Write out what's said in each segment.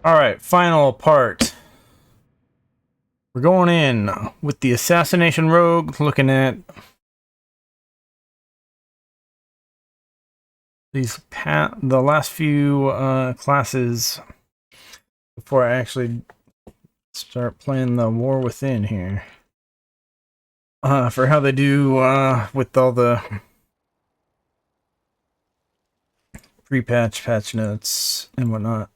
Alright, final part. We're going in with the Assassination Rogue, looking at the last few classes before I actually start playing the War Within here. For how they do with all the pre-patch patch notes and whatnot.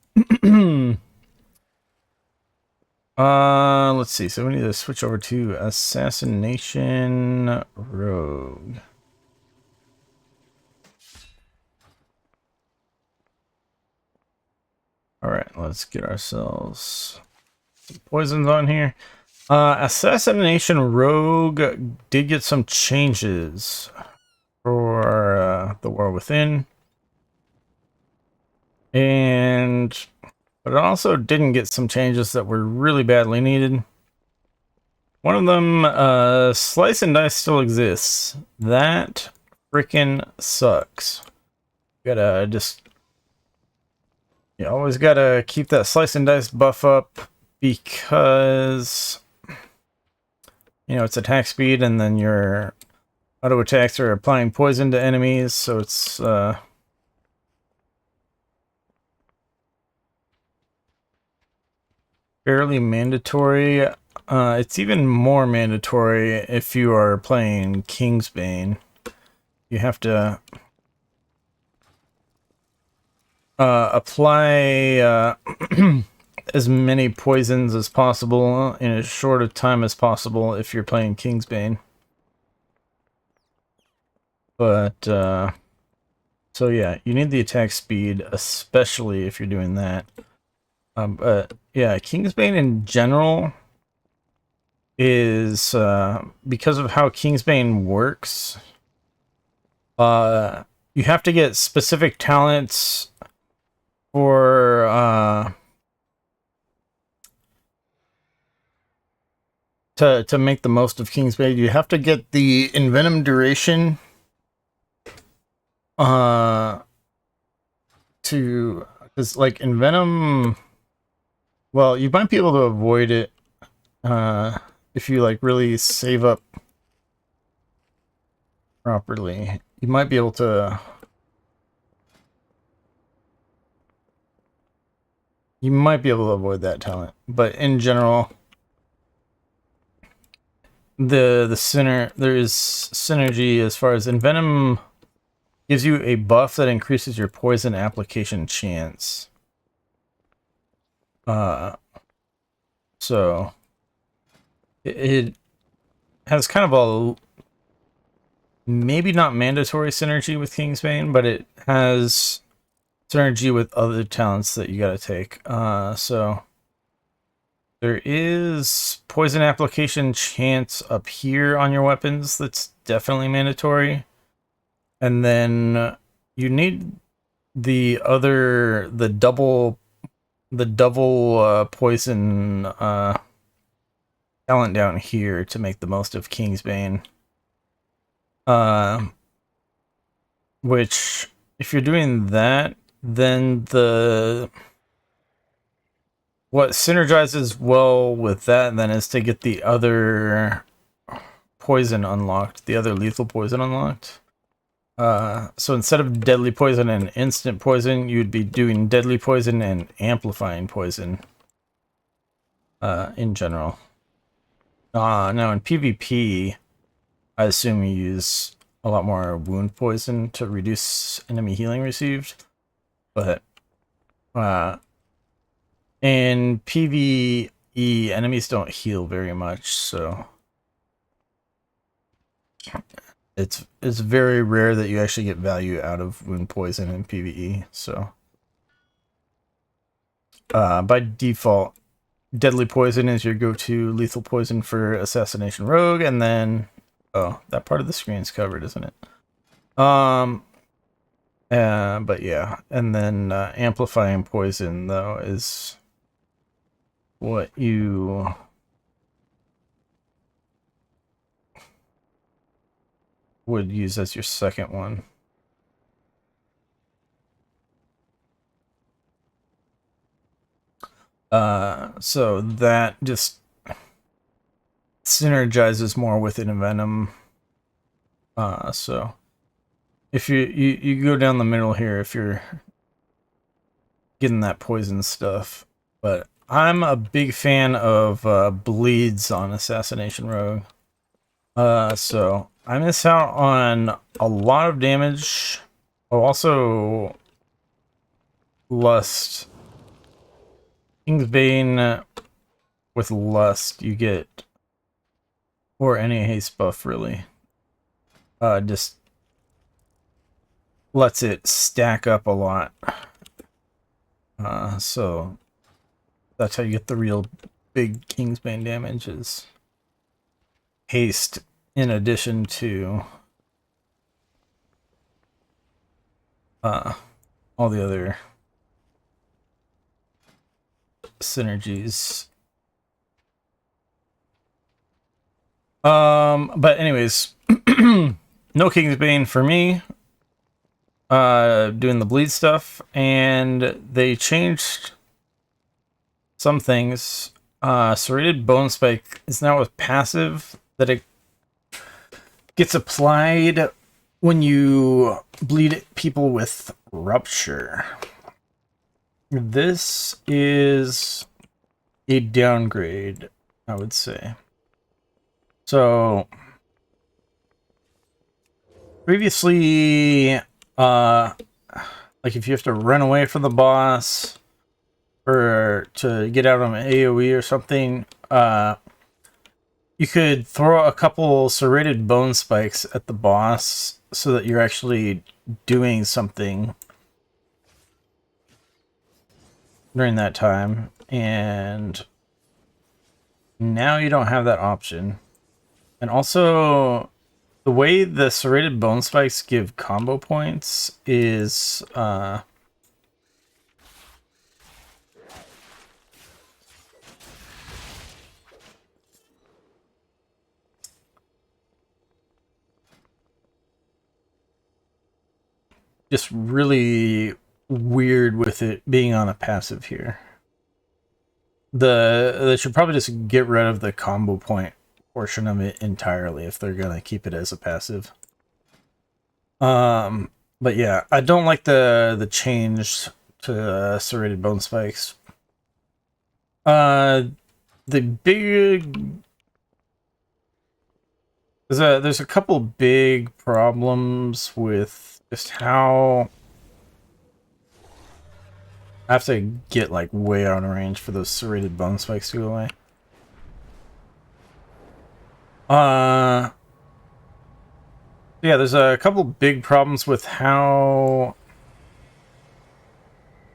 Let's see. So we need to switch over to Assassination Rogue. Alright, let's get ourselves some poisons on here. Assassination Rogue did get some changes for the War Within. But it also didn't get some changes that were really badly needed. One of them, Slice and Dice still exists. That freaking sucks. You always gotta keep that Slice and Dice buff up because, you know, it's attack speed and then your auto attacks are applying poison to enemies, so it's, fairly mandatory. It's even more mandatory if you are playing Kingsbane. You have to apply as many poisons as possible in as short a time as possible if you're playing Kingsbane. But, so yeah, you need the attack speed, especially if you're doing that. But yeah, Kingsbane in general is, because of how Kingsbane works, you have to get specific talents for, to make the most of Kingsbane. You have to get the Envenom duration, because like Envenom, well, you might be able to avoid it, if you like really save up properly. You might be able to avoid that talent, but in general, there is synergy as far as Envenom gives you a buff that increases your poison application chance. So it has kind of a maybe not mandatory synergy with Kingsbane, but it has synergy with other talents that you gotta take. So there is poison application chance up here on your weapons that's definitely mandatory. And then you need the double poison talent down here to make the most of Kingsbane. Which, if you're doing that, then what synergizes well with that then is to get the other poison unlocked, the other lethal poison unlocked. So instead of deadly poison and instant poison, you'd be doing deadly poison and amplifying poison, in general. Now in PvP, I assume you use a lot more wound poison to reduce enemy healing received, but in PvE, enemies don't heal very much, so it's very rare that you actually get value out of wound poison in PvE. So by default, deadly poison is your go-to lethal poison for Assassination Rogue, and then that part of the screen's covered, isn't it? But yeah, and then amplifying poison though is what you would use as your second one. So that just synergizes more with Envenom. So if you go down the middle here if you're getting that poison stuff. But I'm a big fan of bleeds on Assassination Rogue. So I miss out on a lot of damage. Oh, also Lust. King's Bane with Lust you get, or any haste buff really. Just lets it stack up a lot. So that's how you get the real big Kingsbane damage, is haste in addition to all the other synergies. But anyways, no Kingsbane for me. Doing the bleed stuff, and they changed some things. Serrated Bone Spike is now with passive that it gets applied when you bleed people with Rupture. This is a downgrade, I would say. So previously, like if you have to run away from the boss or to get out on an AoE or something, you could throw a couple serrated bone spikes at the boss so that you're actually doing something during that time, and now you don't have that option. And also, the way the serrated bone spikes give combo points is just really weird with it being on a passive here. They should probably just get rid of the combo point portion of it entirely if they're gonna keep it as a passive. But yeah, I don't like the change to serrated bone spikes. The big there's a couple big problems with just how I have to get like way out of range for those serrated bone spikes to go away. Yeah, there's a couple big problems with how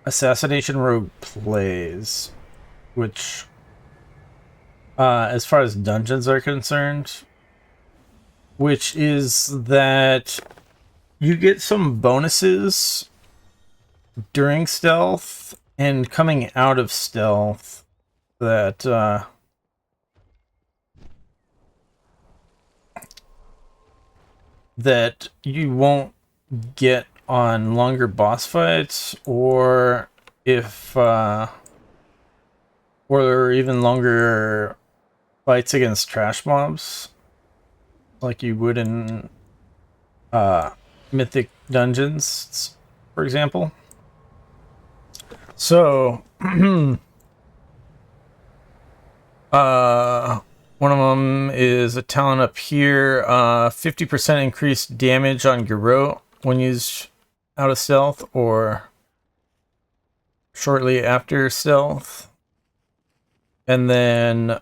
Assassination Rogue plays, which, as far as dungeons are concerned, which is that you get some bonuses during stealth and coming out of stealth that that you won't get on longer boss fights, or if or even longer fights against trash mobs like you would in mythic dungeons, for example. So one of them is a talent up here, 50% increased damage on Garrote when used out of stealth or shortly after stealth. And then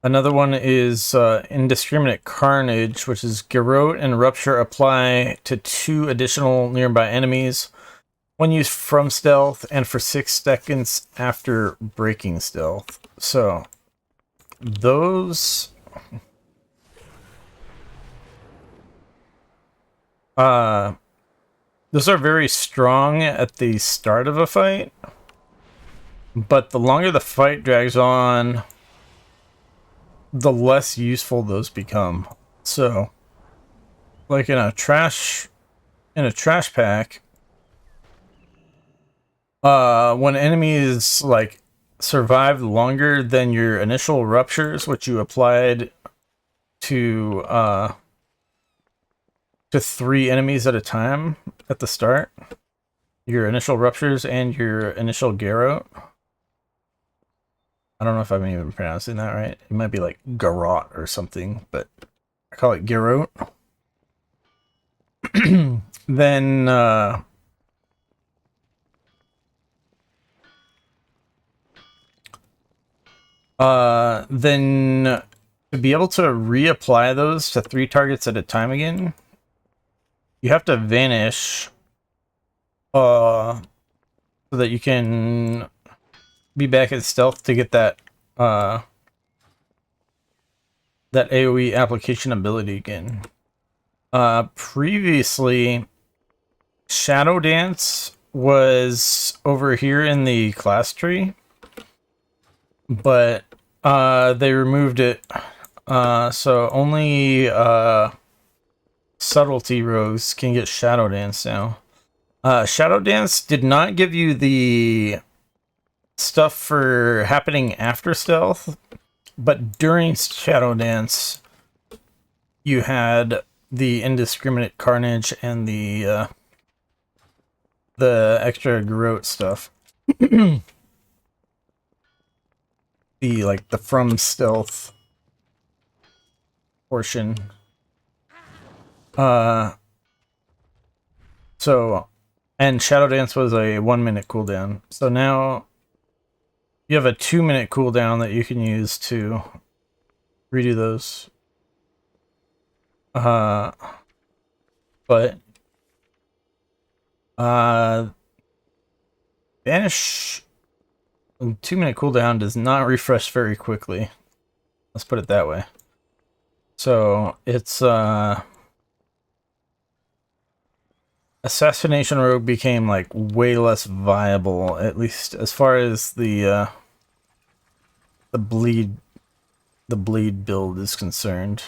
another one is Indiscriminate Carnage, which is Garrote and Rupture apply to 2 additional nearby enemies when used from stealth and for 6 seconds after breaking stealth. So those are very strong at the start of a fight, but the longer the fight drags on, the less useful those become. So like in a trash pack, when enemies like survived longer than your initial ruptures, which you applied to 3 enemies at a time at the start. Your initial ruptures and your initial Garrote. I don't know if I'm even pronouncing that right. It might be like Garrote or something, but I call it Garrote. Then then to be able to reapply those to 3 targets at a time again, you have to vanish so that you can be back at stealth to get that that AoE application ability again. Previously, Shadow Dance was over here in the class tree, but they removed it, so only Subtlety Rogues can get Shadow Dance now. Shadow Dance did not give you the stuff for happening after stealth, but during Shadow Dance, you had the indiscriminate carnage and the extra Garrote stuff. The from stealth portion. So, and Shadow Dance was a 1-minute cooldown. So now you have a 2-minute cooldown that you can use to redo those. But Vanish 2-minute cooldown does not refresh very quickly. Let's put it that way. So it's Assassination Rogue became like way less viable, at least as far as the bleed build is concerned.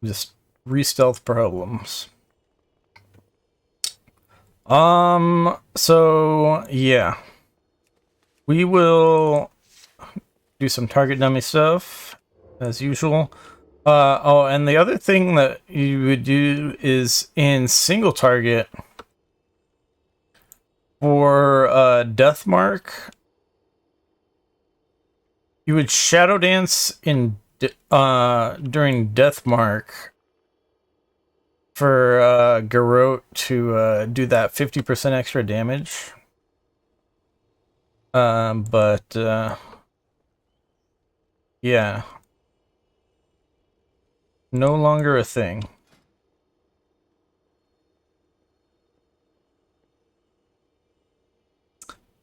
Just re-stealth problems. So yeah, we will do some target dummy stuff as usual. Oh, and the other thing that you would do is in single target for Death Mark, you would Shadow Dance in during Death Mark for Garrote to do that 50% extra damage. But yeah, no longer a thing.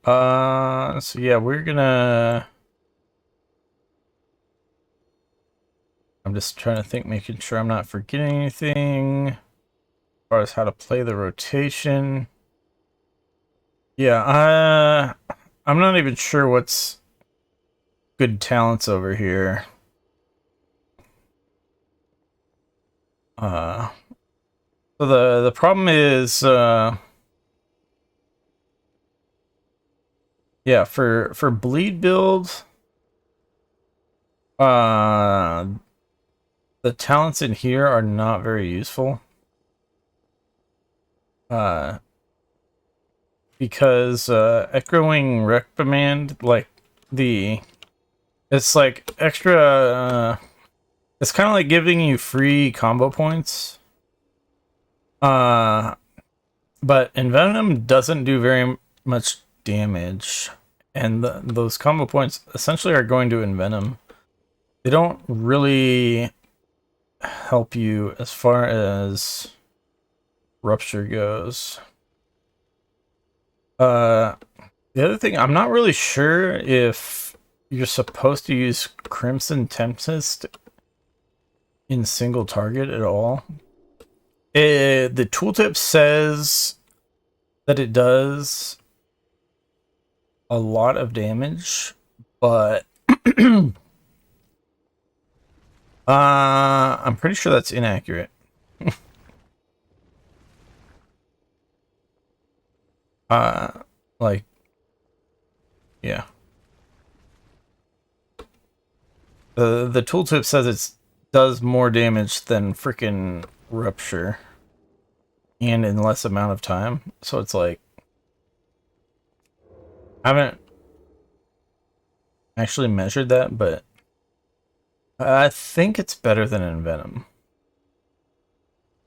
So yeah, we're gonna... I'm just trying to think, making sure I'm not forgetting anything as far as how to play the rotation. Yeah, I'm not even sure what's good talents over here. So the problem is, yeah, for bleed build, the talents in here are not very useful. Because echoing reprimand, like it's like extra. It's kind of like giving you free combo points. But Envenom doesn't do very much damage, and those combo points essentially are going to Envenom. They don't really help you as far as Rupture goes. The other thing, I'm not really sure if you're supposed to use Crimson Tempest in single target at all. The tooltip says that it does a lot of damage, but I'm pretty sure that's inaccurate. Like, Yeah. The tooltip says it does more damage than freaking Rupture. And in less amount of time. So it's like... I haven't actually measured that, but... I think it's better than Envenom.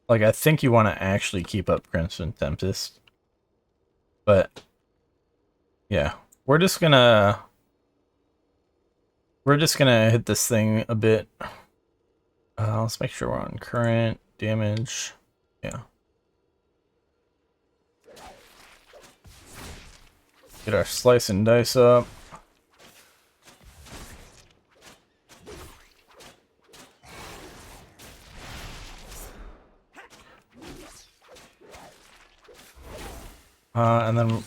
Like, I think you want to actually keep up Crimson Tempest. But... yeah. We're just gonna hit this thing a bit. Let's make sure we're on current damage. Yeah. Get our slice and dice up. And then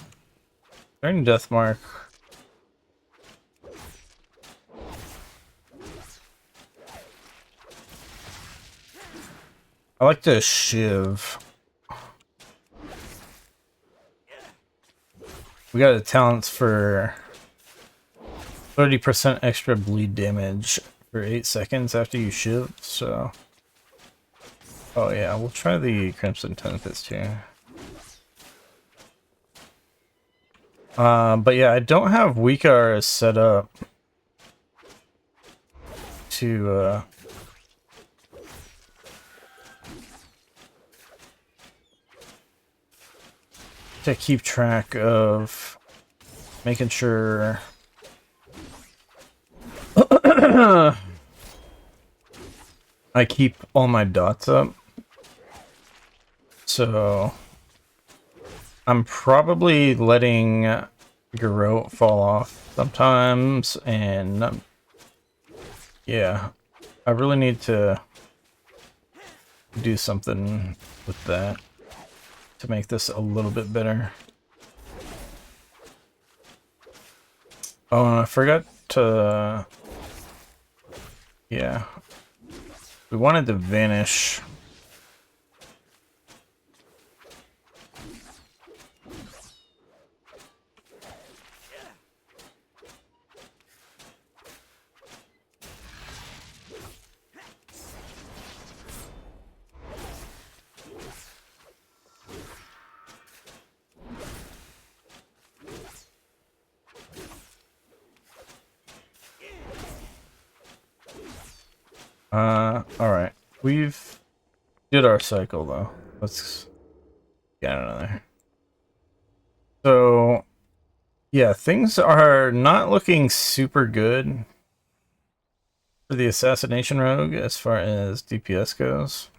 during Death Mark. I like to shiv. We got a talent for 30% extra bleed damage for 8 seconds after you shiv, so... oh yeah, we'll try the Crimson Tempest here. But yeah, I don't have Weakar set up to keep track of making sure I keep all my dots up. So I'm probably letting Garrote fall off sometimes, and yeah, I really need to do something with that to make this a little bit better. Oh, and I forgot to... yeah. We wanted to vanish. Alright. We've did our cycle though. Let's get another. So yeah, things are not looking super good for the Assassination Rogue as far as DPS goes.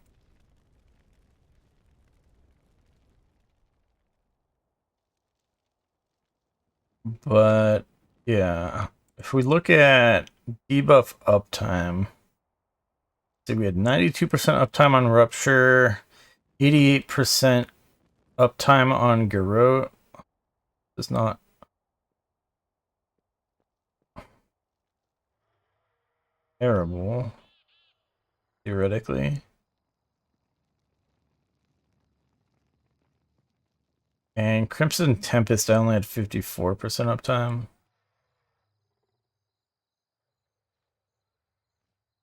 But yeah, if we look at debuff uptime, see, we had 92% uptime on Rupture, 88% uptime on Garrote. It's not terrible, theoretically. And Crimson Tempest, I only had 54% uptime.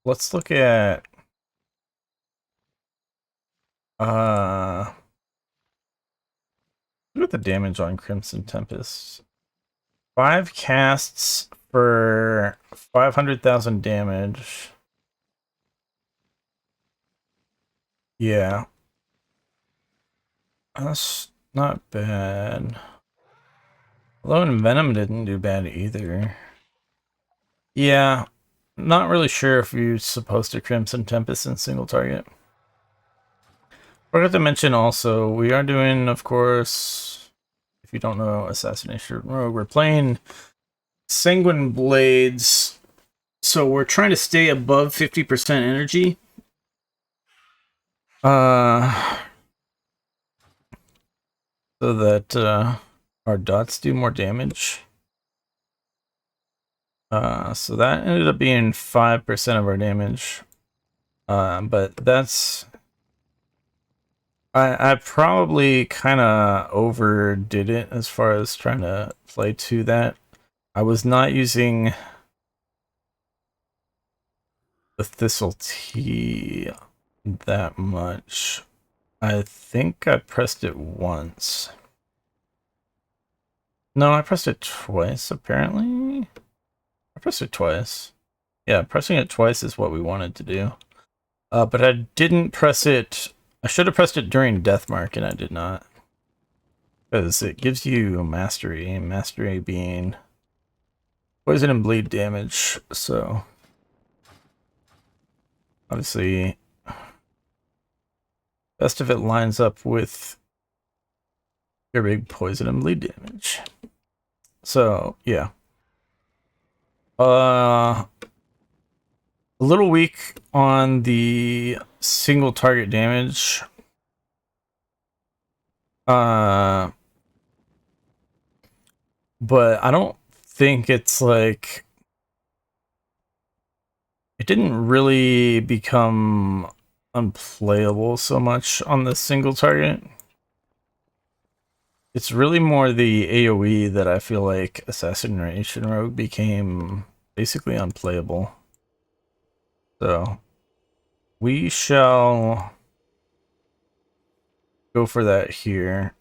Let's look at look at the damage on Crimson Tempest. 5 casts for 500,000 damage. Yeah. That's not bad. Although Envenom didn't do bad either. Yeah. Not really sure if you're supposed to Crimson Tempest in single target. Forgot to mention also, we are doing, of course, if you don't know Assassination Rogue, we're playing Sanguine Blades, so we're trying to stay above 50% energy. So that our dots do more damage. So that ended up being 5% of our damage. But that's... I probably kind of overdid it as far as trying to play to that. I was not using the Thistletea that much. I think I pressed it once. No, I pressed it twice, apparently. I pressed it twice. Yeah, pressing it twice is what we wanted to do. But I didn't press it. I should have pressed it during Deathmark, and I did not. Because it gives you mastery. Mastery being poison and bleed damage. So, obviously, best if it lines up with your big poison and bleed damage. So, yeah. A little weak on the single target damage. But I don't think it's like... It didn't really become unplayable so much on the single target. It's really more the AoE that I feel like Assassination Rogue became basically unplayable. So we shall go for that here.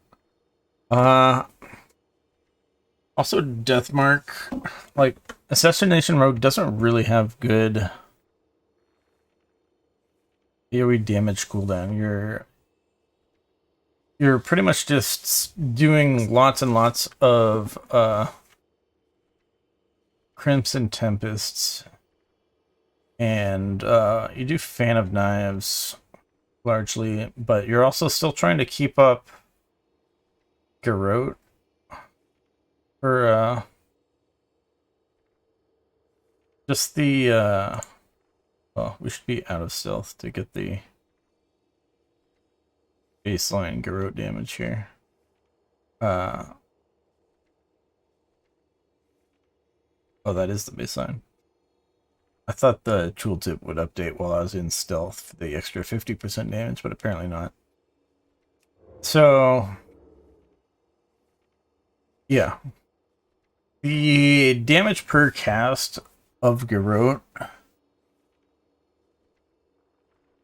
Also Deathmark, like Assassination Rogue doesn't really have good AoE damage cooldown. You're pretty much just doing lots and lots of Crimson Tempests, and you do Fan of Knives largely, but you're also still trying to keep up Garrote for just the well, we should be out of stealth to get the baseline Garrote damage here. Oh, that is the baseline. I thought the tooltip would update while I was in stealth for the extra 50% damage, but apparently not. So, yeah. The damage per cast of Garrote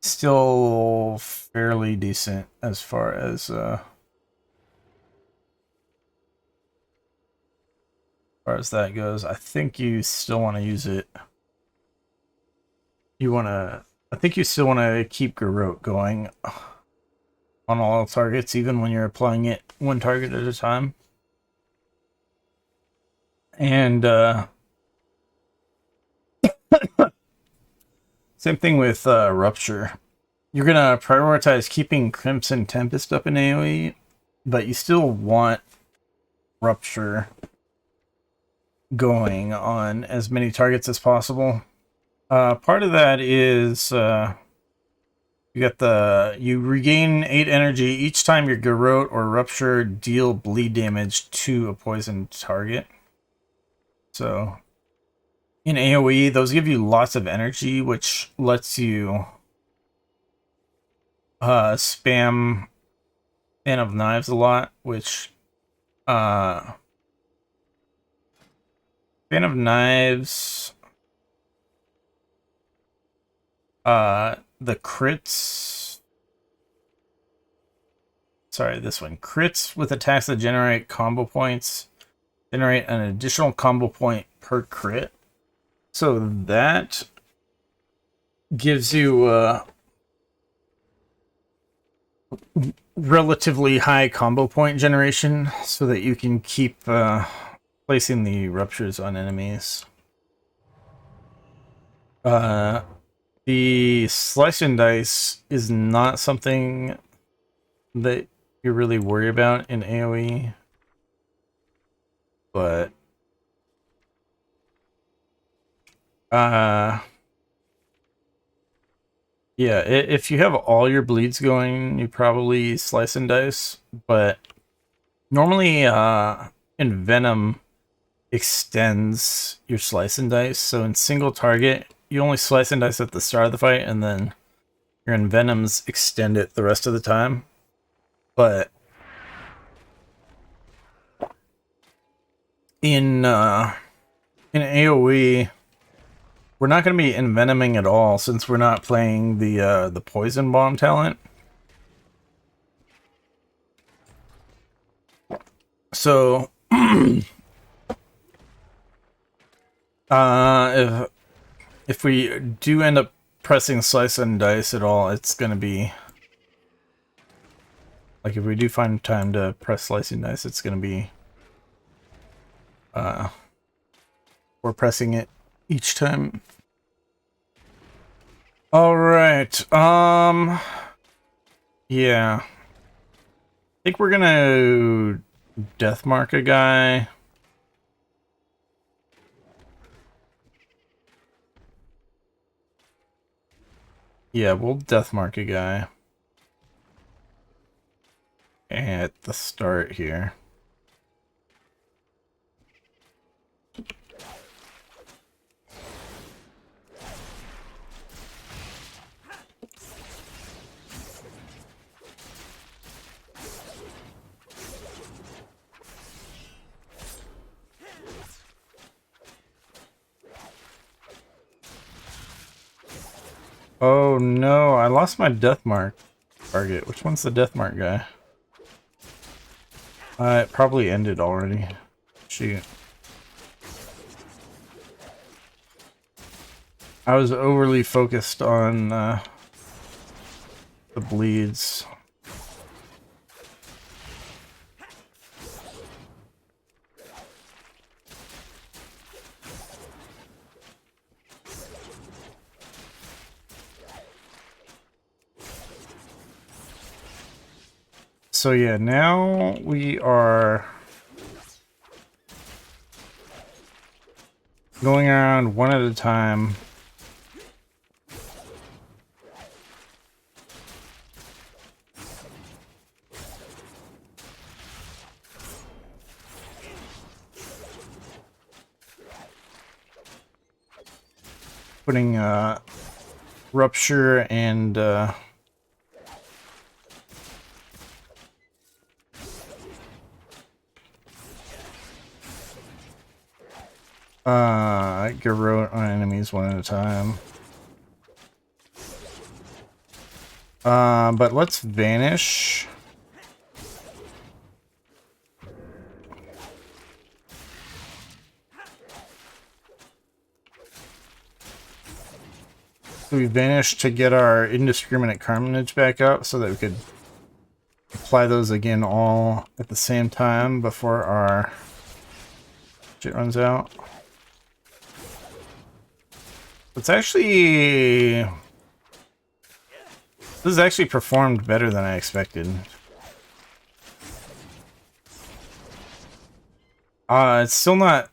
still fairly decent as far as that goes. I think you still want to use it. I think you still want to keep Garrote going on all targets, even when you're applying it one target at a time. And same thing with Rupture. You're going to prioritize keeping Crimson Tempest up in AoE, but you still want Rupture going on as many targets as possible. Part of that is you regain 8 energy each time your Garrote or Rupture deal bleed damage to a poisoned target. So in AoE, those give you lots of energy, which lets you spam Fan of Knives a lot, which Fan of Knives, the crits, sorry, this one, crits with attacks that generate combo points generate an additional combo point per crit. So that gives you relatively high combo point generation so that you can keep placing the ruptures on enemies. The slice and dice is not something that you really worry about in AoE, but yeah, if you have all your bleeds going, you probably slice and dice, but normally in Venom extends your slice and dice, so in single target you only slice and dice at the start of the fight, and then your Envenoms extend it the rest of the time. But in in AoE, we're not going to be envenoming at all since we're not playing the poison bomb talent. So, if we do end up pressing slice and dice at all, it's going to be like if we do find time to press slice and dice, it's going to be we're pressing it each time. All right. Yeah. I think we're gonna death mark a guy. Yeah, we'll death mark a guy at the start here. Oh no, I lost my death mark target. Which one's the death mark guy? It probably ended already. Shoot. I was overly focused on the bleeds. So yeah, now we are going around one at a time. Putting rupture and garrote on enemies one at a time. But let's vanish. We vanished to get our indiscriminate carnage back up so that we could apply those again all at the same time before our shit runs out. It's actually... This is actually performed better than I expected. It's still not...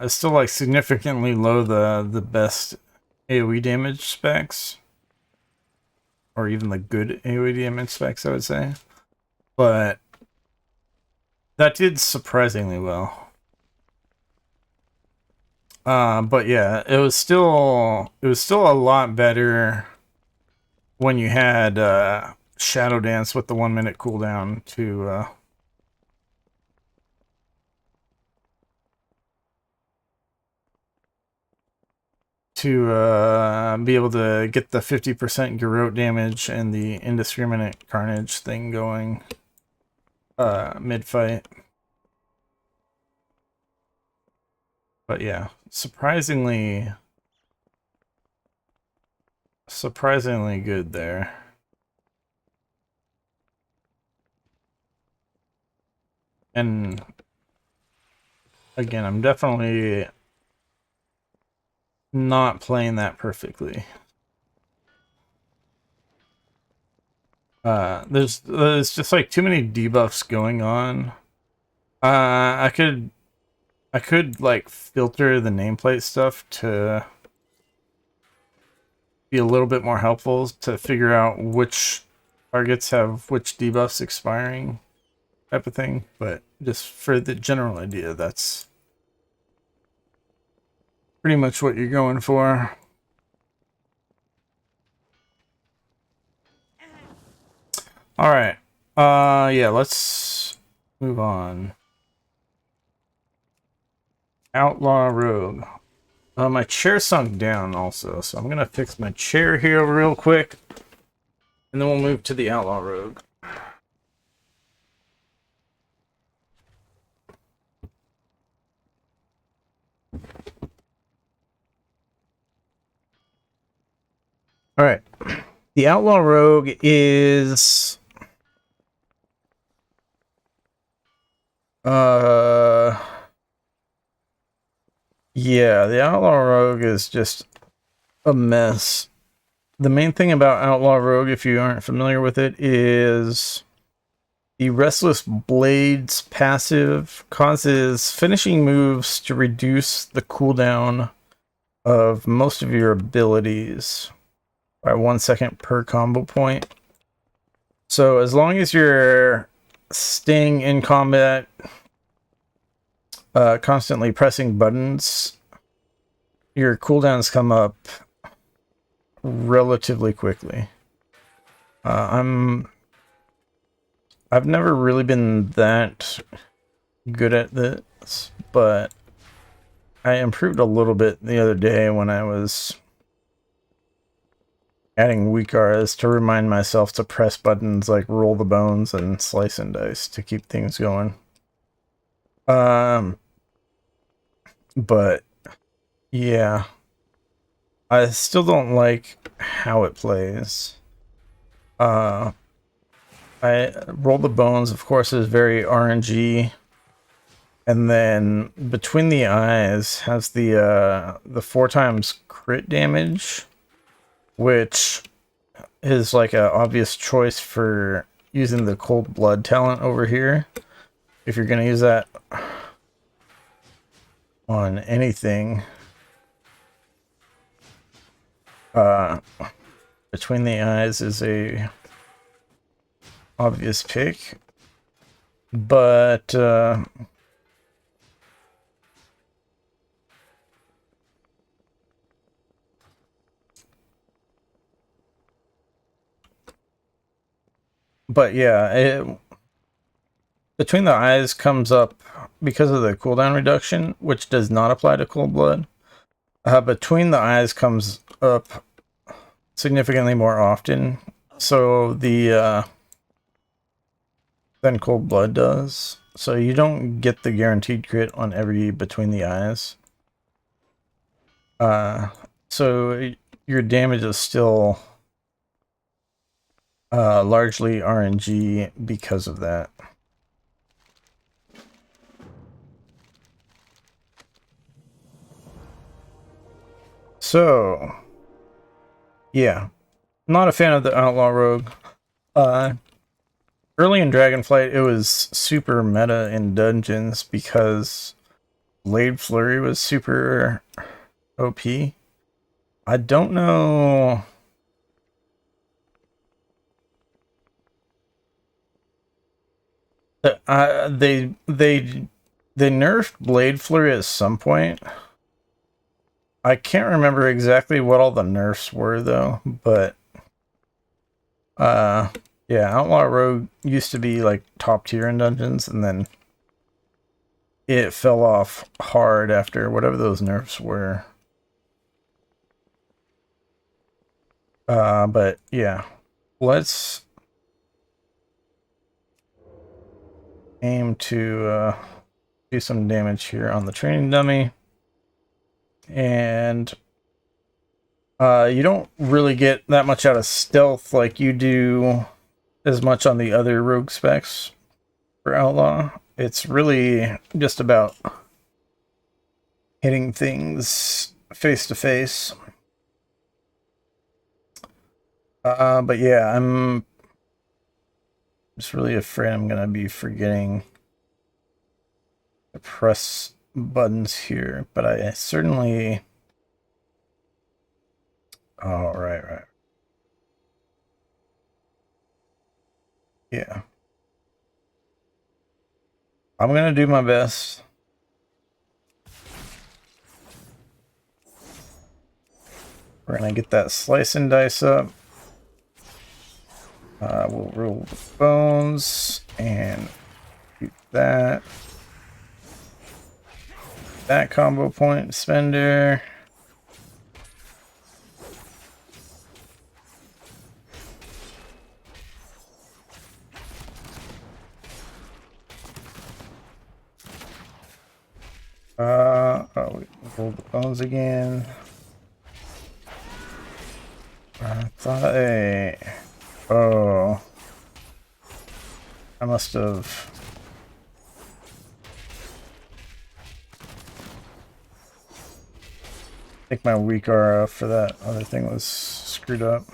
it's still like significantly low the best AoE damage specs. Or even the good AoE damage specs, I would say. But that did surprisingly well. But yeah, it was still a lot better when you had Shadow Dance with the 1 minute cooldown to be able to get the 50% garrote damage and the indiscriminate carnage thing going mid-fight. But yeah, surprisingly good there. And again, I'm definitely not playing that perfectly. There's just like too many debuffs going on. I could like filter the nameplate stuff to be a little bit more helpful to figure out which targets have which debuffs expiring type of thing, but just for the general idea, that's pretty much what you're going for. All right. Yeah, let's move on. Outlaw Rogue. My chair sunk down also, so I'm gonna fix my chair here real quick, and then we'll move to the Outlaw Rogue. All right, the Outlaw Rogue is yeah, the Outlaw Rogue is just a mess. The main thing about Outlaw Rogue, if you aren't familiar with it, is the Restless Blades passive causes finishing moves to reduce the cooldown of most of your abilities by 1 second per combo point. So as long as you're staying in combat, constantly pressing buttons, your cooldowns come up relatively quickly. I've never really been that good at this, but I improved a little bit the other day when I was adding weak auras to remind myself to press buttons like roll the bones and slice and dice to keep things going. But yeah, I still don't like how it plays. I roll the bones, of course, is very RNG, and then between the eyes has the 4 times crit damage, which is like an obvious choice for using the cold blood talent over here. If you're gonna use that on anything, between the eyes is a obvious pick, but yeah, between the eyes comes up because of the cooldown reduction, which does not apply to cold blood. Between the eyes comes up significantly more often, so the than cold blood does. So you don't get the guaranteed crit on every between the eyes. So your damage is still largely RNG because of that. So yeah, not a fan of the Outlaw Rogue. Early in Dragonflight, it was super meta in dungeons because Blade Flurry was super OP. I don't know. They nerfed Blade Flurry at some point. I can't remember exactly what all the nerfs were though, but yeah, Outlaw Rogue used to be like top tier in dungeons, and then it fell off hard after whatever those nerfs were. But yeah, let's aim to do some damage here on the training dummy. And you don't really get that much out of stealth like you do as much on the other rogue specs for Outlaw. It's really just about hitting things face to face. But yeah, I'm just really afraid I'm gonna be forgetting to press buttons here, but I certainly... Oh, right. Yeah. I'm gonna do my best. We're gonna get that slice and dice up. We'll roll the bones and that. That combo point spender. Oh, we rolled the bones again. I thought oh, I must have. I think my weak aura for that other thing was screwed up.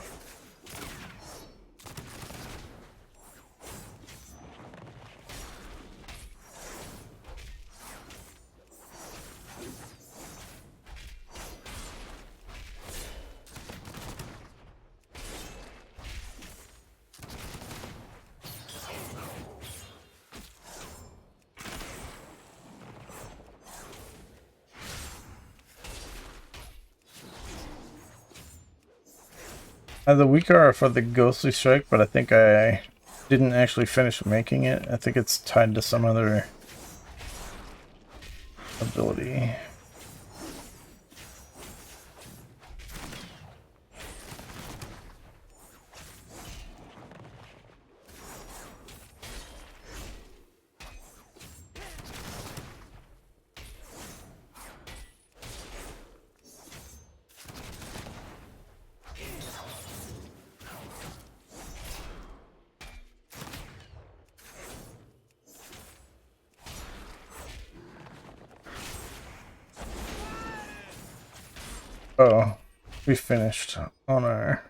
I have the weak aura for the ghostly strike, but I think I didn't actually finish making it. I think it's tied to some other ability. Oh, we finished on our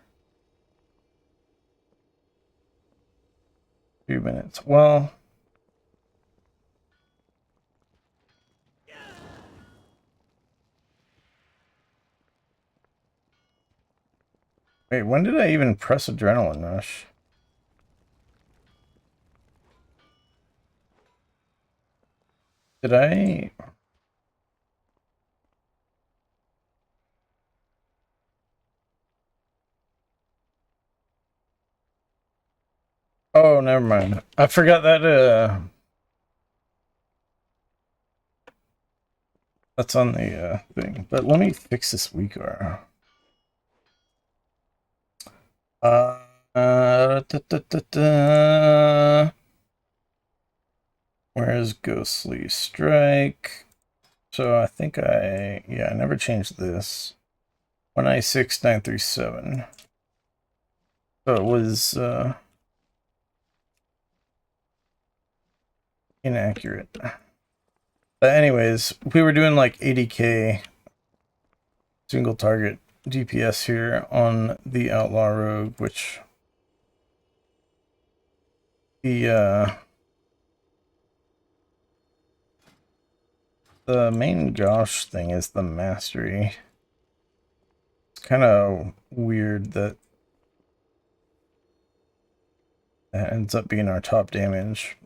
few minutes. Well, wait, when did I even press Adrenaline Rush? Did I? Oh, never mind. I forgot that that's on the thing. But let me fix this weak aura. Da, da, da, da. Where's Ghostly Strike? So I think I never changed this. 196937. So it was inaccurate. But anyways, we were doing like 80k single target DPS here on the Outlaw Rogue, which the main Josh thing is the mastery. It's kind of weird that that ends up being our top damage.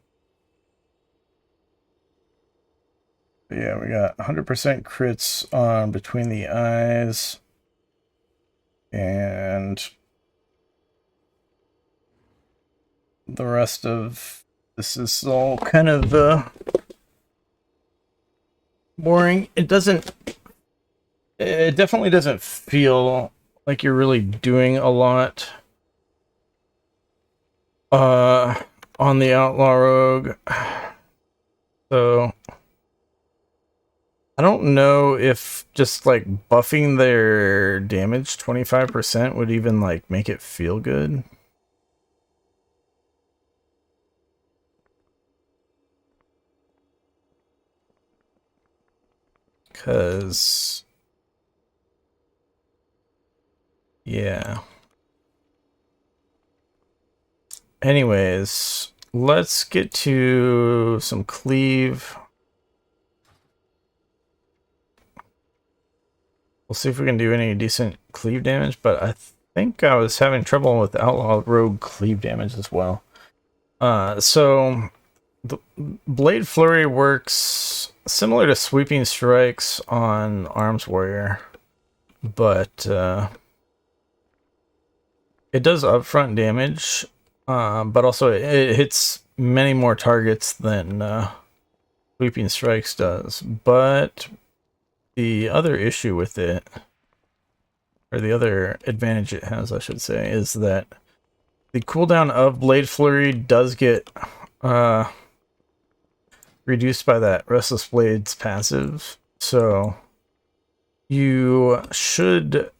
But yeah, we got 100% crits on Between the Eyes. And the rest of this is all kind of boring. It definitely doesn't feel like you're really doing a lot on the Outlaw Rogue. So I don't know if just like buffing their damage 25% would even like make it feel good. Cause yeah. Anyways, let's get to some cleave. We'll see if we can do any decent cleave damage, but I think I was having trouble with Outlaw Rogue cleave damage as well. So the Blade Flurry works similar to Sweeping Strikes on Arms Warrior, but it does upfront damage, but also it hits many more targets than Sweeping Strikes does, but the other issue with it, or the other advantage it has, I should say, is that the cooldown of Blade Flurry does get reduced by that Restless Blades passive, so you should,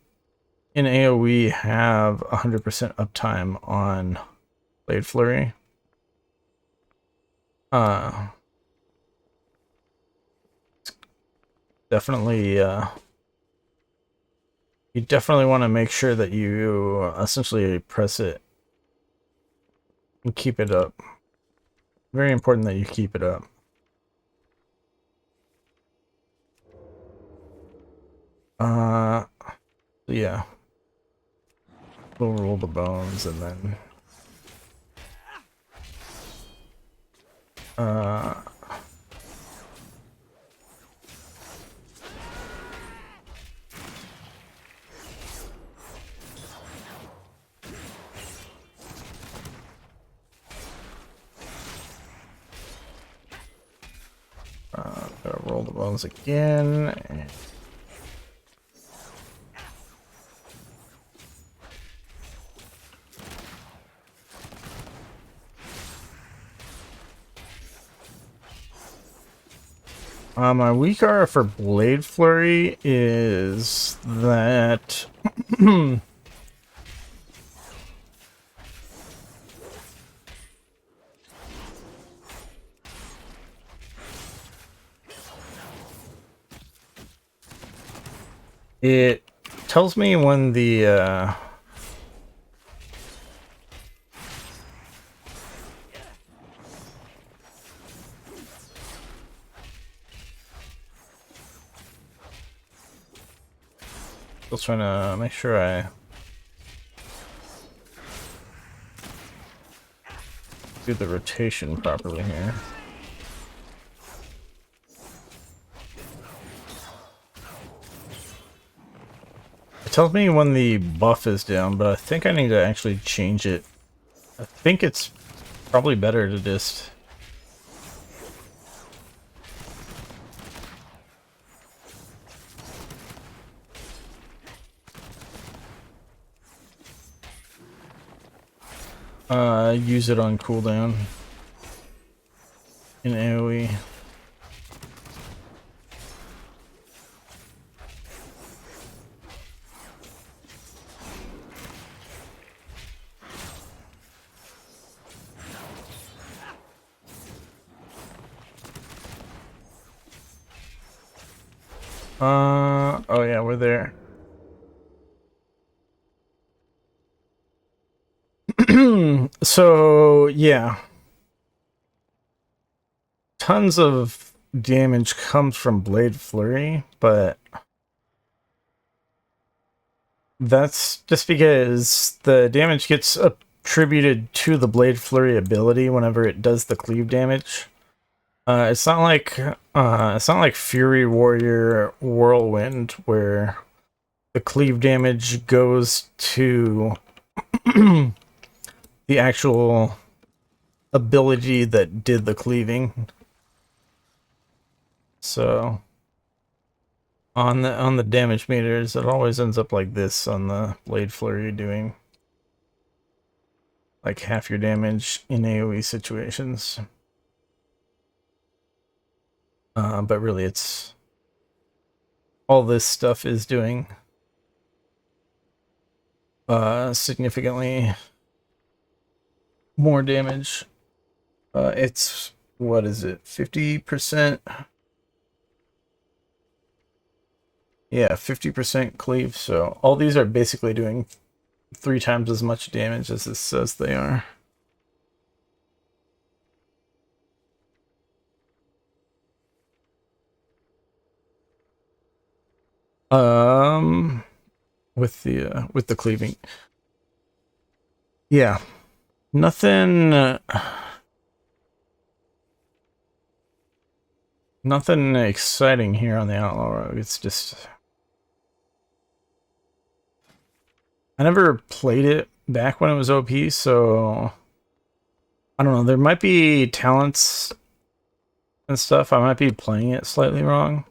in AoE, have 100% uptime on Blade Flurry. Definitely, you definitely want to make sure that you essentially press it and keep it up. Very important that you keep it up. Yeah. We'll roll the bones and then gotta roll the bones again. My weak aura for Blade Flurry is that it tells me when the still trying to make sure I do the rotation properly here. It tells me when the buff is down, but I think I need to actually change it. I think it's probably better to just use it on cooldown in AoE. Oh yeah, we're there. So, yeah. Tons of damage comes from Blade Flurry, but that's just because the damage gets attributed to the Blade Flurry ability whenever it does the cleave damage. It's not like Fury Warrior Whirlwind where the cleave damage goes to the actual ability that did the cleaving. So on the damage meters, it always ends up like this on the Blade Flurry, doing like half your damage in AoE situations. But really, it's all this stuff is doing significantly more damage. It's, what is it, 50%? Yeah, 50% cleave, so all these are basically doing 3 times as much damage as this says they are. With the cleaving. Yeah. Nothing nothing exciting here on the Outlaw Rogue. It's just, I never played it back when it was OP, so I don't know, there might be talents and stuff. I might be playing it slightly wrong.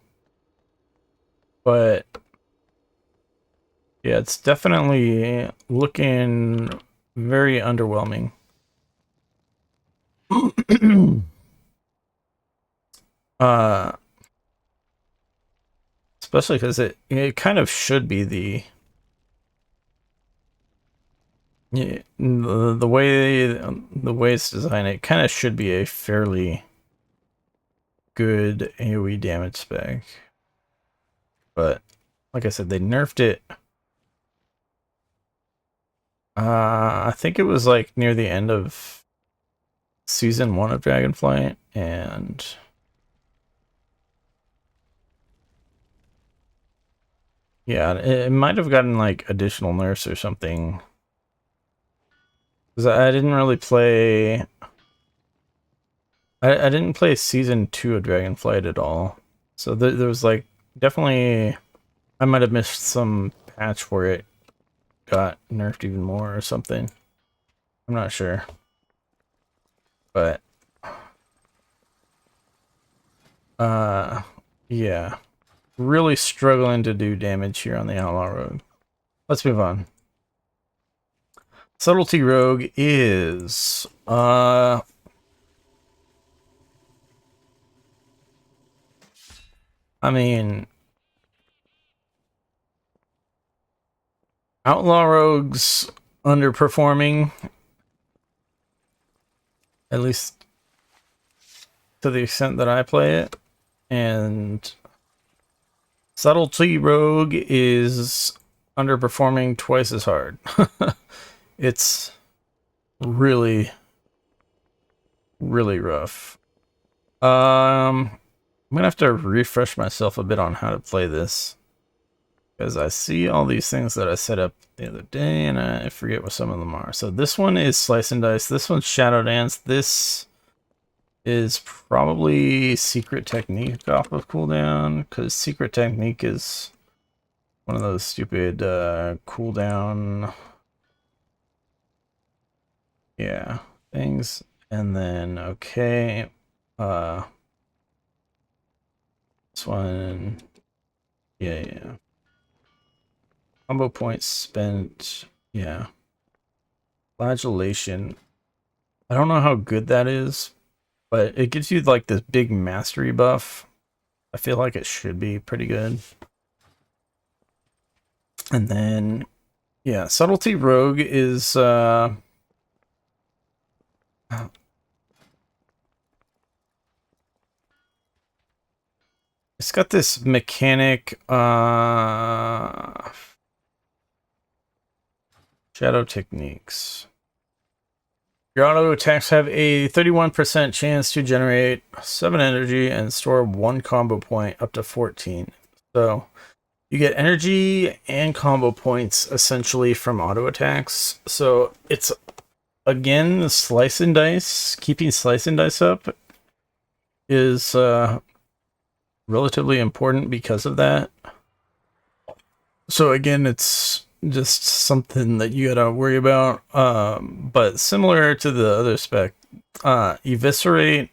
But yeah, it's definitely looking very underwhelming. uh Especially because it kind of should be the way it's designed, it kind of should be a fairly good AoE damage spec. But like I said, they nerfed it. I think it was like near the end of season 1 of Dragonflight, and yeah, it might have gotten like additional nerfs or something. Because I didn't really play. I didn't play season 2 of Dragonflight at all. So there was like definitely. I might have missed some patch where it got nerfed even more or something. I'm not sure. But yeah. Really struggling to do damage here on the Outlaw Rogue. Let's move on. Subtlety Rogue is I mean, Outlaw Rogue's underperforming, at least to the extent that I play it, and Subtlety Rogue is underperforming twice as hard. It's really, really rough. I'm gonna have to refresh myself a bit on how to play this, because I see all these things that I set up the other day and I forget what some of them are. So this one is Slice and Dice, this one's Shadow Dance, this is probably Secret Technique off of cooldown, because Secret Technique is one of those stupid cooldown things. And then okay, this one, yeah. Combo points spent, yeah. Flagellation. I don't know how good that is, but it gives you like this big mastery buff. I feel like it should be pretty good. And then, yeah, Subtlety Rogue is it's got this mechanic, Shadow Techniques. Your auto attacks have a 31% chance to generate 7 energy and store 1 combo point up to 14. So you get energy and combo points essentially from auto attacks. So it's, again, Slice and Dice. Keeping Slice and Dice up is relatively important because of that. So again, it's just something that you gotta worry about. But similar to the other spec, Eviscerate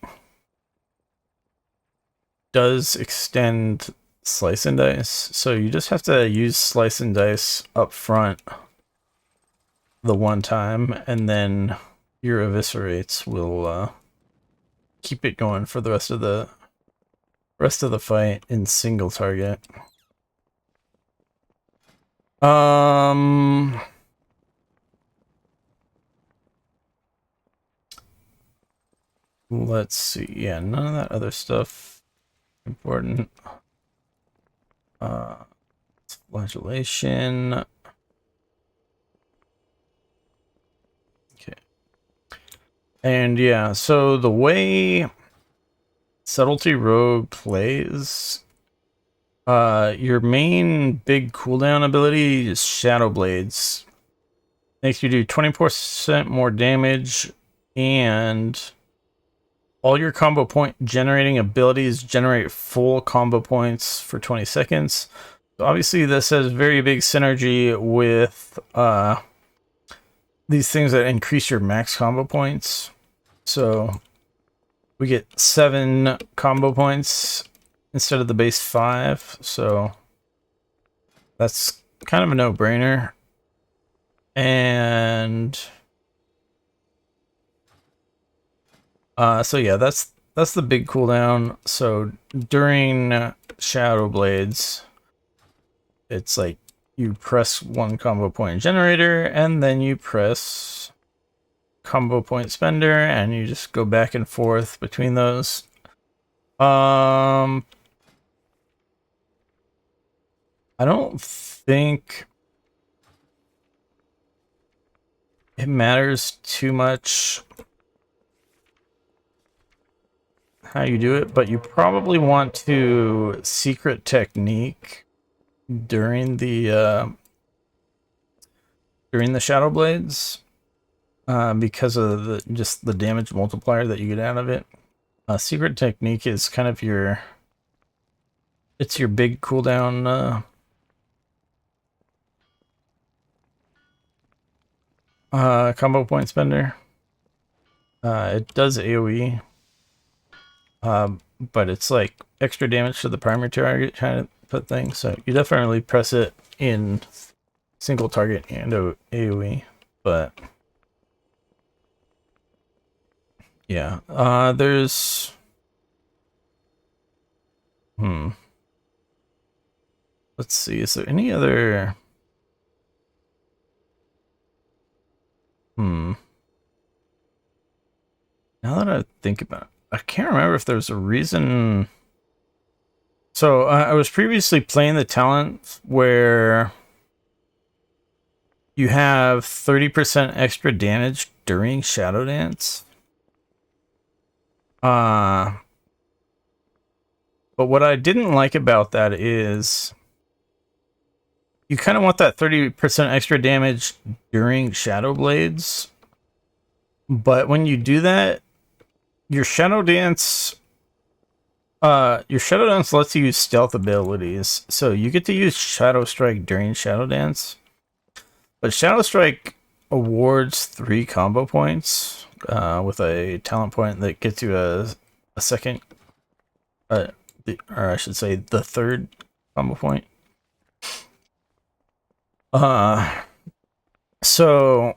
does extend Slice and Dice, so you just have to use Slice and Dice up front the one time, and then your Eviscerates will keep it going for the rest of the fight in single target. Let's see. Yeah, none of that other stuff important. Flagellation. Okay. And yeah, so the way Subtlety Rogue plays, your main big cooldown ability is Shadow Blades. Makes you do 24% more damage, and all your combo point generating abilities generate full combo points for 20 seconds. So obviously this has very big synergy with these things that increase your max combo points. So we get 7 combo points instead of the base 5. So that's kind of a no-brainer. And so yeah, that's the big cooldown. So during Shadow Blades, it's like you press 1 combo point generator, and then you press combo point spender, and you just go back and forth between those. I don't think it matters too much how you do it, but you probably want to secret technique during the Shadow Blades, because of just the damage multiplier that you get out of it. Secret technique is kind of your big cooldown combo point spender. It does AoE, but it's like extra damage to the primary target kind of put thing. So you definitely press it in single target and AoE, but yeah. There's let's see, is there any other now that I think about it, I can't remember if there's a reason. So I was previously playing the talent where you have 30% extra damage during Shadow Dance. But what I didn't like about that is you kind of want that 30% extra damage during Shadow Blades. But when you do that, your Shadow Dance lets you use stealth abilities. So you get to use Shadow Strike during Shadow Dance. But Shadow Strike awards 3 combo points with a talent point that gets you a second, or I should say the 3rd combo point. So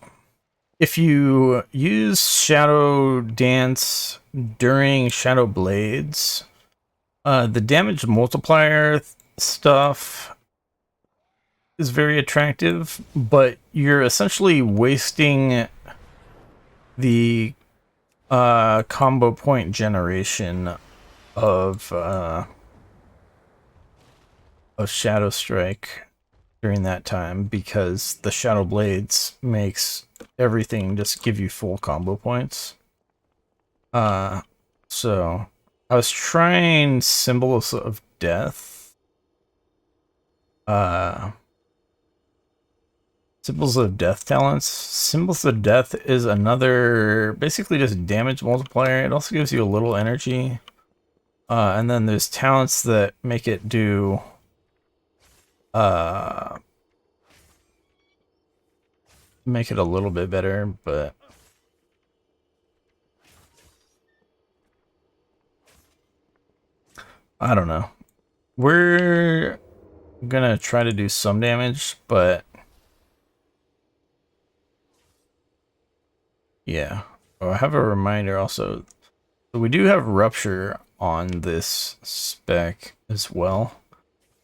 if you use Shadow Dance during Shadow Blades, the damage multiplier stuff is very attractive, but you're essentially wasting the combo point generation of Shadow Strike during that time, because the Shadow Blades makes everything just give you full combo points. So I was trying Symbols of Death. Symbols of Death talents. Symbols of Death is another, basically just damage multiplier. It also gives you a little energy. And then there's talents that make it do make it a little bit better, but I don't know. We're gonna try to do some damage, but yeah. Oh, I have a reminder also. So we do have Rupture on this spec as well.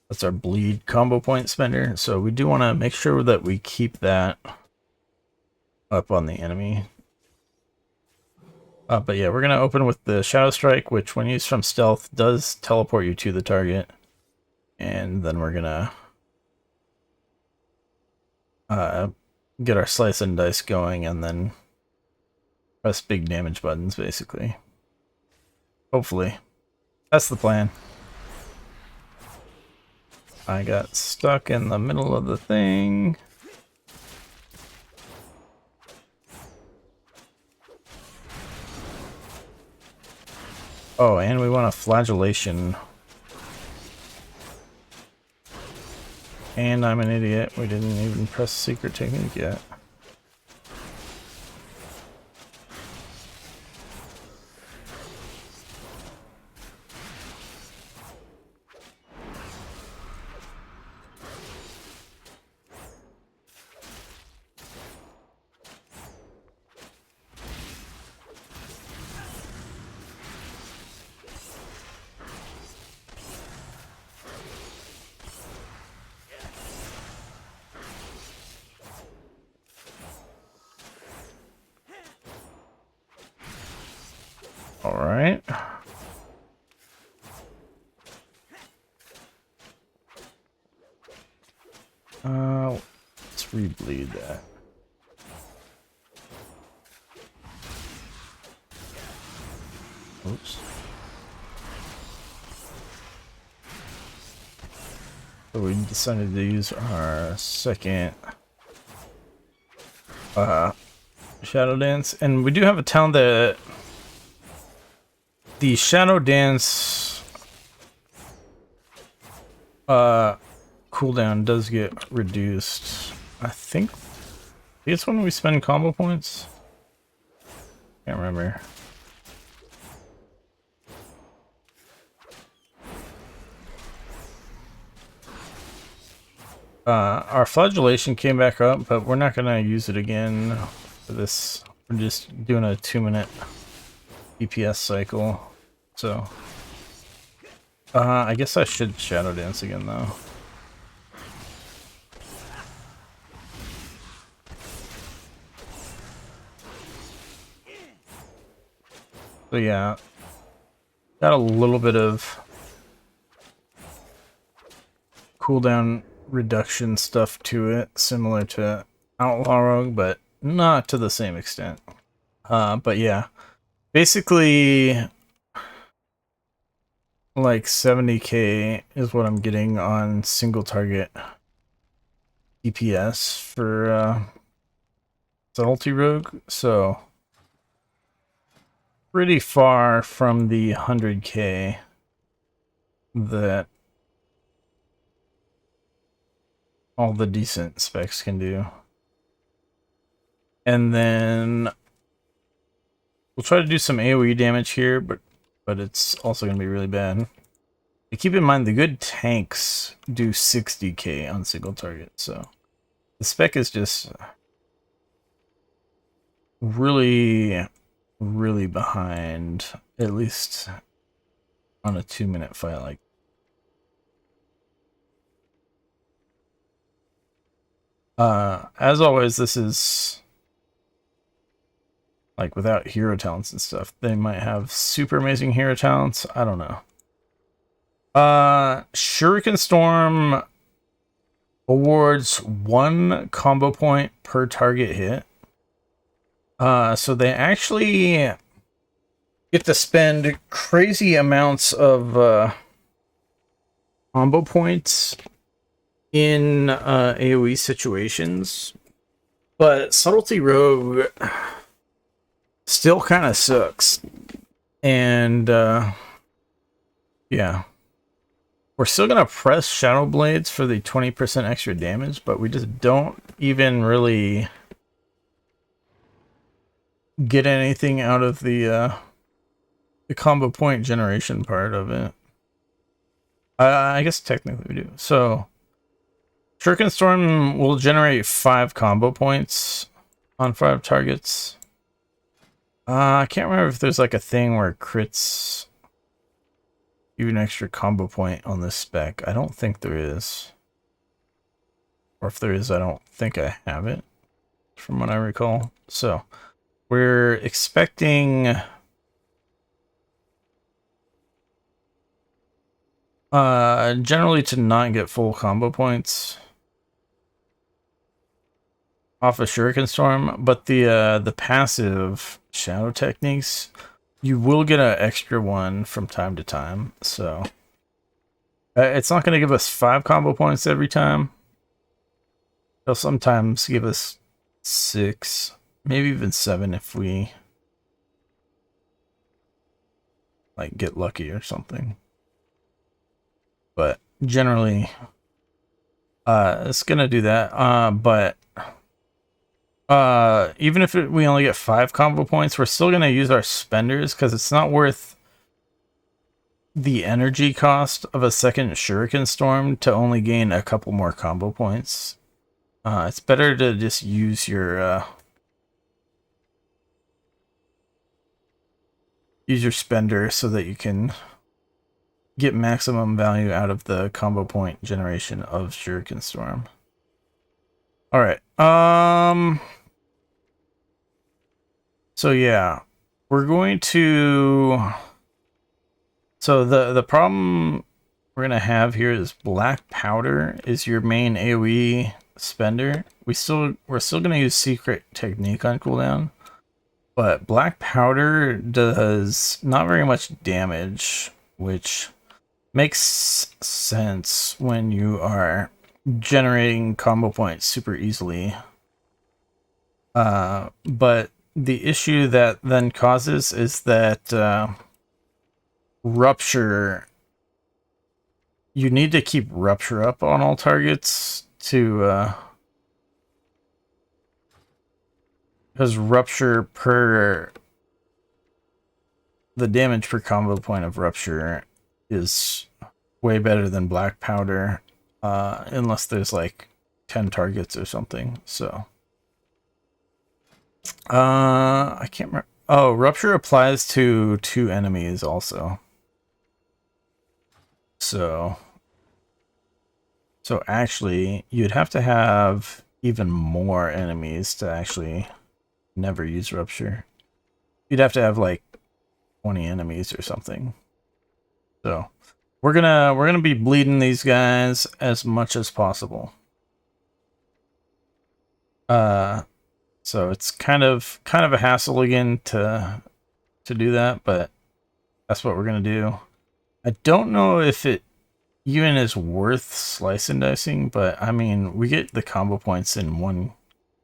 That's our bleed combo point spender. So we do want to make sure that we keep that up on the enemy. But yeah, we're going to open with the Shadow Strike, which when used from stealth does teleport you to the target. And then we're going to get our slice and dice going, and then press big damage buttons, basically. Hopefully. That's the plan. I got stuck in the middle of the thing. Oh, and we want a flagellation. And I'm an idiot. We didn't even press secret technique yet. All right. Let's rebleed that. Oops. So we decided to use our second Shadow Dance, and we do have a town that the Shadow Dance cooldown does get reduced. I think it's when we spend combo points. Can't remember. Our flagellation came back up, but we're not gonna use it again for this. We're just doing a 2-minute DPS cycle. So, I guess I should Shadow Dance again though. So yeah, got a little bit of cooldown reduction stuff to it, similar to Outlaw Rogue, but not to the same extent. But yeah, basically like 70k is what I'm getting on single target DPS for Subtlety Rogue, so pretty far from the 100k that all the decent specs can do. And then we'll try to do some AoE damage here, but it's also going to be really bad. But keep in mind, the good tanks do 60k on single target, so the spec is just really, really behind, at least on a 2-minute fight like. As always, this is like without hero talents and stuff. They might have super amazing hero talents. I don't know. Shuriken Storm awards 1 combo point per target hit. So they actually get to spend crazy amounts of combo points in AoE situations, but Subtlety Rogue still kind of sucks. And yeah, we're still gonna press Shadow Blades for the 20% extra damage, but we just don't even really get anything out of the combo point generation part of it. I guess technically we do. So Shuriken Storm will generate 5 combo points on 5 targets. I can't remember if there's like a thing where crits give an extra combo point on this spec. I don't think there is. Or if there is, I don't think I have it, from what I recall. So we're expecting generally to not get full combo points off of Shuriken Storm, but the passive shadow techniques, you will get an extra one from time to time. So it's not going to give us 5 combo points every time. It'll sometimes give us 6, maybe even 7 if we like get lucky or something. But generally, it's gonna do that. But even if we only get 5 combo points, we're still gonna use our spenders because it's not worth the energy cost of a second Shuriken Storm to only gain a couple more combo points. It's better to just use your spender so that you can get maximum value out of the combo point generation of Shuriken Storm. All right. So yeah, we're going to... So the problem we're going to have here is black powder is your main AoE spender. We're still going to use secret technique on cooldown, but black powder does not very much damage, which makes sense when you are generating combo points super easily. But the issue that then causes is that rupture, you need to keep rupture up on all targets to because rupture per the damage per combo point of rupture is way better than black powder, unless there's like 10 targets or something. So I can't remember. Oh, rupture applies to 2 enemies also. So actually you'd have to have even more enemies to actually never use rupture. You'd have to have like 20 enemies or something. So we're gonna be bleeding these guys as much as possible. So it's kind of a hassle again to do that, but that's what we're gonna do. I don't know if it even is worth slice and dicing, but I mean, we get the combo points in one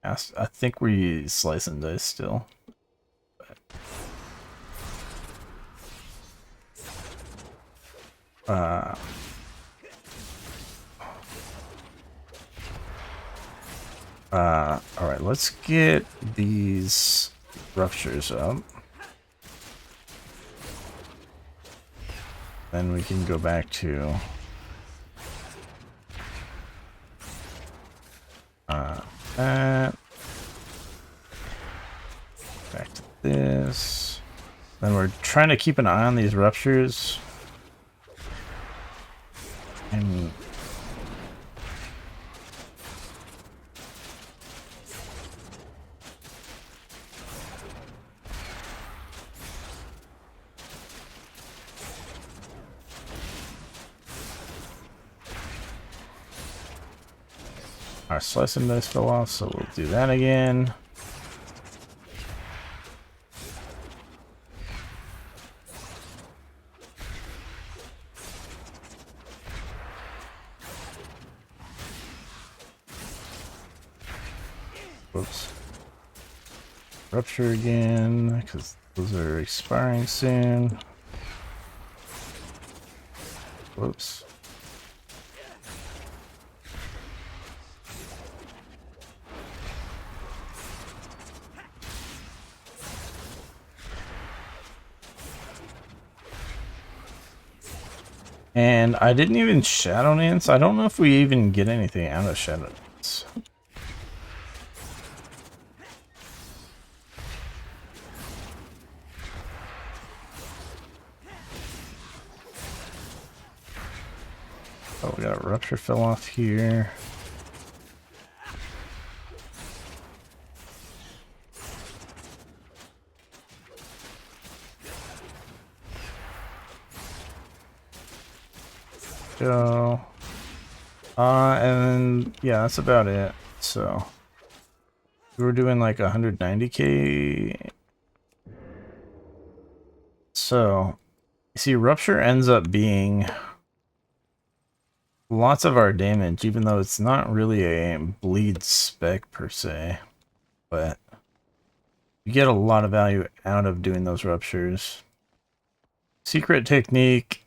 cast. I think we slice and dice still. All right, let's get these ruptures up. Then we can go back to that. Back to this. Then we're trying to keep an eye on these ruptures. And our slice and dice fell off, so we'll do that again. Whoops. Rupture again, because those are expiring soon. Whoops. And I didn't even Shadow Dance. I don't know if we even get anything out of Shadow Dance. Oh, we got a Rupture fell off here. Go. And yeah, that's about it. So we were doing like 190k. So you see, Rupture ends up being lots of our damage, even though it's not really a bleed spec per se, but you get a lot of value out of doing those ruptures. Secret technique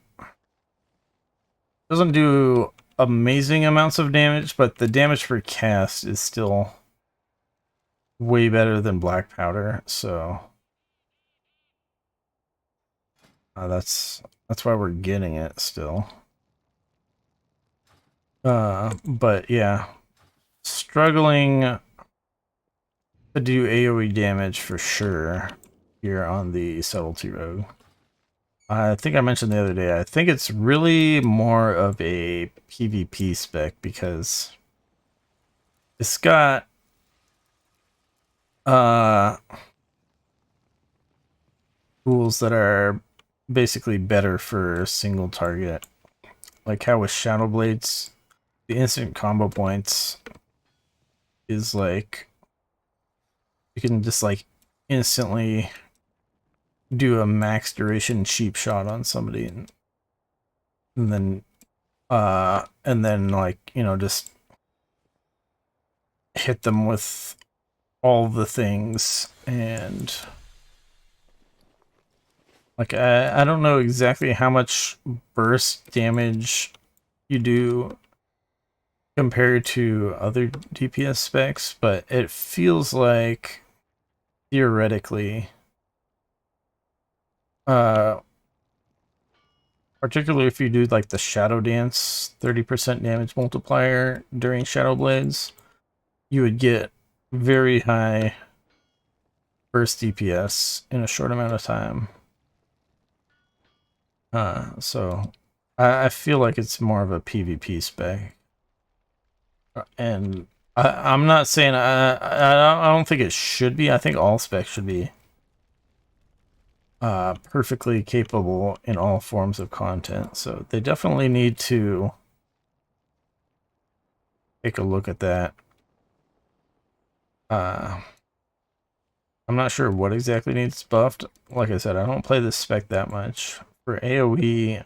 doesn't do amazing amounts of damage, but the damage per cast is still way better than black powder, so that's why we're getting it still. But yeah, struggling to do AoE damage for sure here on the Subtlety Rogue. I think I mentioned the other day, I think it's really more of a PvP spec because it's got tools that are basically better for single target. Like how with Shadow Blades, the instant combo points is like you can just like instantly do a max duration cheap shot on somebody and then like, you know, just hit them with all the things. And like I don't know exactly how much burst damage you do compared to other DPS specs, but it feels like theoretically particularly if you do like the Shadow Dance 30% damage multiplier during Shadow Blades, you would get very high burst DPS in a short amount of time. So I feel like it's more of a PvP spec. And I'm not saying I don't think it should be. I think all specs should be perfectly capable in all forms of content. So they definitely need to take a look at that. I'm not sure what exactly needs buffed. Like I said, I don't play this spec that much. For AoE,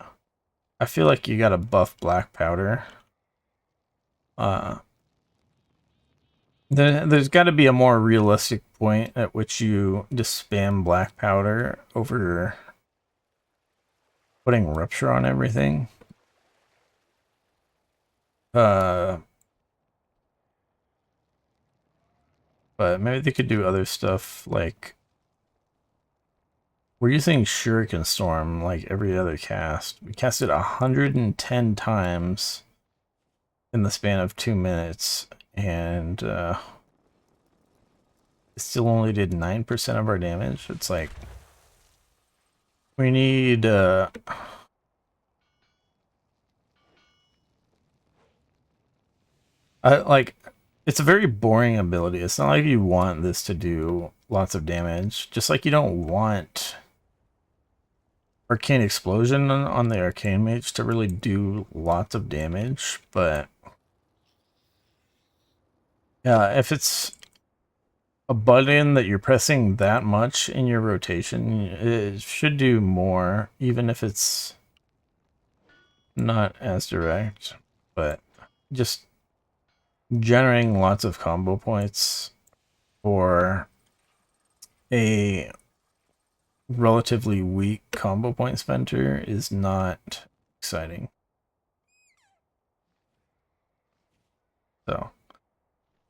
I feel like you gotta buff black powder. There's got to be a more realistic point at which you just spam black powder over putting rupture on everything. But maybe they could do other stuff like we're using Shuriken Storm like every other cast. We cast it 110 times in the span of 2 minutes, and it still only did 9% of our damage. It's like we need like it's a very boring ability. It's not like you want this to do lots of damage, just like you don't want Arcane Explosion on the Arcane Mage to really do lots of damage. But yeah, if it's a button that you're pressing that much in your rotation, it should do more, even if it's not as direct. But just generating lots of combo points for a relatively weak combo point spender is not exciting. So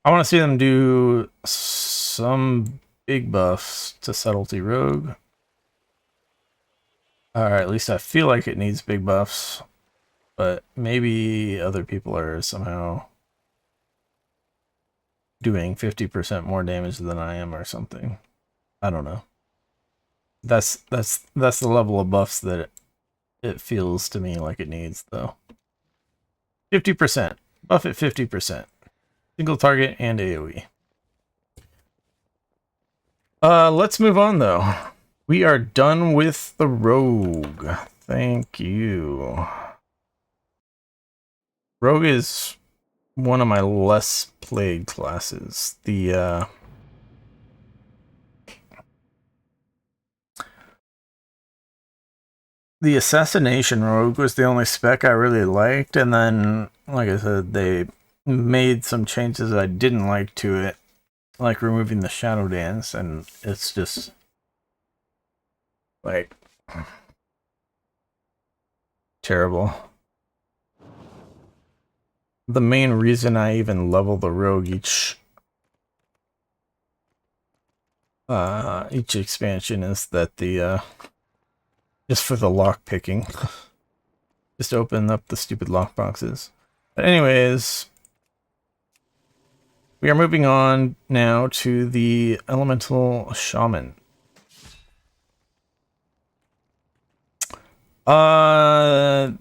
I want to see them do some big buffs to Subtlety Rogue. Or at least I feel like it needs big buffs, but maybe other people are somehow doing 50% more damage than I am or something. I don't know. That's the level of buffs that it feels to me like it needs, though. 50%. Buff at 50%. Single target and AoE. Let's move on, though. We are done with the Rogue. Thank you. Rogue is one of my less played classes. The Assassination Rogue was the only spec I really liked, and then, like I said, they made some changes that I didn't like to it, like removing the Shadow Dance, and it's just like terrible. The main reason I even level the Rogue each expansion is that the just for the lock picking. Just open up the stupid lock boxes. But anyways, we are moving on now to the Elemental Shaman. So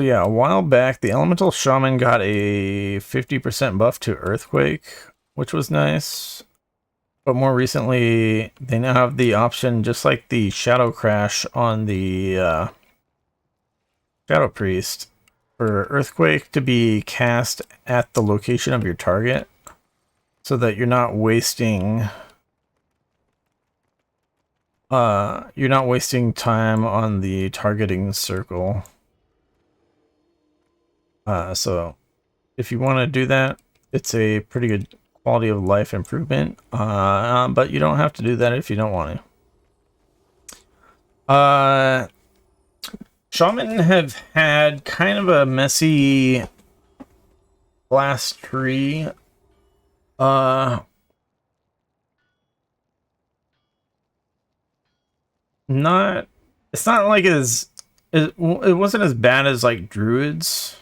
yeah, a while back, the Elemental Shaman got a 50% buff to Earthquake, which was nice. but more recently, they now have the option, just like the Shadow Crash on the Shadow Priest, for Earthquake to be cast at the location of your target, so that you're not wasting time on the targeting circle. So if you want to do that, it's a pretty good quality of life improvement, but you don't have to do that if you don't want to. Shaman have had kind of a messy class tree. It's not like it wasn't as bad as like druids.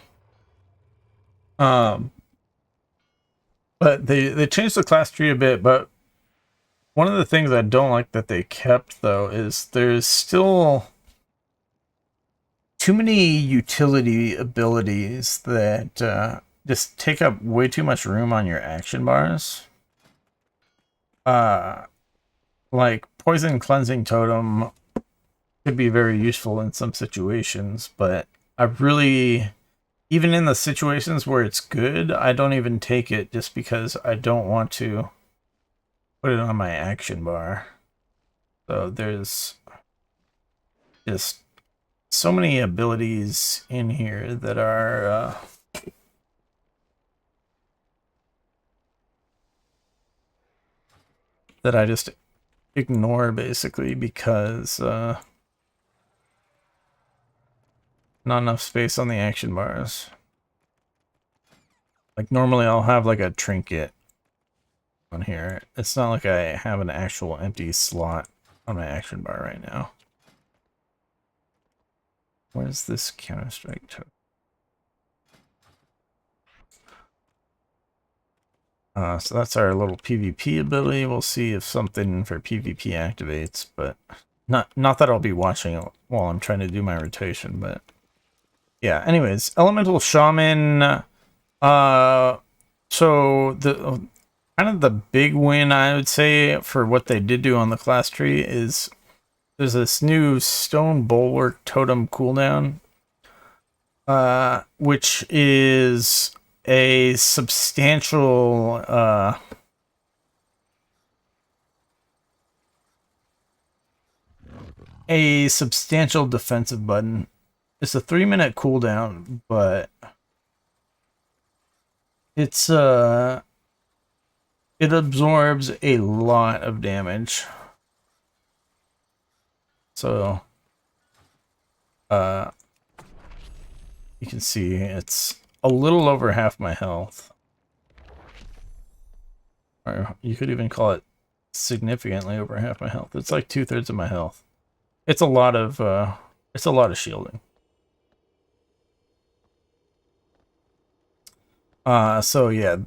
But they changed the class tree a bit, but one of the things I don't like that they kept, though, is there's still too many utility abilities that just take up way too much room on your action bars. Like Poison Cleansing Totem could be very useful in some situations, but even in the situations where it's good, I don't even take it just because I don't want to put it on my action bar. So there's just so many abilities in here that are that I just ignore, basically, because not enough space on the action bars. Like normally I'll have like a trinket on here. It's not like I have an actual empty slot on my action bar right now. Where's this Counter-Strike token? So that's our little PvP ability. We'll see if something for PvP activates, but not that I'll be watching it while I'm trying to do my rotation, but yeah. Anyways, Elemental Shaman. So the kind of the big win, I would say, for what they did do on the class tree is there's this new Stone Bulwark Totem cooldown, which is a substantial defensive button. It's a 3-minute cooldown, but it's it absorbs a lot of damage. So you can see it's a little over half my health. Or you could even call it significantly over half my health. It's like 2/3 of my health. It's a lot of shielding. So yeah,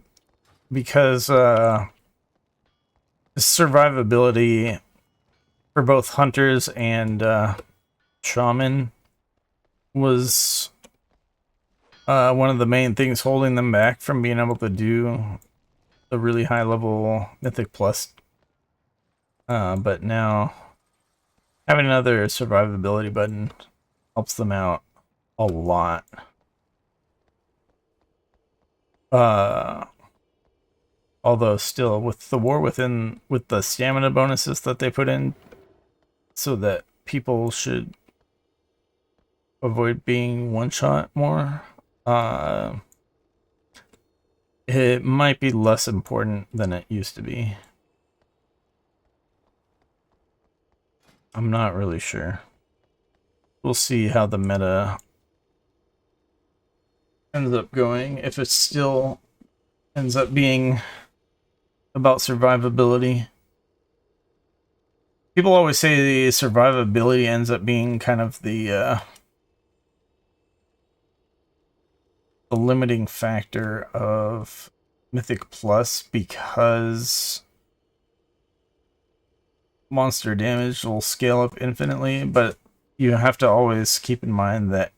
because survivability for both hunters and shaman was one of the main things holding them back from being able to do the really high level Mythic Plus. But now having another survivability button helps them out a lot. Although still, with the War Within, with the stamina bonuses that they put in, so that people should avoid being one-shot more, it might be less important than it used to be. I'm not really sure. We'll see how the meta ends up going, if it still ends up being about survivability. People always say the survivability ends up being kind of the limiting factor of Mythic Plus, because monster damage will scale up infinitely, but you have to always keep in mind that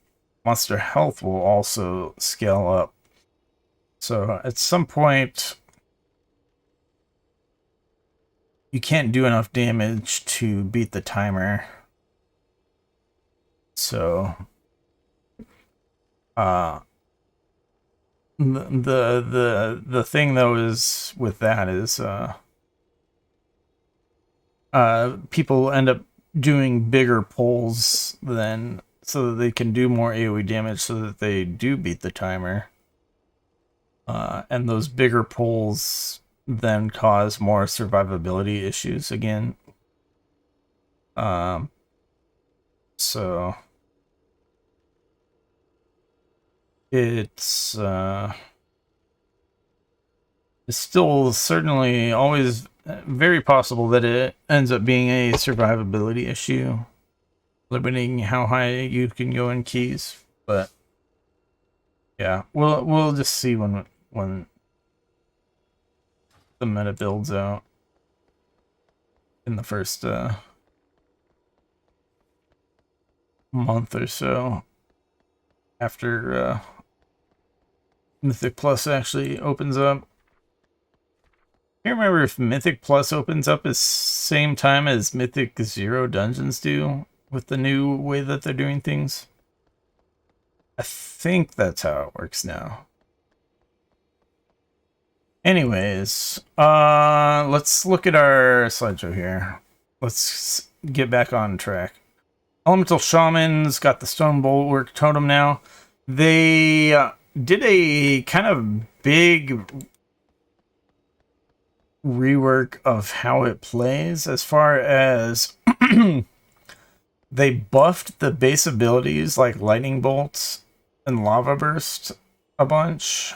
monster health will also scale up. So at some point, you can't do enough damage to beat the timer. So the thing though is with that is people end up doing bigger pulls than so that they can do more AoE damage so that they do beat the timer. And those bigger pulls then cause more survivability issues again. So it's still certainly always very possible that it ends up being a survivability issue, limiting how high you can go in keys. But yeah, we'll just see when the meta builds out in the first month or so after Mythic Plus actually opens up. I can't remember if Mythic Plus opens up at the same time as Mythic Zero Dungeons do with the new way that they're doing things. I think that's how it works now. Anyways, let's look at our slideshow here. Let's get back on track. Elemental Shaman's got the Stone Bulwark Totem now. They did a kind of big rework of how it plays as far as they buffed the base abilities like Lightning Bolts and Lava Burst a bunch.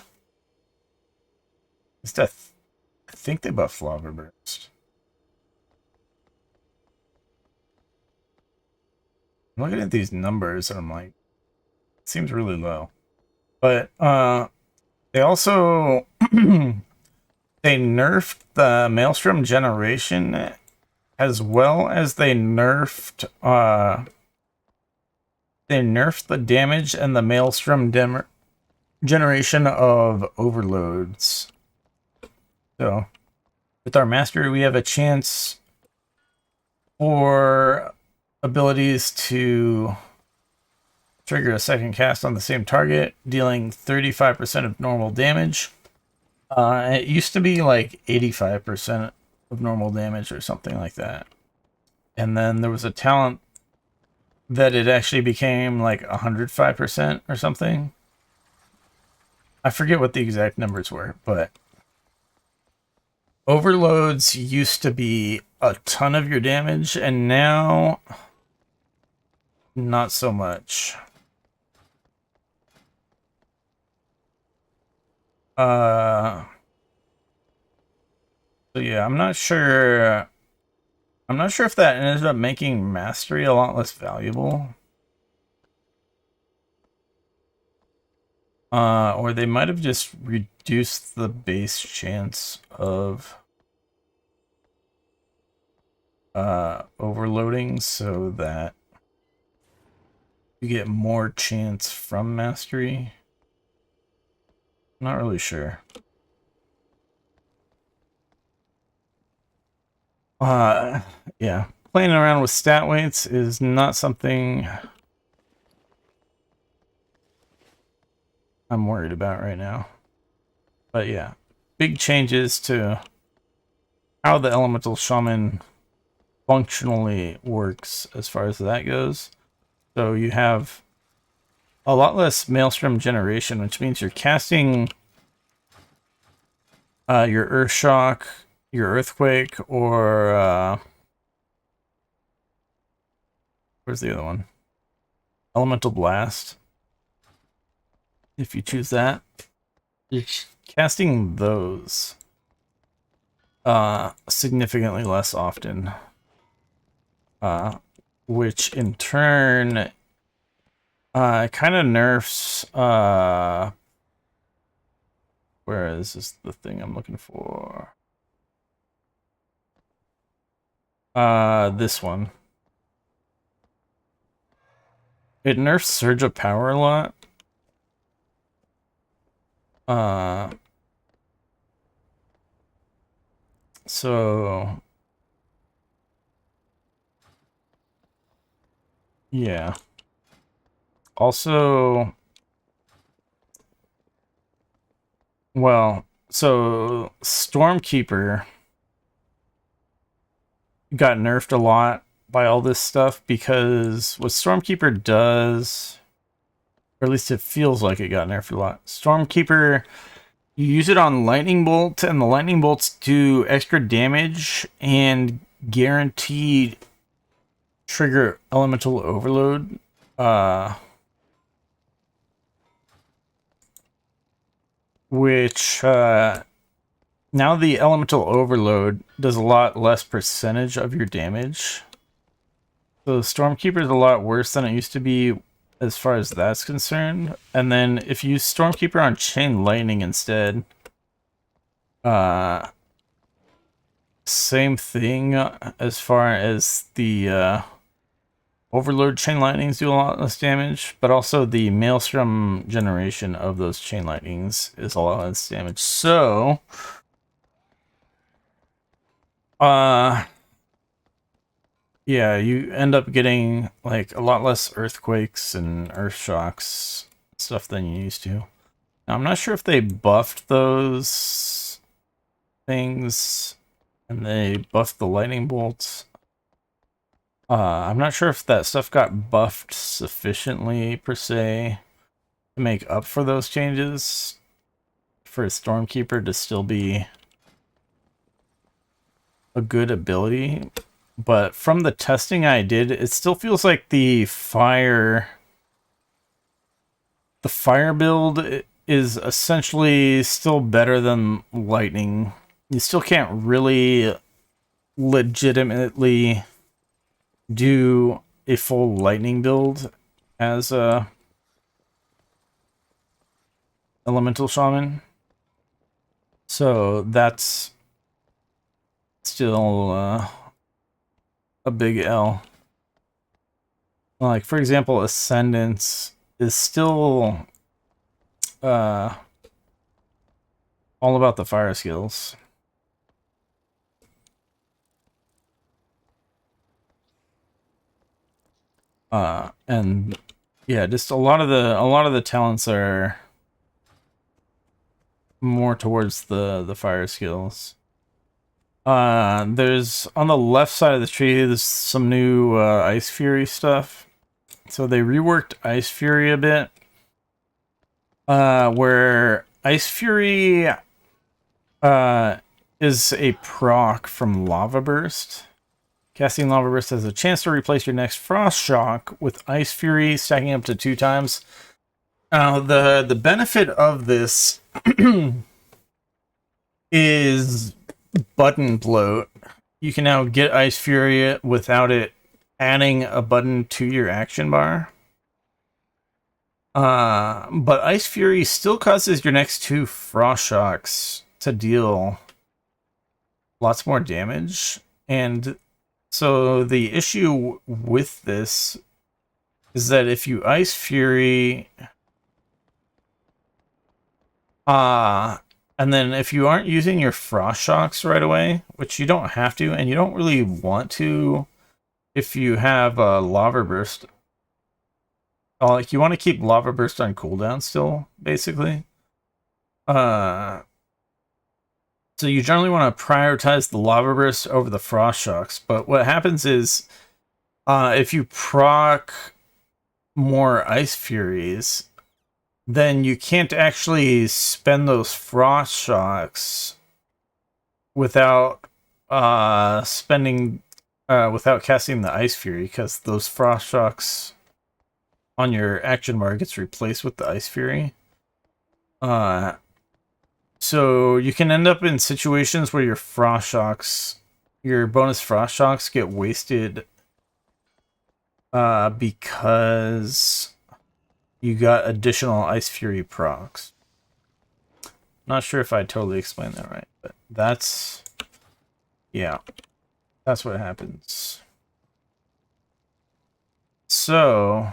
I think they buffed Lava Burst. I'm looking at these numbers and I'm like, it seems really low. But they also they nerfed the Maelstrom generation as well as they nerfed the damage and the Maelstrom generation of overloads. So with our mastery, we have a chance for abilities to trigger a second cast on the same target, dealing 35% of normal damage. It used to be like 85% of normal damage or something like that. And then there was a talent that it actually became like 105% or something. I forget what the exact numbers were, but overloads used to be a ton of your damage, and now not so much. So yeah, I'm not sure if that ended up making mastery a lot less valuable. Or they might have just reduced the base chance of overloading so that you get more chance from mastery. Not really sure. Yeah. Playing around with stat weights is not something I'm worried about right now. But yeah, big changes to how the Elemental Shaman functionally works as far as that goes. So you have a lot less Maelstrom generation, which means you're casting your Earth Shock, your Earthquake, or where's the other one? Elemental Blast. If you choose that, you're casting those significantly less often, which in turn kind of nerfs where is this the thing I'm looking for? This one. It nerfs Surge of Power a lot. So Yeah. Also, well, so Stormkeeper got nerfed a lot by all this stuff because what Stormkeeper does, or at least it feels like it got nerfed a lot. Stormkeeper, you use it on Lightning Bolt, and the Lightning Bolts do extra damage and guaranteed trigger Elemental Overload. Which now the Elemental Overload does a lot less percentage of your damage. So Stormkeeper is a lot worse than it used to be as far as that's concerned. And then if you use Stormkeeper on Chain Lightning instead, same thing as far as the Overload Chain Lightnings do a lot less damage, but also the Maelstrom generation of those Chain Lightnings is a lot less damage. So, yeah, you end up getting like a lot less earthquakes and earth shocks stuff than you used to. Now, I'm not sure if they buffed those things and they buffed the lightning bolts. I'm not sure if that stuff got buffed sufficiently per se to make up for those changes for a Stormkeeper to still be a good ability. But from the testing I did, it still feels like the fire build is essentially still better than lightning. You still can't really legitimately do a full lightning build as a elemental shaman. So that's still a big L. Like, for example, Ascendance is still all about the fire skills. And yeah, just a lot of the talents are more towards the fire skills. There's on the left side of the tree, there's some new Ice Fury stuff. So they reworked Ice Fury a bit. Where Ice Fury is a proc from Lava Burst. Casting Lava Burst has a chance to replace your next Frost Shock with Ice Fury, stacking up to 2 times. The benefit of this is button bloat. You can now get Ice Fury without it adding a button to your action bar. But Ice Fury still causes your next 2 Frost Shocks to deal lots more damage. And so the issue with this is that if you Ice Fury, and then if you aren't using your Frost Shocks right away, which you don't have to, and you don't really want to if you have a Lava Burst, like you want to keep Lava Burst on cooldown still, basically. So you generally want to prioritize the Lava Burst over the Frost Shocks, but what happens is if you proc more Ice Furies, then you can't actually spend those Frost Shocks without without casting the Ice Fury, because those Frost Shocks on your action bar gets replaced with the Ice Fury. So you can end up in situations where your Frost Shocks, your bonus Frost Shocks get wasted because you got additional Ice Fury procs. Not sure if I totally explained that right, but that's, yeah, that's what happens. So,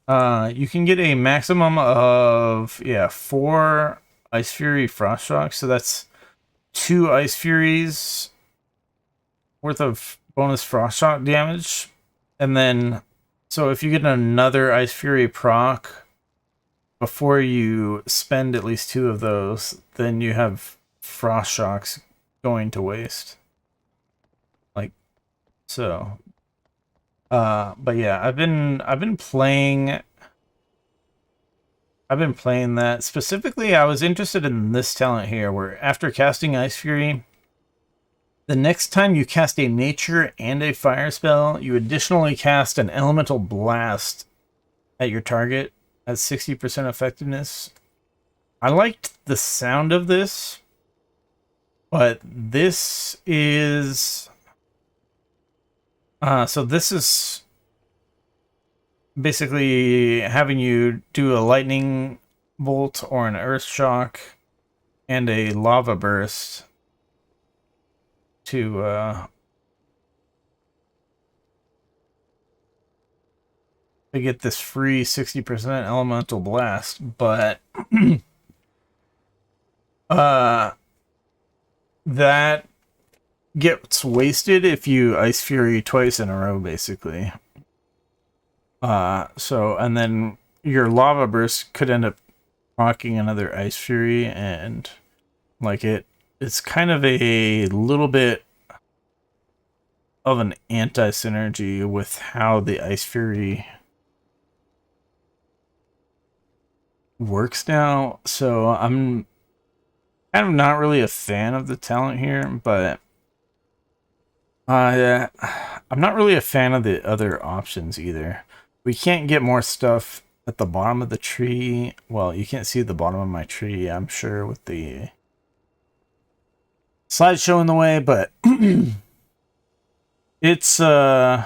you can get a maximum of, 4 Ice Fury Frost Shocks, so that's 2 Ice Furies worth of bonus Frost Shock damage, and then So if you get another Ice Fury proc before you spend at least 2 of those, then you have Frost Shocks going to waste. Like so. But yeah, I've been playing that. Specifically, I was interested in this talent here, where after casting Ice Fury, the next time you cast a nature and a fire spell, you additionally cast an elemental blast at your target at 60% effectiveness. I liked the sound of this, but this is so this is basically having you do a lightning bolt or an earth shock and a lava burst to get this free 60% elemental blast, but that gets wasted if you Ice Fury twice in a row, basically. So, and then your lava burst could end up rocking another Ice Fury, and like it's kind of a little bit of an anti-synergy with how the Ice Fury works now. So I'm kind of not really a fan of the talent here, but I'm not really a fan of the other options either. We can't get more stuff at the bottom of the tree. Well, you can't see the bottom of my tree, I'm sure, with the slideshow in the way, but it's so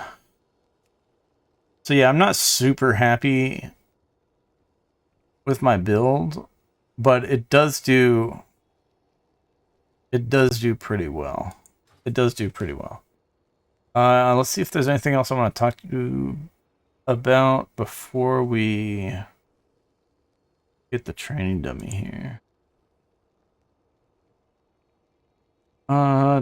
yeah, I'm not super happy with my build, but it does do pretty well. It does do pretty well. Let's see if there's anything else I want to talk to you about before we get the training dummy here. Oh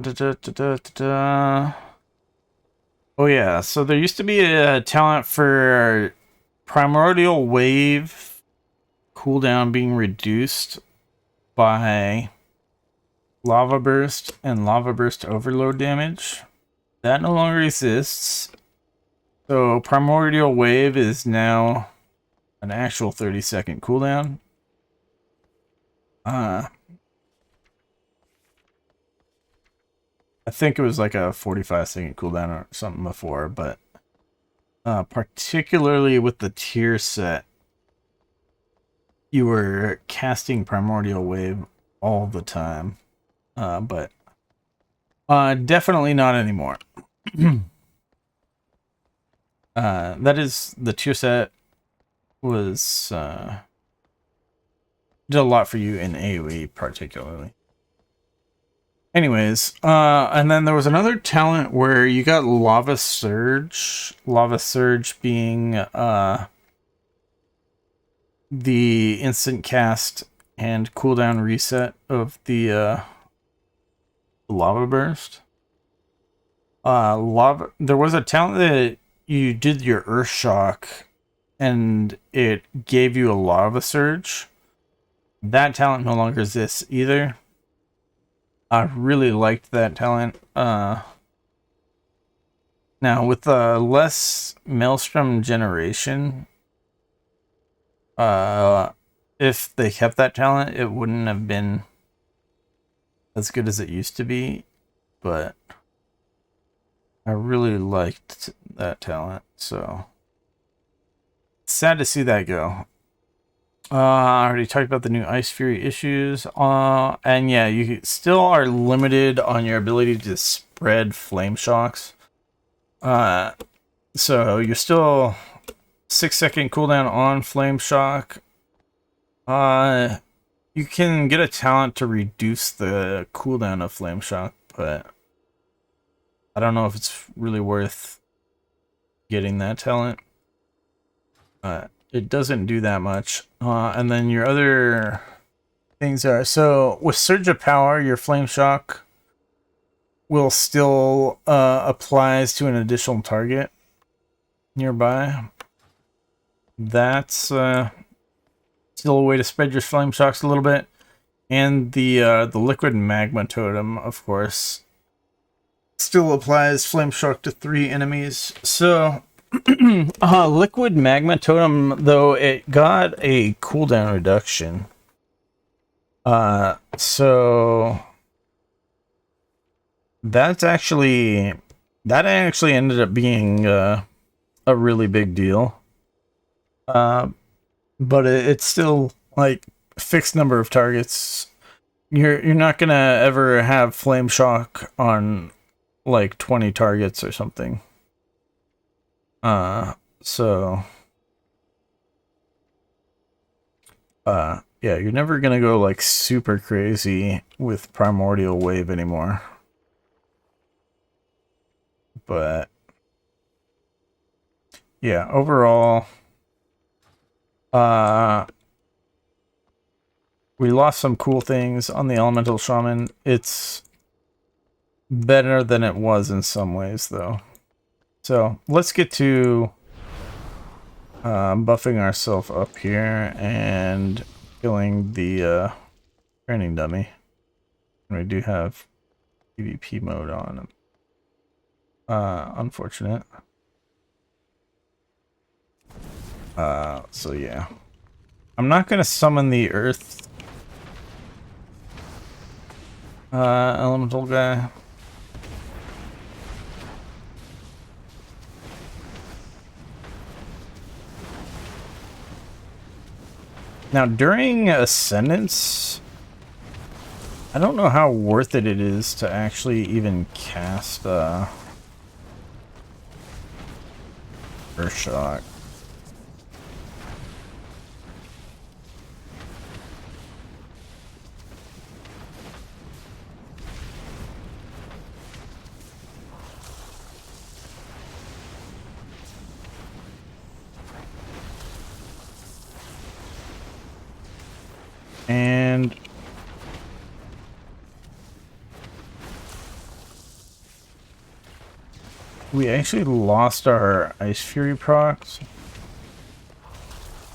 yeah, so there used to be a talent for Primordial Wave cooldown being reduced by Lava Burst and Lava Burst overload damage. That no longer exists. So Primordial Wave is now an actual 30-second cooldown. I think it was like a 45-second cooldown or something before, but particularly with the tier set, you were casting Primordial Wave all the time. But definitely not anymore. That is, the tier set was did a lot for you in AoE particularly. Anyways, and then there was another talent where you got Lava Surge. Lava Surge being the instant cast and cooldown reset of the Lava Burst. There was a talent that you did your Earth Shock and it gave you a Lava Surge. That talent no longer exists either. I really liked that talent. Now with less Maelstrom generation, if they kept that talent, it wouldn't have been as good as it used to be, but I really liked that talent, so sad to see that go. I already talked about the new Ice Fury issues, and yeah, you still are limited on your ability to spread flame shocks. So you're still 6-second cooldown on flame shock. You can get a talent to reduce the cooldown of flame shock, but I don't know if it's really worth getting that talent. It doesn't do that much. And then your other things are, so with Surge of Power, your flame shock will still applies to an additional target, nearby. That's still a way to spread your flame shocks a little bit. And the liquid magma totem, of course, still applies flame shock to 3 enemies. So liquid magma totem, though, it got a cooldown reduction. So that actually ended up being a really big deal. But it's still like fixed number of targets. You're not gonna ever have flame shock on like 20 targets or something. So yeah, you're never gonna go like super crazy with Primordial Wave anymore. But yeah, overall, we lost some cool things on the Elemental Shaman. It's better than it was in some ways, though. So let's get to buffing ourselves up here and killing the training dummy. And we do have PvP mode on. Unfortunate. So yeah. I'm not gonna summon the Earth elemental guy. Now, during Ascendance, I don't know how worth it is to actually even cast Earth Shock. And we actually lost our Ice Fury procs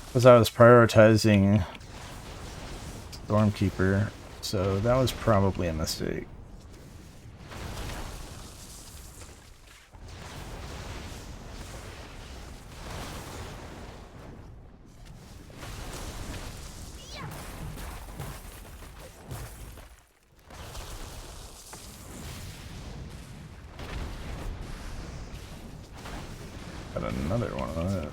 because I was prioritizing Stormkeeper, so that was probably a mistake. Got another one of those.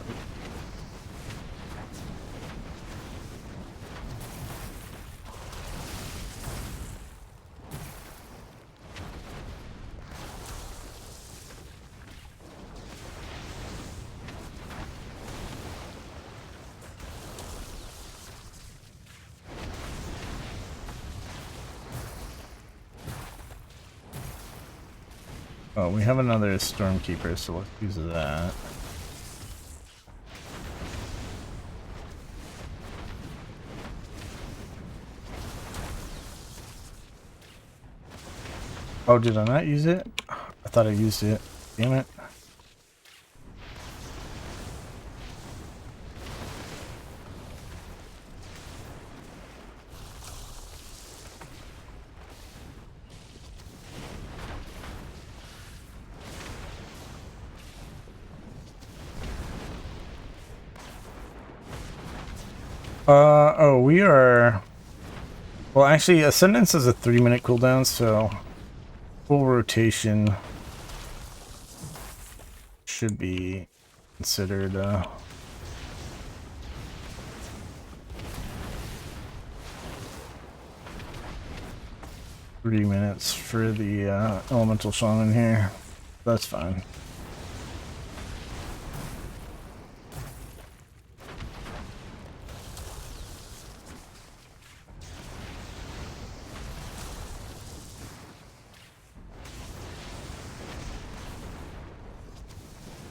Oh, we have another Stormkeeper, so let's use that. Oh, did I not use it? I thought I used it. Damn it. Oh, we are... Well, actually, Ascendance is a 3-minute cooldown, so full rotation should be considered, 3 minutes for the, Elemental Shaman here. That's fine.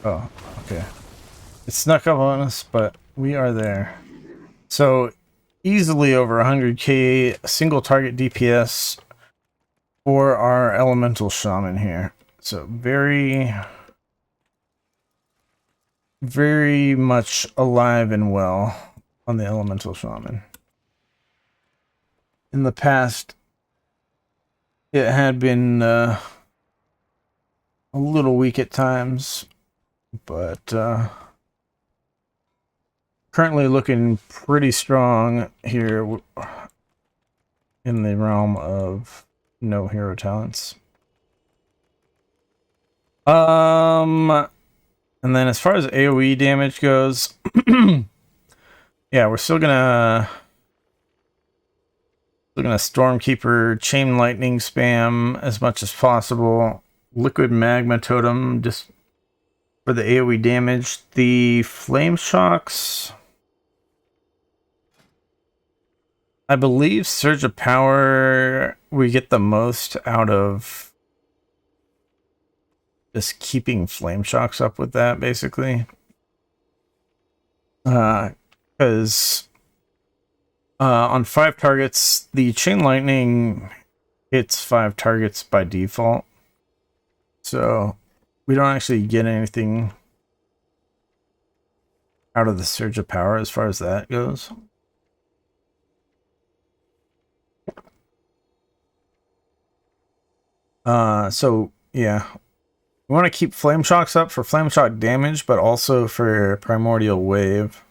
Oh, okay. It snuck up on us, but we are there. So, easily over 100k single target DPS for our Elemental Shaman here. So, very very much alive and well on the Elemental Shaman. In the past, it had been a little weak at times, but currently looking pretty strong here in the realm of no hero talents. And then as far as AoE damage goes, yeah, we're still gonna Stormkeeper Chain Lightning spam as much as possible. Liquid Magma Totem just for the AoE damage. The Flame Shocks, I believe Surge of Power, we get the most out of just keeping Flame Shocks up with that, basically. Because on 5 targets, the Chain Lightning hits 5 targets by default. So we don't actually get anything out of the Surge of Power as far as that goes. So yeah, we want to keep Flame Shocks up for Flame Shock damage, but also for Primordial Wave.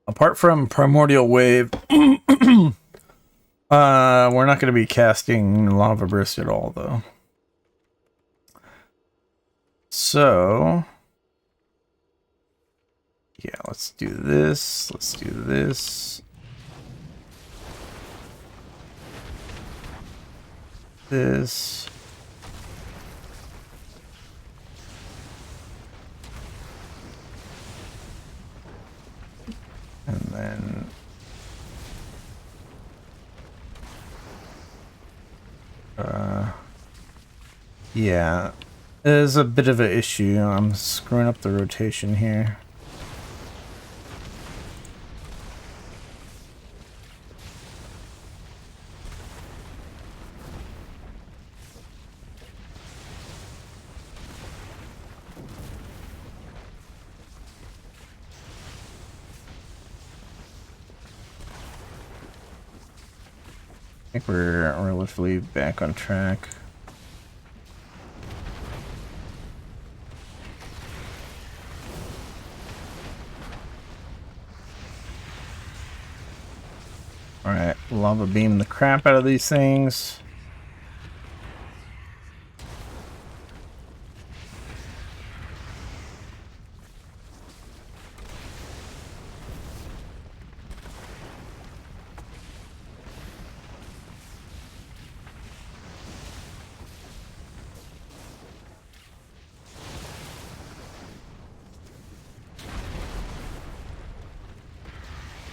Apart from Primordial Wave, we're not going to be casting Lava Burst at all, though. So yeah, let's do this. Let's do this. This. And then yeah, there's a bit of an issue. I'm screwing up the rotation here. I think we're relatively back on track. Alright, lava beam the crap out of these things.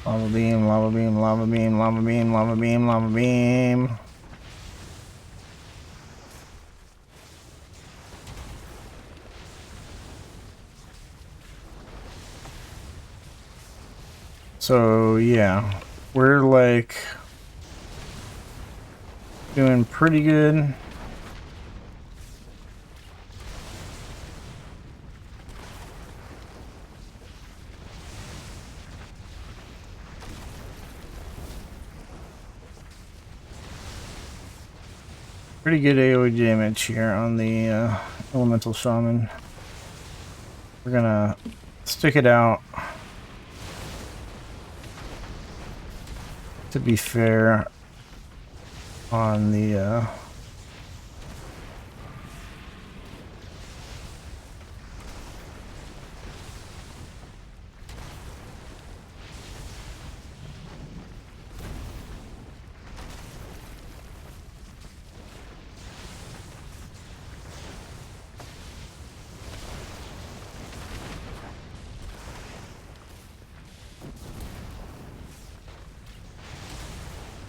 Lava beam, lava beam, lava beam, lava beam, lava beam, lava beam. So yeah, we're like doing pretty good. Pretty good AoE damage here on the Elemental Shaman. We're gonna stick it out. To be fair, on the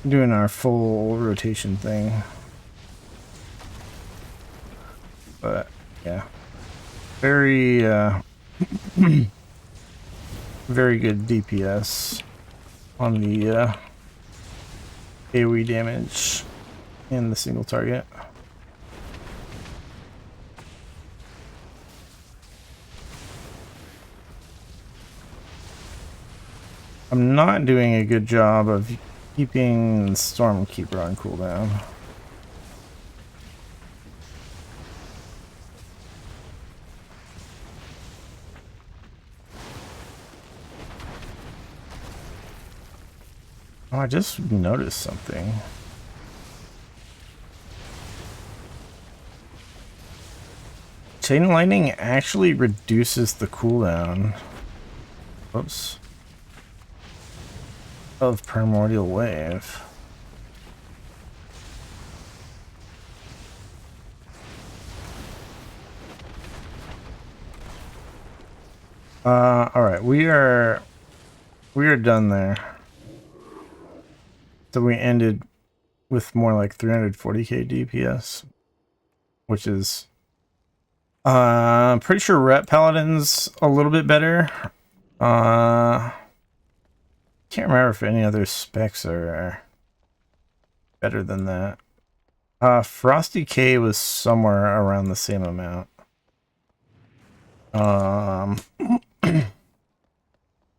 doing our full rotation thing. But yeah, very very good DPS on the AoE damage in the single target. I'm not doing a good job of keeping Stormkeeper on cooldown. Oh, I just noticed something. Chain Lightning actually reduces the cooldown. Oops. Of Primordial Wave. Alright, we are done there. So we ended with more like 340k DPS, which is pretty sure Ret Paladin's a little bit better. Can't remember if any other specs are better than that. Frosty K was somewhere around the same amount.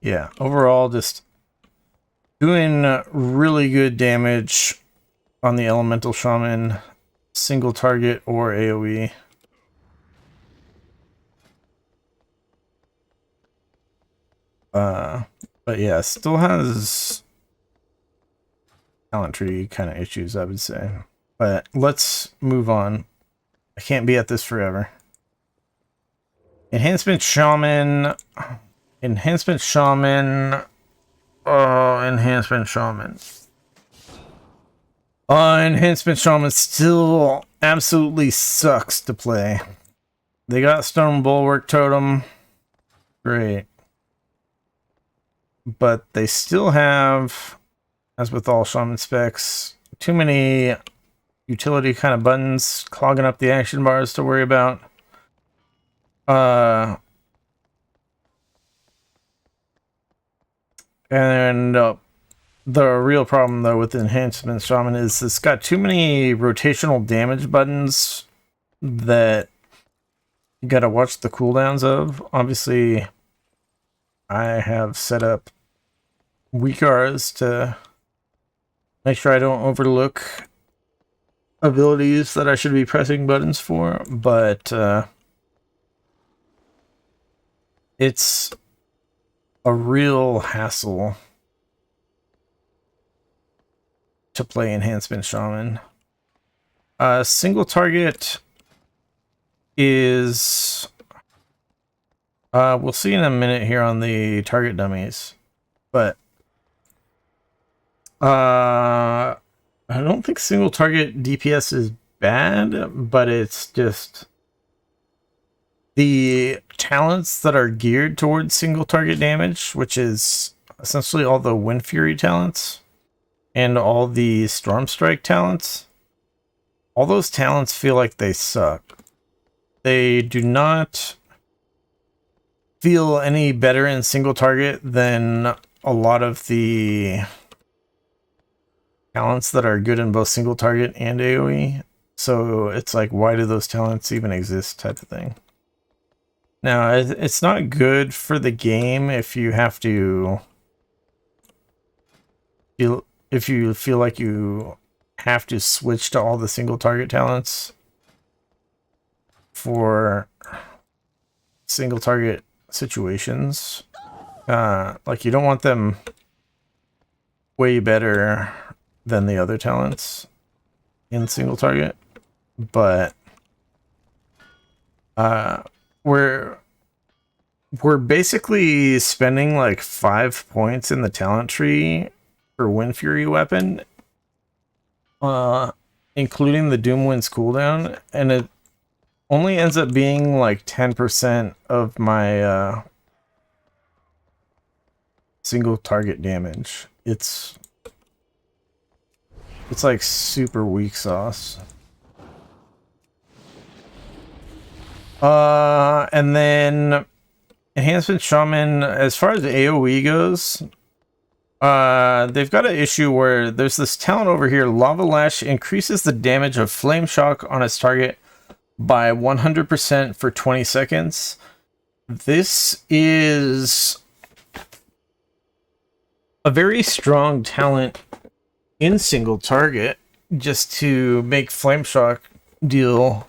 Yeah, overall just doing really good damage on the Elemental Shaman, single target or AoE. But yeah, still has talent tree kind of issues, I would say. But let's move on. I can't be at this forever. Enhancement Shaman. Enhancement Shaman. Oh, Enhancement Shaman. Enhancement Shaman still absolutely sucks to play. They got Stone Bulwark Totem. Great. But they still have, as with all Shaman specs, too many utility kind of buttons clogging up the action bars to worry about. And the real problem though with Enhancement Shaman is it's got too many rotational damage buttons that you gotta watch the cooldowns of. Obviously, I have set up weak R's to make sure I don't overlook abilities that I should be pressing buttons for, but it's a real hassle to play Enhancement Shaman. Single target is we'll see in a minute here on the target dummies, but I don't think single target DPS is bad, but it's just the talents that are geared towards single target damage, which is essentially all the Wind Fury talents and all the Storm Strike talents. All those talents feel like they suck. They do not feel any better in single target than a lot of the talents that are good in both single target and AoE. So it's like, why do those talents even exist type of thing. Now, it's not good for the game if you have to if you feel like you have to switch to all the single target talents for single target situations. Like, you don't want them way better than the other talents in single target, but we're basically spending like 5 points in the talent tree for Wind Fury weapon, including the Doomwind's cooldown, and it only ends up being like 10% of my single target damage. It's like super weak sauce. And then Enhancement Shaman, as far as AoE goes, they've got an issue where there's this talent over here, Lava Lash increases the damage of Flame Shock on its target by 100% for 20 seconds. This is a very strong talent in single target just to make Flame Shock deal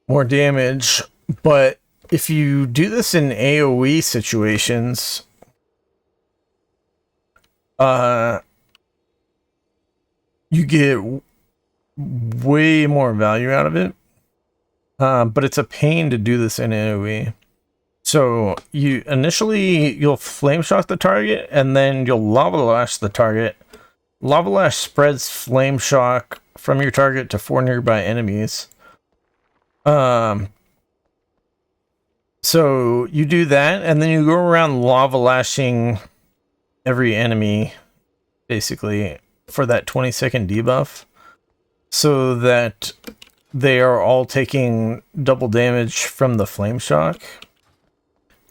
more damage. But if you do this in AoE situations, you get way more value out of it. But it's a pain to do this in AoE. So you'll Flame Shock the target, and then you'll Lava Lash the target. Lava Lash spreads Flame Shock from your target to 4 nearby enemies. So you do that, and then you go around Lava Lashing every enemy, basically, for that 20-second debuff, so that they are all taking double damage from the Flame Shock.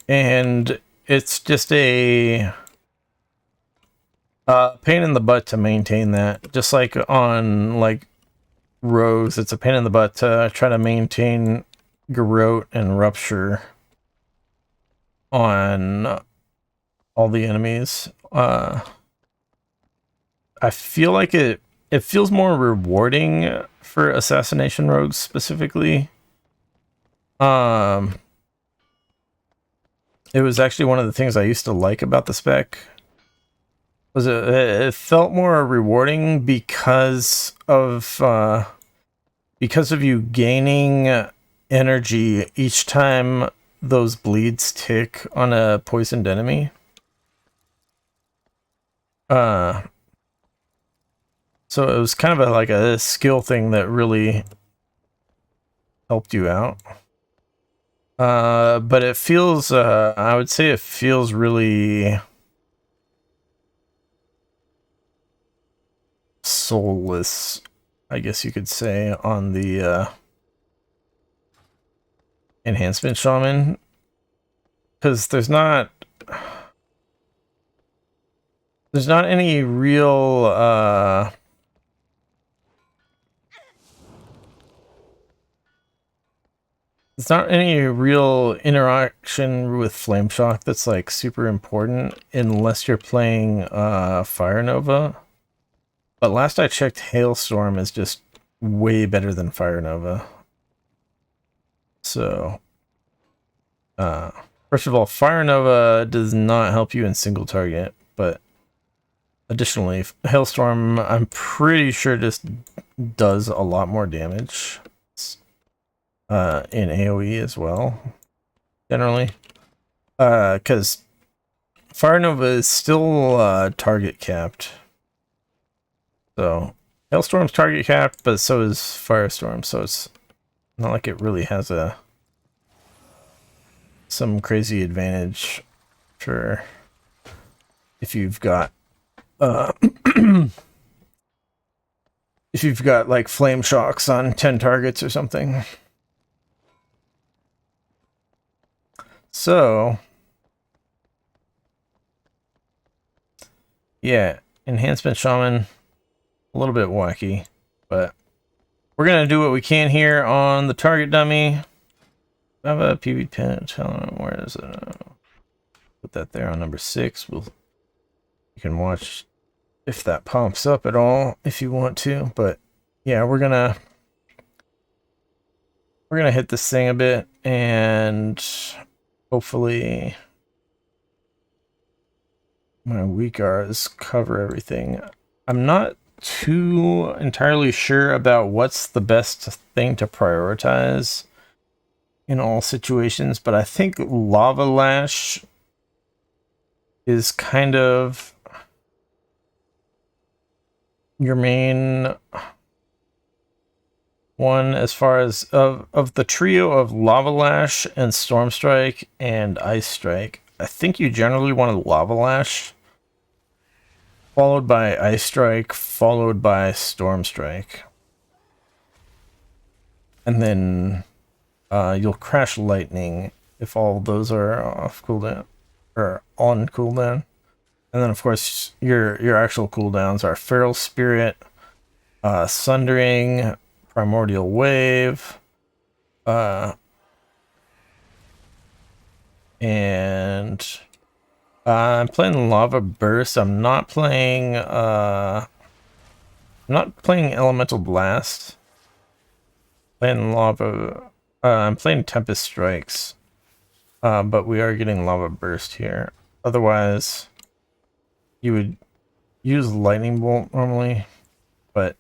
And it's just a pain in the butt to maintain that. Just like on like rogues, it's a pain in the butt to try to maintain Garrote and Rupture on all the enemies. I feel like it feels more rewarding for Assassination Rogue specifically. It was actually one of the things I used to like about the spec. Was it felt more rewarding because of you gaining energy each time those bleeds tick on a poisoned enemy. So it was kind of like a skill thing that really helped you out. But it feels, I would say it feels really soulless, I guess you could say, on the Enhancement Shaman. Because there's not any real, There's not any real interaction with Flame Shock that's like super important unless you're playing Fire Nova. But last I checked, Hailstorm is just way better than Fire Nova. So, first of all, Fire Nova does not help you in single target, but additionally, Hailstorm, I'm pretty sure just does a lot more damage. In AoE as well, generally, because Fire Nova is still target capped. So Hailstorm's target capped, but so is Firestorm. So it's not like it really has some crazy advantage for if you've got if you've got like Flame Shocks on 10 targets or something. So, yeah, Enhancement Shaman, a little bit wacky, but we're going to do what we can here on the target dummy. I have a PV pin, where is it? Put that there on number 6. You can watch if that pops up at all if you want to, but yeah, we're gonna hit this thing a bit and hopefully my weak R's cover everything. I'm not too entirely sure about what's the best thing to prioritize in all situations, but I think Lava Lash is kind of your main one as far as of the trio of Lava Lash and Storm Strike and Ice Strike. I think you generally want a Lava Lash, followed by Ice Strike, followed by Storm Strike. And then you'll Crash Lightning if all those are off cooldown or on cooldown. And then of course your actual cooldowns are Feral Spirit, Sundering, Primordial Wave, and I'm playing Lava Burst. I'm not playing Elemental Blast. Playing Lava. I'm playing Tempest Strikes. But we are getting Lava Burst here. Otherwise, you would use Lightning Bolt normally, but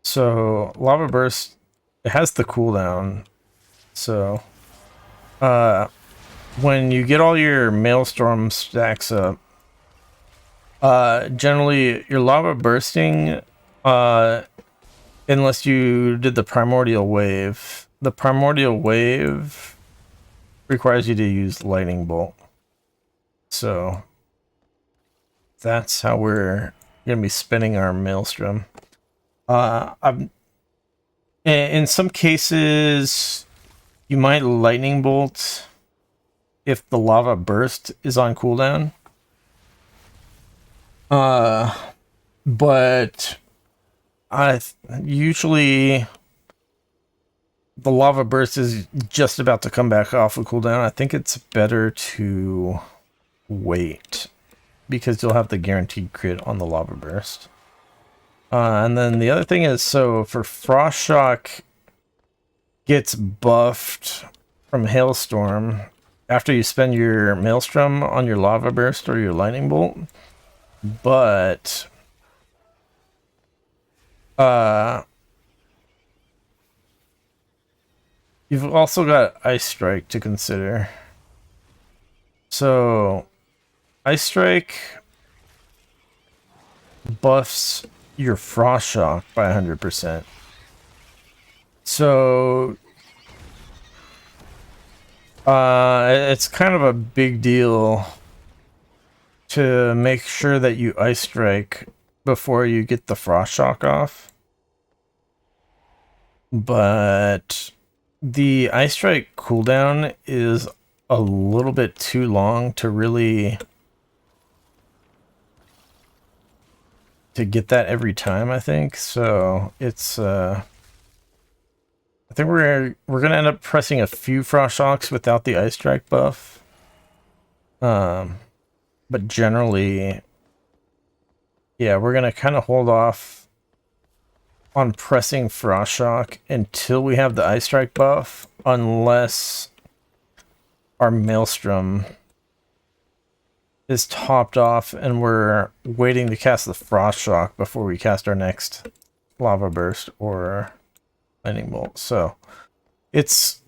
so Lava Burst, it has the cooldown. So when you get all your Maelstrom stacks up, generally your Lava Bursting, unless you did the Primordial Wave, the Primordial Wave requires you to use Lightning Bolt. So that's how we're gonna be spinning our Maelstrom. In some cases, you might Lightning Bolt if the Lava Burst is on cooldown. But usually the Lava Burst is just about to come back off of cooldown. I think it's better to wait because you'll have the guaranteed crit on the Lava Burst. And then the other thing is, so for Frost Shock gets buffed from Hailstorm after you spend your Maelstrom on your Lava Burst or your Lightning Bolt, but you've also got Ice Strike to consider. So Ice Strike buffs your Frost Shock by 100%. So it's kind of a big deal to make sure that you Ice Strike before you get the Frost Shock off. But the Ice Strike cooldown is a little bit too long to really get that every time, I think. So it's I think we're gonna end up pressing a few Frost Shocks without the Ice Strike buff. But generally, yeah, we're gonna kind of hold off on pressing Frost Shock until we have the Ice Strike buff, unless our Maelstrom is topped off and we're waiting to cast the Frost Shock before we cast our next Lava Burst or Lightning Bolt. So it's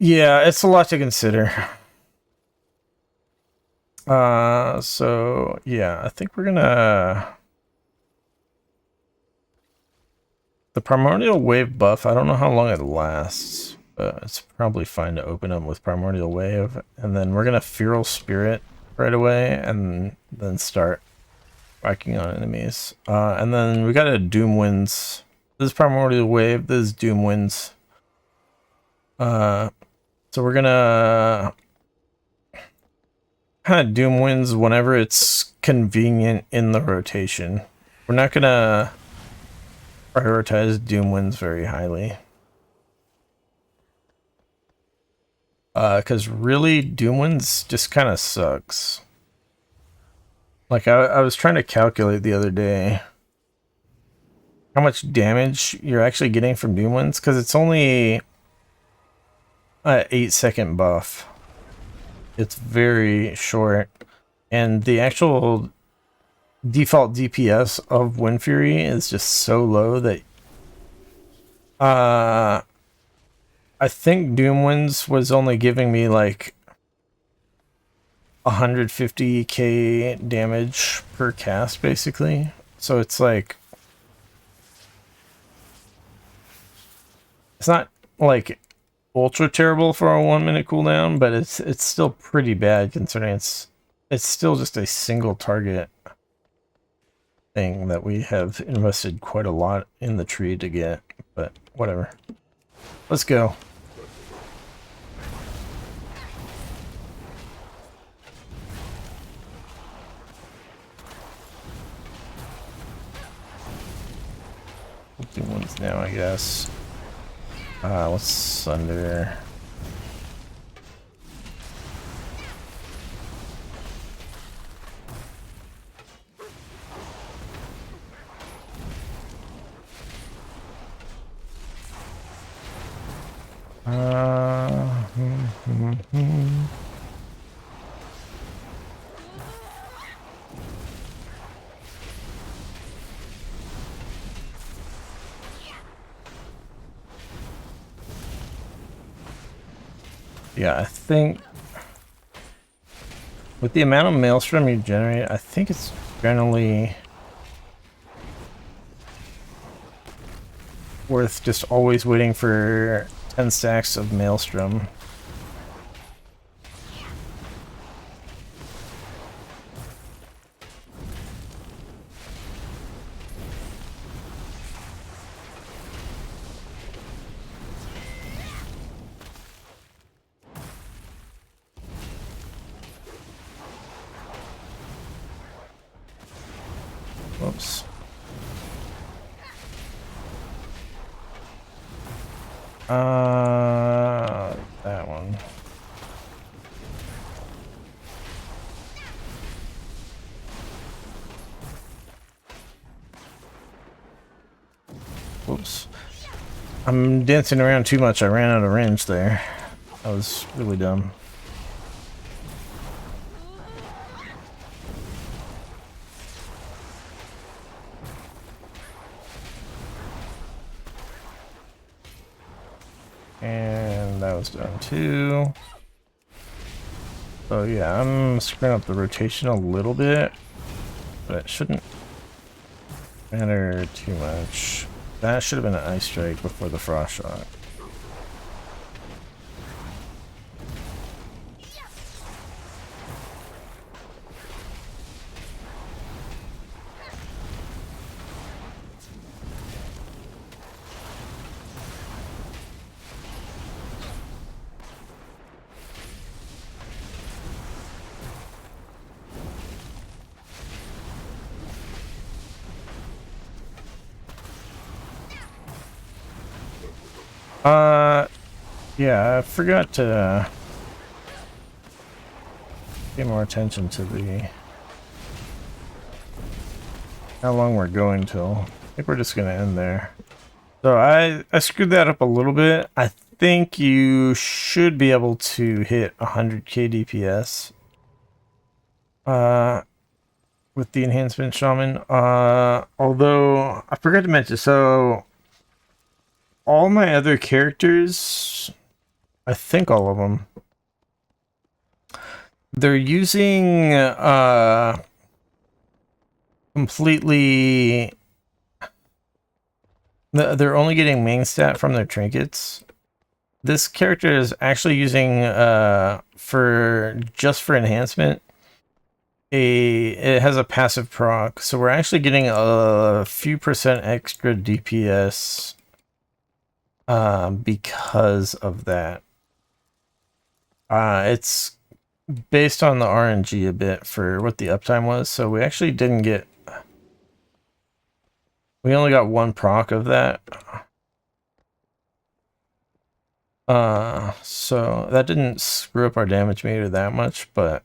a lot to consider. So yeah, I think we're gonna the Primordial Wave buff. I don't know how long it lasts, but it's probably fine to open up with Primordial Wave, and then we're gonna Feral Spirit right away, and then start whacking on enemies. And then we got a Doom Winds. This is Primordial Wave. This is Doom Winds. So we're gonna kind of Doom Winds whenever it's convenient in the rotation. We're not gonna prioritize Doom Winds very highly. Because really, Doom Winds just kind of sucks. Like, I was trying to calculate the other day how much damage you're actually getting from Doom Winds, because it's only an 8-second buff. It's very short, and the actual default DPS of Wind Fury is just so low that I think Doom Winds was only giving me like 150k damage per cast, basically. So it's like, it's not like ultra terrible for a 1 minute cooldown, but it's still pretty bad considering it's still just a single target thing that we have invested quite a lot in the tree to get, but whatever. Let's go. Doing ones now, I guess. What's under? Yeah, I think with the amount of maelstrom you generate, I think it's generally worth just always waiting for 10 stacks of maelstrom. Whoops. That one. Whoops. I'm dancing around too much. I ran out of range there. That was really dumb. And that was done too. So yeah, I'm screwing up the rotation a little bit, but it shouldn't matter too much. That should have been an ice strike before the frost shot. Yeah, I forgot to pay more attention to the how long we're going till. I think we're just gonna end there. So I screwed that up a little bit. I think you should be able to hit 100k DPS with the Enhancement Shaman. Although I forgot to mention, so all my other characters, I think all of them, they're using completely, they're only getting main stat from their trinkets. This character is actually using for enhancement, it has a passive proc, so we're actually getting a few percent extra DPS because of that. It's based on the RNG a bit for what the uptime was, so we actually didn't get, we only got one proc of that. So that didn't screw up our damage meter that much, but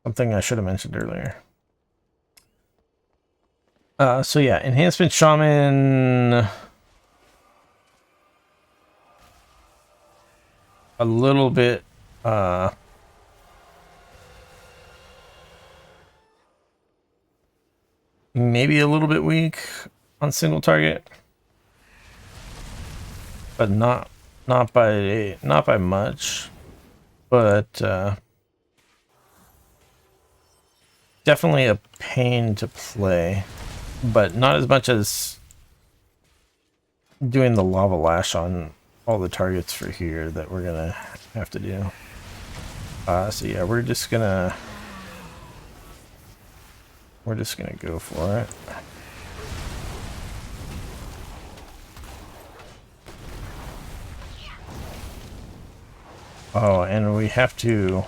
something I should have mentioned earlier. So yeah, Enhancement Shaman, a little bit, maybe a little bit weak on single target, but not by much, but definitely a pain to play, but not as much as doing the lava lash on all the targets for here that we're gonna have to do. So yeah, we're just gonna go for it. Oh, and we have to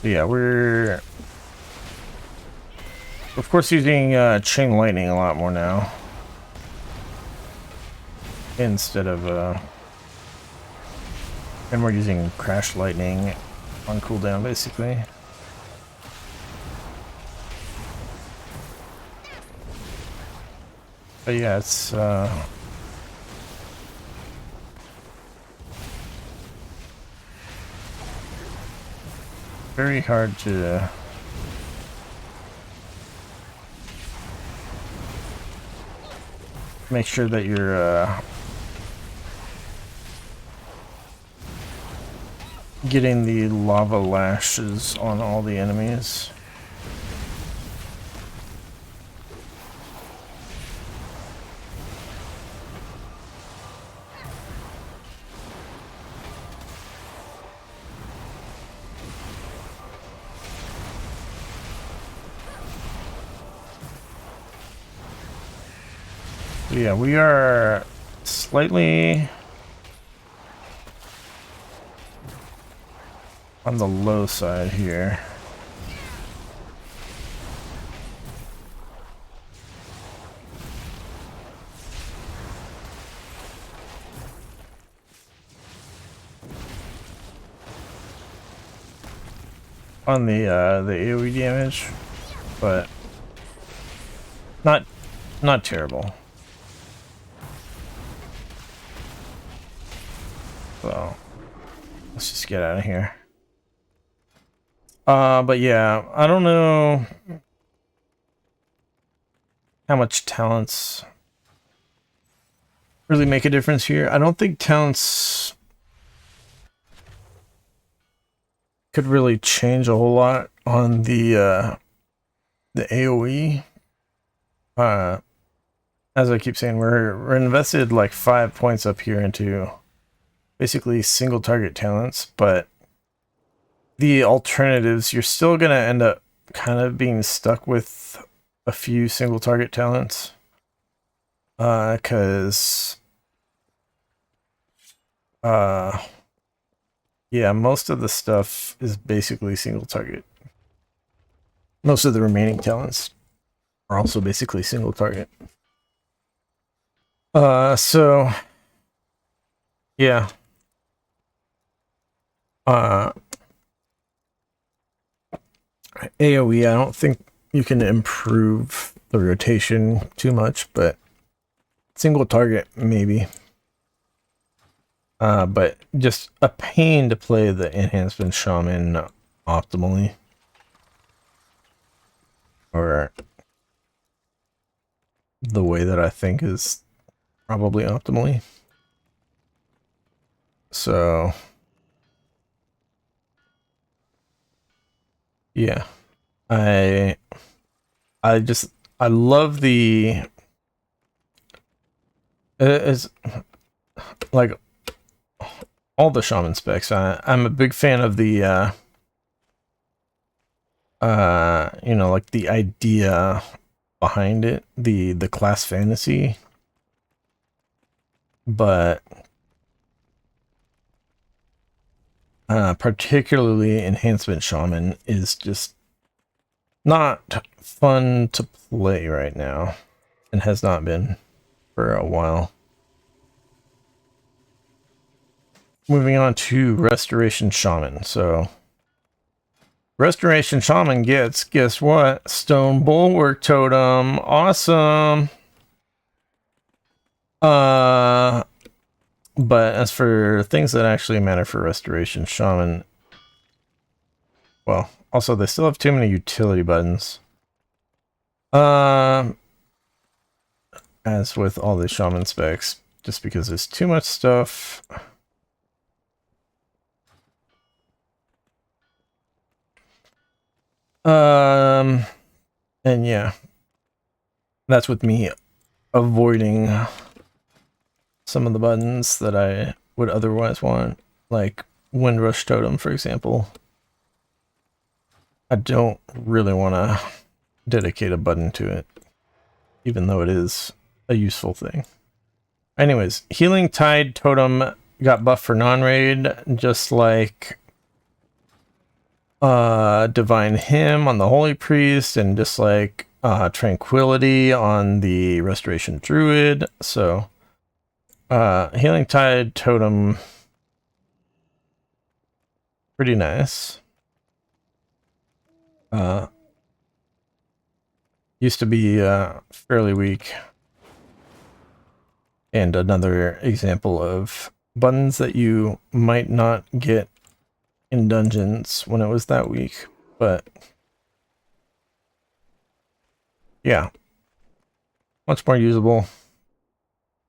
Yeah, we're of course using chain lightning a lot more now instead of and we're using crash lightning on cooldown basically. But yeah, it's very hard to make sure that you're getting the lava lashes on all the enemies. Yeah, we are slightly on the low side here. On the AoE damage, but not terrible. So let's just get out of here. But yeah, I don't know how much talents really make a difference here. I don't think talents could really change a whole lot on the AoE. As I keep saying, we're invested like 5 points up here into basically single target talents, but the alternatives, you're still gonna end up kind of being stuck with a few single target talents. Cause yeah, most of the stuff is basically single target. Most of the remaining talents are also basically single target. So yeah. AoE, I don't think you can improve the rotation too much, but single target maybe. But just a pain to play the Enhancement Shaman optimally. Or the way that I think is probably optimally. So yeah. I love the it's like all the shaman specs. I'm a big fan of the you know, like the idea behind it, the class fantasy, but particularly Enhancement Shaman is just not fun to play right now, and has not been for a while. Moving on to Restoration Shaman. So Restoration Shaman gets, guess what? Stone Bulwark Totem. Awesome. But as for things that actually matter for Restoration Shaman, well, also they still have too many utility buttons. As with all the Shaman specs, just because there's too much stuff. And yeah, that's with me avoiding some of the buttons that I would otherwise want, like Windrush Totem, for example. I don't really want to dedicate a button to it, even though it is a useful thing. Anyways, Healing Tide Totem got buffed for non-raid, just like Divine Hymn on the Holy Priest, and just like Tranquility on the Restoration Druid. So Healing Tide Totem, pretty nice. Used to be fairly weak. And another example of buttons that you might not get in dungeons when it was that weak, but yeah, much more usable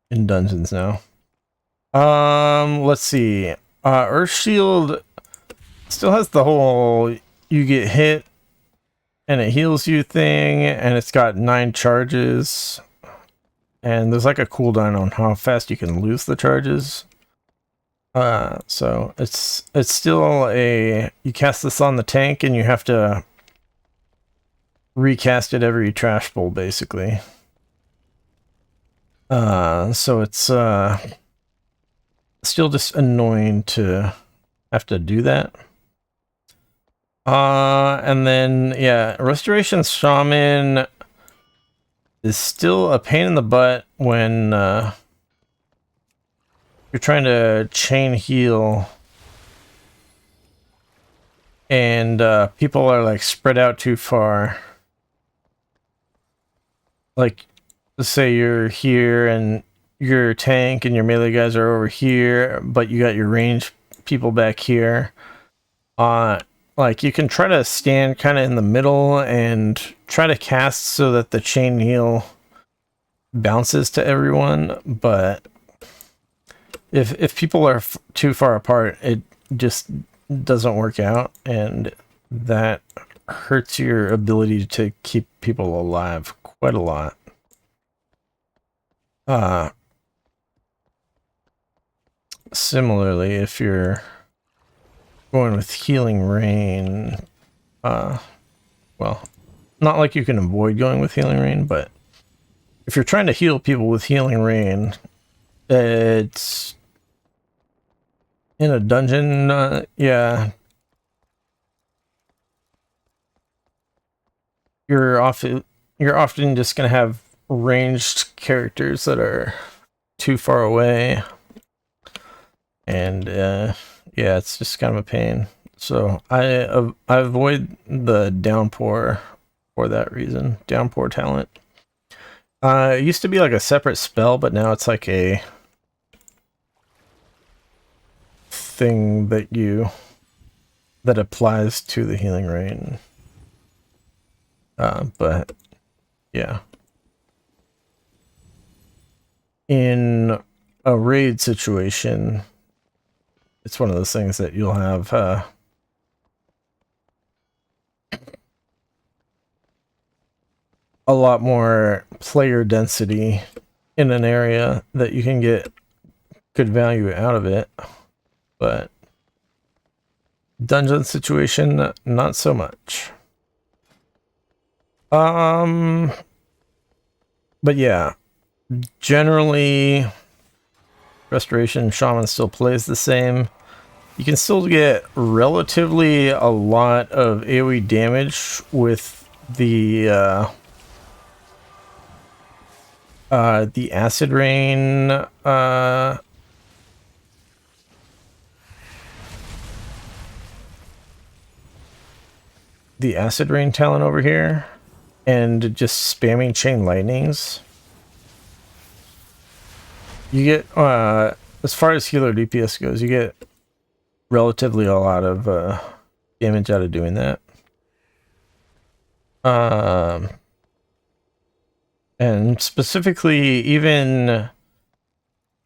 in dungeons now. Let's see. Earth Shield still has the whole you get hit and it heals you thing, and it's got 9 charges, and there's like a cooldown on how fast you can lose the charges. So it's still a, you cast this on the tank and you have to recast it every trash bowl basically. So it's still just annoying to have to do that. And then yeah, Restoration Shaman is still a pain in the butt when you're trying to chain heal and people are like spread out too far. Like, let's say you're here and your tank and your melee guys are over here, but you got your range people back here. Like, you can try to stand kind of in the middle and try to cast so that the chain heal bounces to everyone, but if people are too far apart, it just doesn't work out, and that hurts your ability to keep people alive quite a lot. Similarly, if you're going with Healing Rain, well, not like you can avoid going with Healing Rain, but if you're trying to heal people with Healing Rain, it's in a dungeon, yeah, you're often just gonna have ranged characters that are too far away, and yeah, it's just kind of a pain. So I avoid the downpour for that reason. Downpour talent. It used to be like a separate spell, but now it's like a thing that applies to the Healing Rain. But yeah, in a raid situation, it's one of those things that you'll have a lot more player density in an area that you can get good value out of it, but dungeon situation, not so much. But yeah, generally Restoration Shaman still plays the same. You can still get relatively a lot of AoE damage with the Acid Rain the Acid Rain talent over here, and just spamming Chain Lightnings. You get, as far as healer DPS goes, you get relatively a lot of damage out of doing that. And specifically, even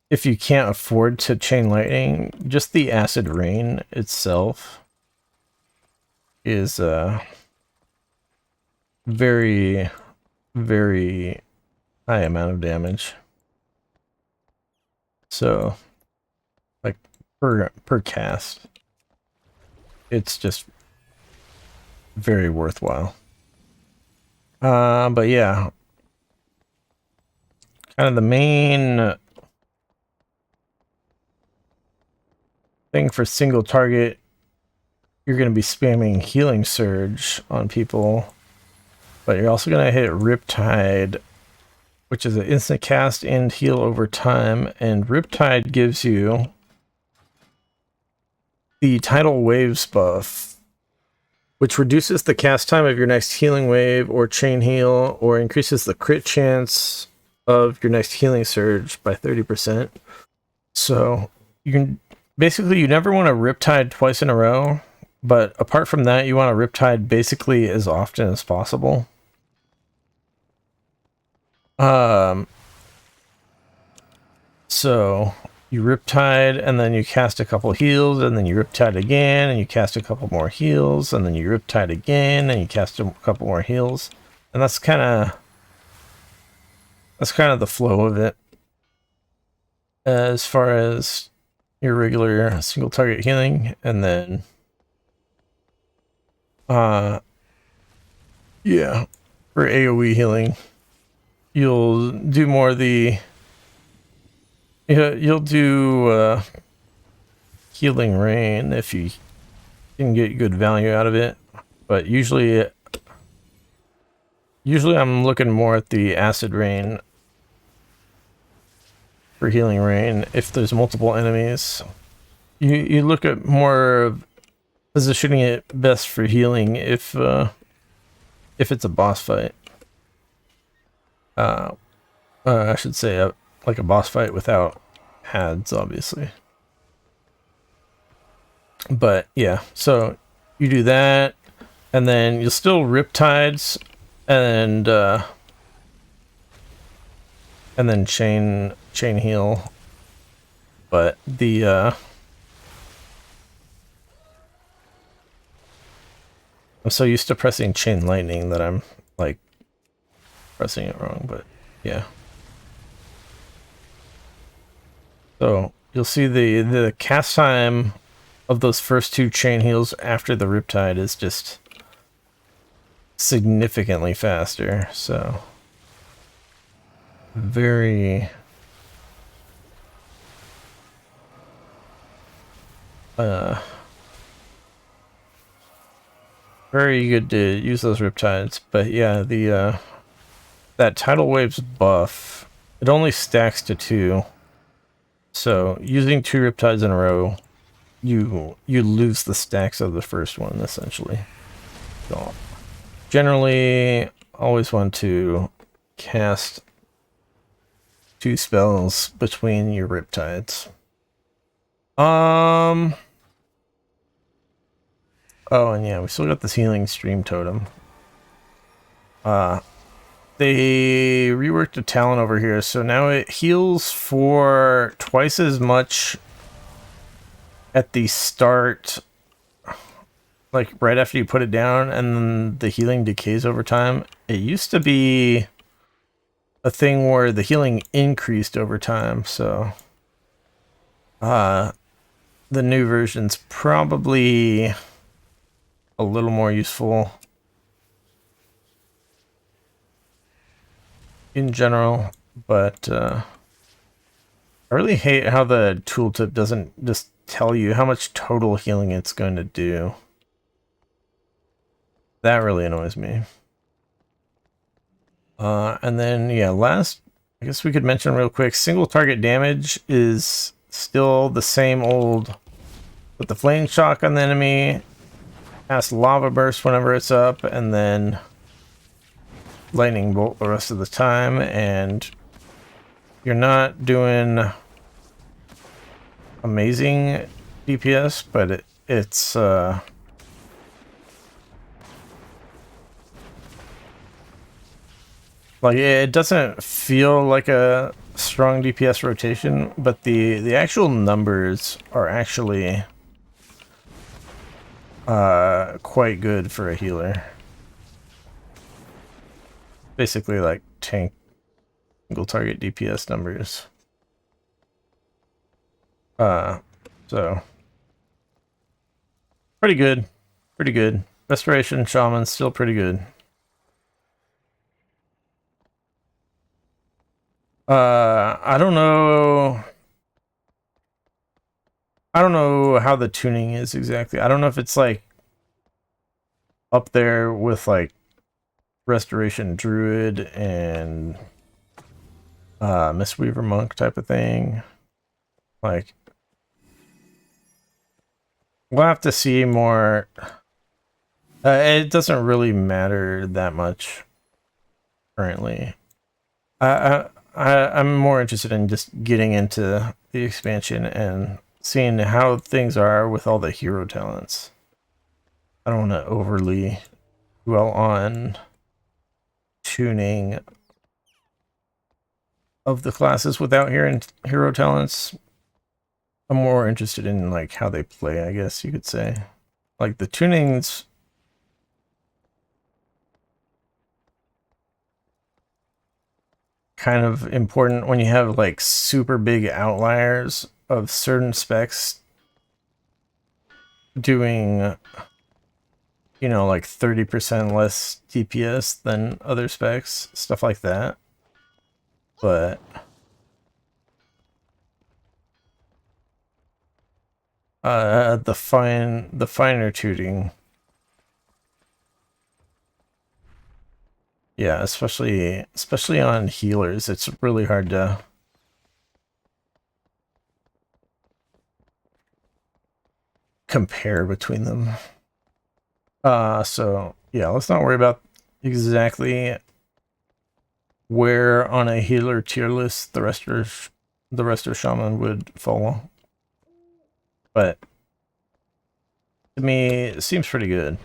if you can't afford to Chain Lightning, just the Acid Rain itself is very, very high amount of damage. So, like, per cast, it's just very worthwhile. But yeah, kind of the main thing for single target you're going to be spamming Healing Surge on people, but you're also going to hit Riptide, which is an instant cast and heal over time, and Riptide gives you the Tidal Waves buff, which reduces the cast time of your next healing wave or chain heal, or increases the crit chance of your next healing surge by 30%. So you can basically, you never want to Riptide twice in a row, but apart from that, you want to Riptide basically as often as possible. So you Riptide, and then you cast a couple heals, and then you Riptide again, and you cast a couple more heals, and then you Riptide again, and you cast a couple more heals. And that's kind of the flow of it. As far as your regular single target healing, and then yeah, for AoE healing, you'll do more of the you'll do Healing Rain if you can get good value out of it, but usually I'm looking more at the Acid Rain for Healing Rain. If there's multiple enemies, you look at more of positioning it best for healing if it's a boss fight. I should say like a boss fight without ads, obviously. But yeah, so you do that, and then you'll still Riptides, and then chain heal. But the I'm so used to pressing chain lightning that I'm like pressing it wrong, but yeah. So you'll see the cast time of those first two chain heals after the Riptide is just significantly faster. So very very good to use those Riptides. But yeah, the that Tidal Waves buff, it only stacks to 2. So using 2 Riptides in a row, you lose the stacks of the first one, essentially. So generally, always want to cast 2 spells between your Riptides. Oh, and yeah, we still got this healing stream totem. They reworked the talent over here, so now it heals for twice as much at the start, like right after you put it down, and then the healing decays over time. It used to be a thing where the healing increased over time, so the new version's probably a little more useful in general, but I really hate how the tooltip doesn't just tell you how much total healing it's going to do. That really annoys me. And then, yeah, last, I guess we could mention real quick, single target damage is still the same old, with the flame shock on the enemy, cast lava burst whenever it's up, and then lightning bolt the rest of the time, and you're not doing amazing DPS, but it's like, it doesn't feel like a strong DPS rotation, but the actual numbers are actually quite good for a healer. Basically like tank single target DPS numbers. So pretty good. Pretty good. Restoration Shaman's still pretty good. I don't know. I don't know how the tuning is exactly. I don't know if it's like up there with like Restoration Druid and Mistweaver Monk type of thing. Like, we'll have to see more. It doesn't really matter that much currently. I'm more interested in just getting into the expansion and seeing how things are with all the hero talents. I don't want to overly dwell on tuning of the classes without hearing hero talents. I'm more interested in like how they play, I guess you could say. Like the tuning's kind of important when you have like super big outliers of certain specs doing, you know, like 30% less DPS than other specs, stuff like that. But the finer tuning, yeah, especially on healers, it's really hard to compare between them. So yeah, let's not worry about exactly where on a healer tier list the rest of Shaman would fall. But to me, it seems pretty good.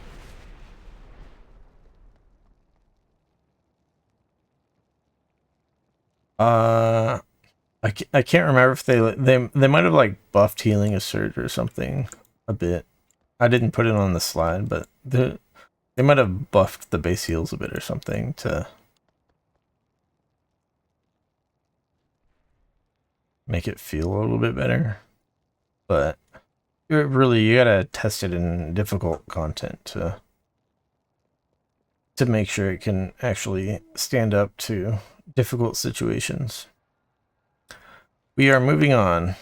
I can't remember if they might have like buffed healing assert or something a bit. I didn't put it on the slide, but they might have buffed the base heals a bit or something to make it feel a little bit better. But really, you gotta test it in difficult content to make sure it can actually stand up to difficult situations. We are moving on.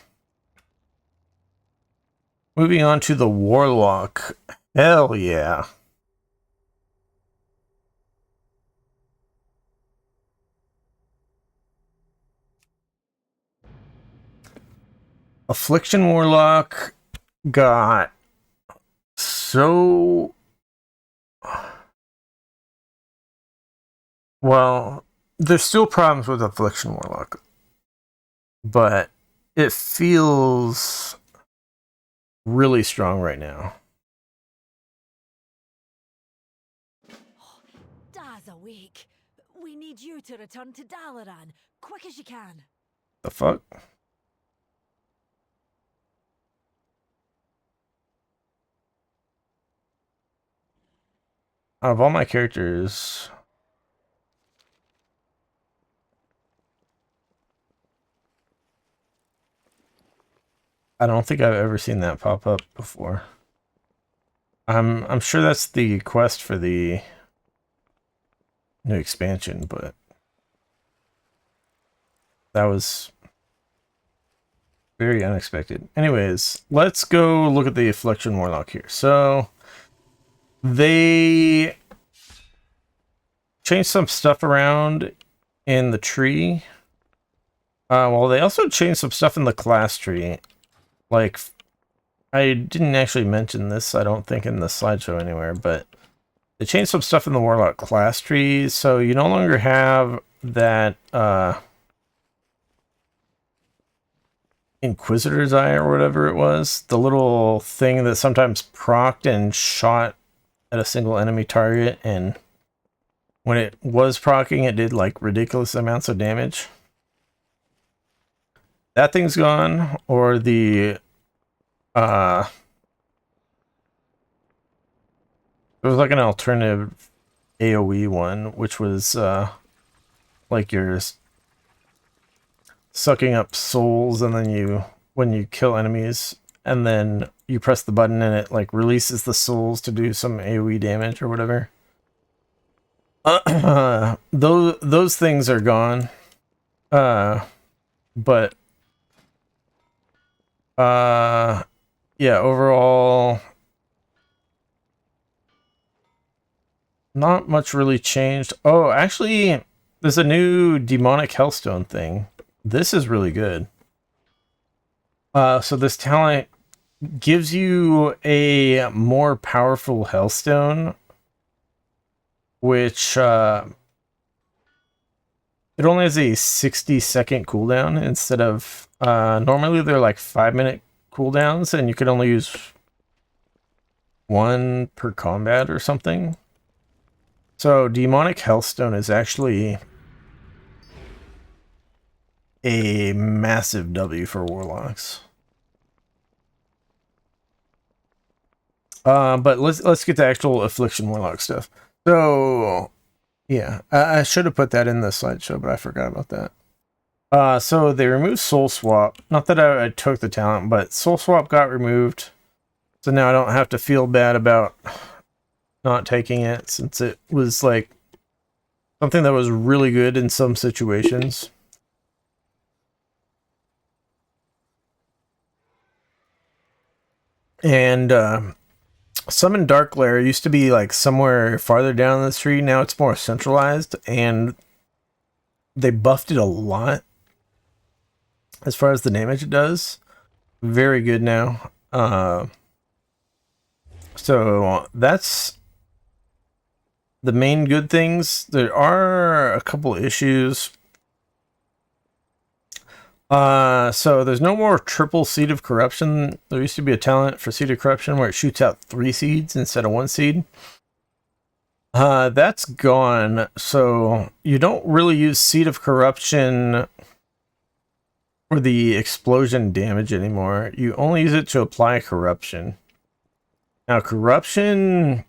Moving on to the Warlock. Hell yeah. Affliction Warlock got so... Well, there's still problems with Affliction Warlock, but it feels really strong right now. Da's awake. We need you to return to Dalaran, quick as you can. The fuck? Out of all my characters, I don't think I've ever seen that pop up before. I'm sure that's the quest for the new expansion, but that was very unexpected. Anyways, let's go look at the Affliction Warlock here. So they changed some stuff around in the tree. Well, they also changed some stuff in the class tree. Like, I didn't actually mention this, I don't think, in the slideshow anywhere, but they changed some stuff in the Warlock class tree, so you no longer have that, Inquisitor's Eye or whatever it was. The little thing that sometimes procced and shot at a single enemy target, and when it was proccing, it did like ridiculous amounts of damage. That thing's gone, or the there was like an alternative AoE one, which was like you're sucking up souls, and then when you kill enemies, and then you press the button and it like releases the souls to do some AoE damage or whatever. Those things are gone. But yeah, overall not much really changed. Oh, actually, there's a new demonic hellstone thing. This is really good. So this talent gives you a more powerful hellstone, which it only has a 60-second cooldown instead of normally they're like 5-minute cooldowns, and you could only use one per combat or something. So demonic hellstone is actually a massive W for warlocks. But let's get to actual Affliction Warlock stuff. So yeah, I should have put that in the slideshow, but I forgot about that. So they removed Soul Swap. Not that I took the talent, but Soul Swap got removed. So now I don't have to feel bad about not taking it, since it was like something that was really good in some situations. And Summon Dark Lair used to be like somewhere farther down the street. Now it's more centralized, and they buffed it a lot as far as the damage it does. Very good now. So that's the main good things. There are a couple issues. So there's no more triple Seed of Corruption. There used to be a talent for Seed of Corruption where it shoots out 3 seeds instead of 1 seed. That's gone. So you don't really use Seed of Corruption for the explosion damage anymore. You only use it to apply corruption. Now corruption,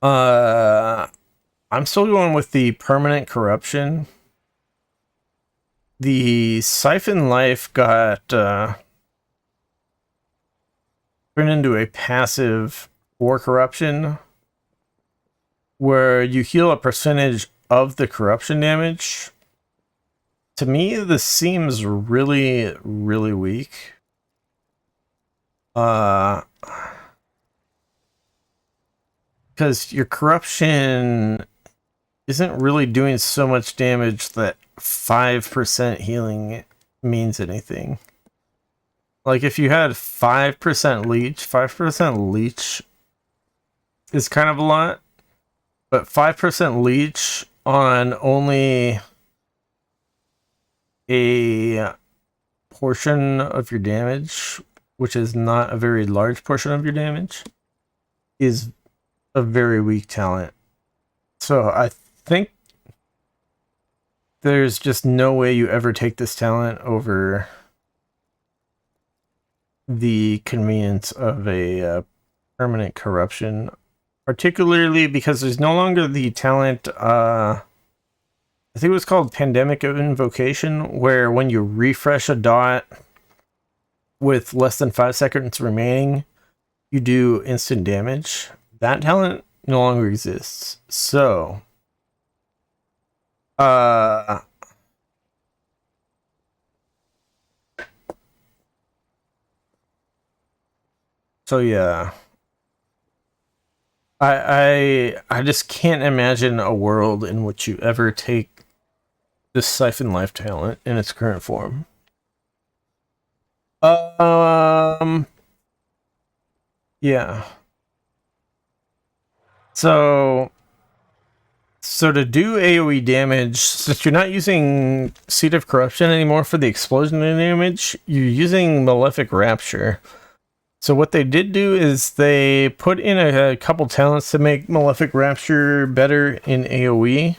I'm still going with the permanent corruption. The Siphon Life got turned into a passive for corruption, where you heal a percentage of the corruption damage. To me, this seems really, really weak. Because your corruption isn't really doing so much damage that 5% healing means anything. Like if you had 5% leech, 5% leech is kind of a lot, but 5% leech on only a portion of your damage, which is not a very large portion of your damage, is a very weak talent. So I think there's just no way you ever take this talent over the convenience of a permanent corruption, particularly because there's no longer the talent, I think it was called Pandemic Invocation, where when you refresh a dot with less than 5 seconds remaining, you do instant damage. That talent no longer exists. So yeah, I just can't imagine a world in which you ever take this Siphon Life talent in its current form. Yeah. So to do AoE damage, since you're not using Seed of Corruption anymore for the explosion damage, you're using Malefic Rapture. So what they did do is they put in a couple talents to make Malefic Rapture better in AoE.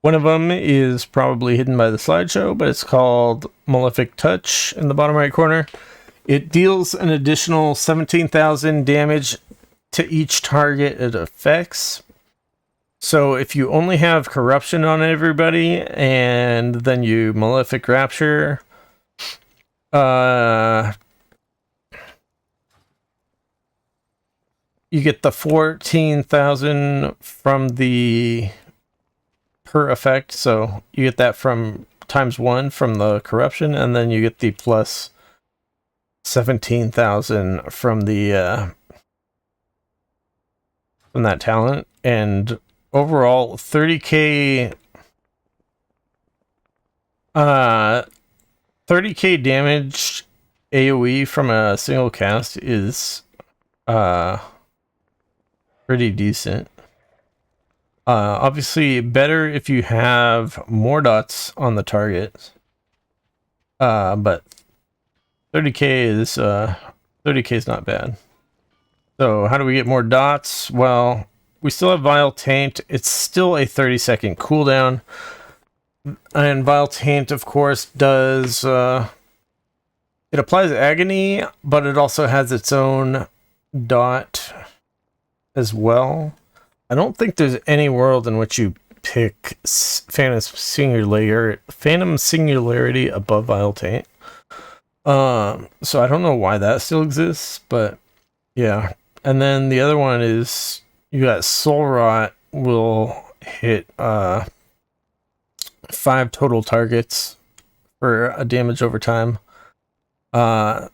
One of them is probably hidden by the slideshow, but it's called Malefic Touch in the bottom right corner. It deals an additional 17,000 damage to each target it affects. So if you only have corruption on everybody and then you Malefic Rapture, you get the 14,000 from the per effect. So you get that from ×1 from the corruption, and then you get the plus 17,000 from the from that talent, and overall 30k 30k damage AoE from a single cast is pretty decent. Obviously better if you have more dots on the target. But 30k is not bad. So how do we get more dots? Well, we still have Vile Taint. It's still a 30-second cooldown. And Vile Taint, of course, does it applies Agony, but it also has its own dot as well. I don't think there's any world in which you pick Phantom Singularity above Vile Taint. So I don't know why that still exists, but yeah. And then the other one is you got Soul Rot will hit 5 total targets for a damage over time.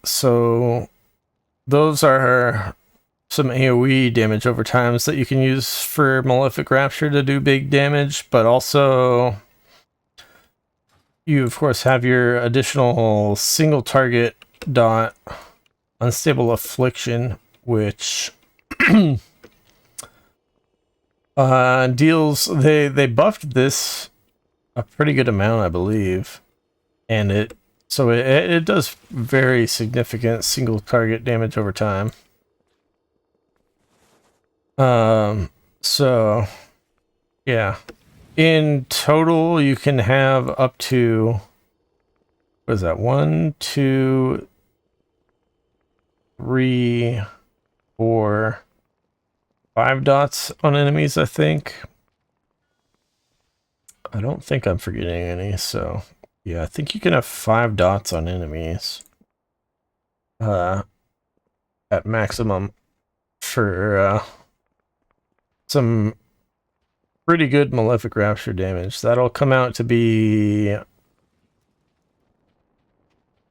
So those are some AoE damage over times that you can use for Malefic Rapture to do big damage, but also you of course have your additional single target dot Unstable Affliction, which deals they buffed this a pretty good amount, I believe, and it does very significant single target damage over time. So yeah, in total you can have up to, what is that, 1 2 3 4 5 dots on enemies, I think. I don't think I'm forgetting any, so yeah, I think you can have 5 dots on enemies at maximum for some pretty good Malefic Rapture damage. That'll come out to be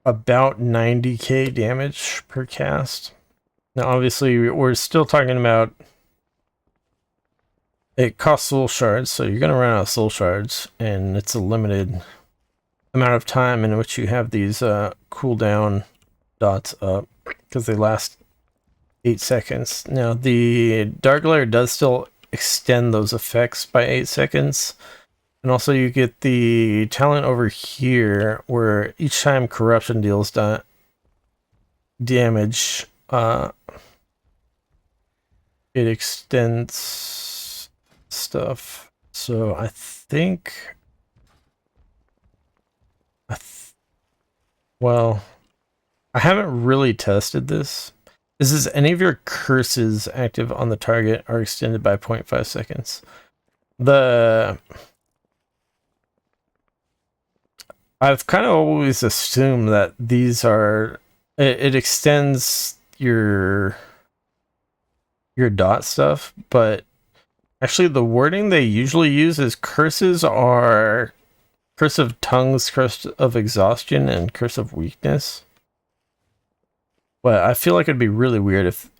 about 90k damage per cast. Now obviously we're still talking about, it costs soul shards, so you're going to run out of soul shards, and it's a limited amount of time in which you have these cooldown dots up, because they last 8 seconds. Now the Dark Glare does still extend those effects by 8 seconds, and also you get the talent over here where each time Corruption deals damage, it extends stuff. So I think well, I haven't really tested this. Is any of your curses active on the target are extended by 0.5 seconds? I've kind of always assumed that these are, it extends your dot stuff, but actually the wording they usually use is curses are Curse of Tongues, Curse of Exhaustion, and Curse of Weakness. But I feel like it'd be really weird if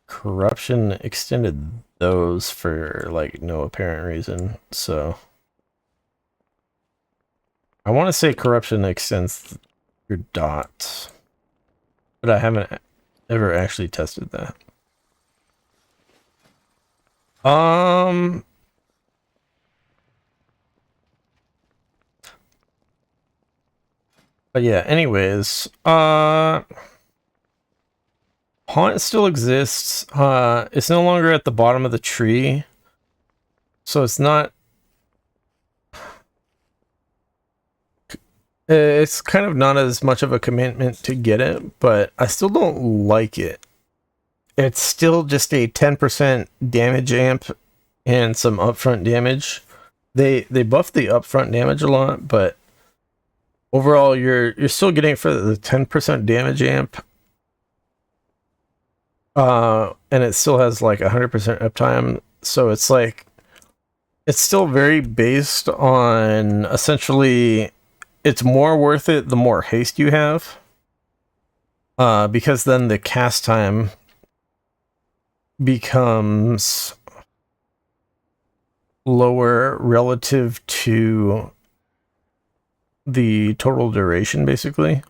Corruption extended those for like no apparent reason. So I want to say Corruption extends your dots, but I haven't ever actually tested that. But yeah, anyways, Haunt still exists. It's no longer at the bottom of the tree, so it's not, it's kind of not as much of a commitment to get it, but I still don't like it. It's still just a 10% damage amp and some upfront damage. They buffed the upfront damage a lot, but overall you're still getting it for the 10% damage amp. And it still has like 100% uptime, so it's like, it's still very based on, essentially it's more worth it the more haste you have, because then the cast time becomes lower relative to the total duration, basically.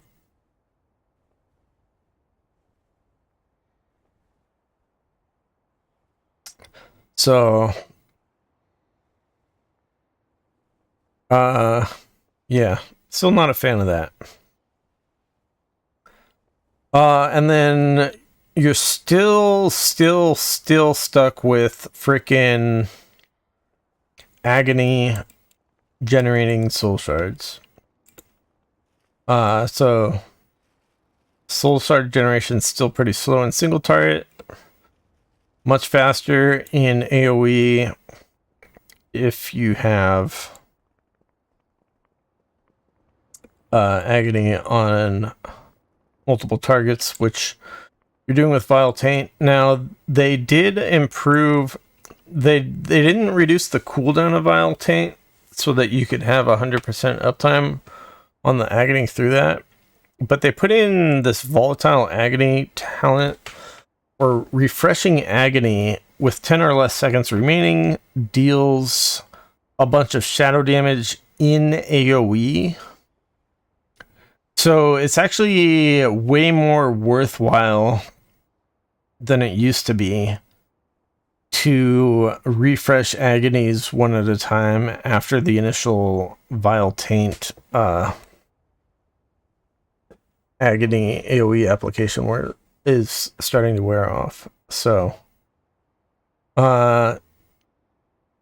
So, yeah, still not a fan of that. And then you're still stuck with frickin' agony generating soul shards. So soul shard generation is still pretty slow in single target, much faster in AoE if you have agony on multiple targets, which you're doing with Vile Taint. Now, they did improve, they didn't reduce the cooldown of Vile Taint so that you could have 100% uptime on the agony through that, but they put in this volatile agony talent, or refreshing agony, with 10 or less seconds remaining, deals a bunch of shadow damage in AoE. So it's actually way more worthwhile than it used to be to refresh agonies one at a time after the initial Vile Taint agony AoE application is starting to wear off. So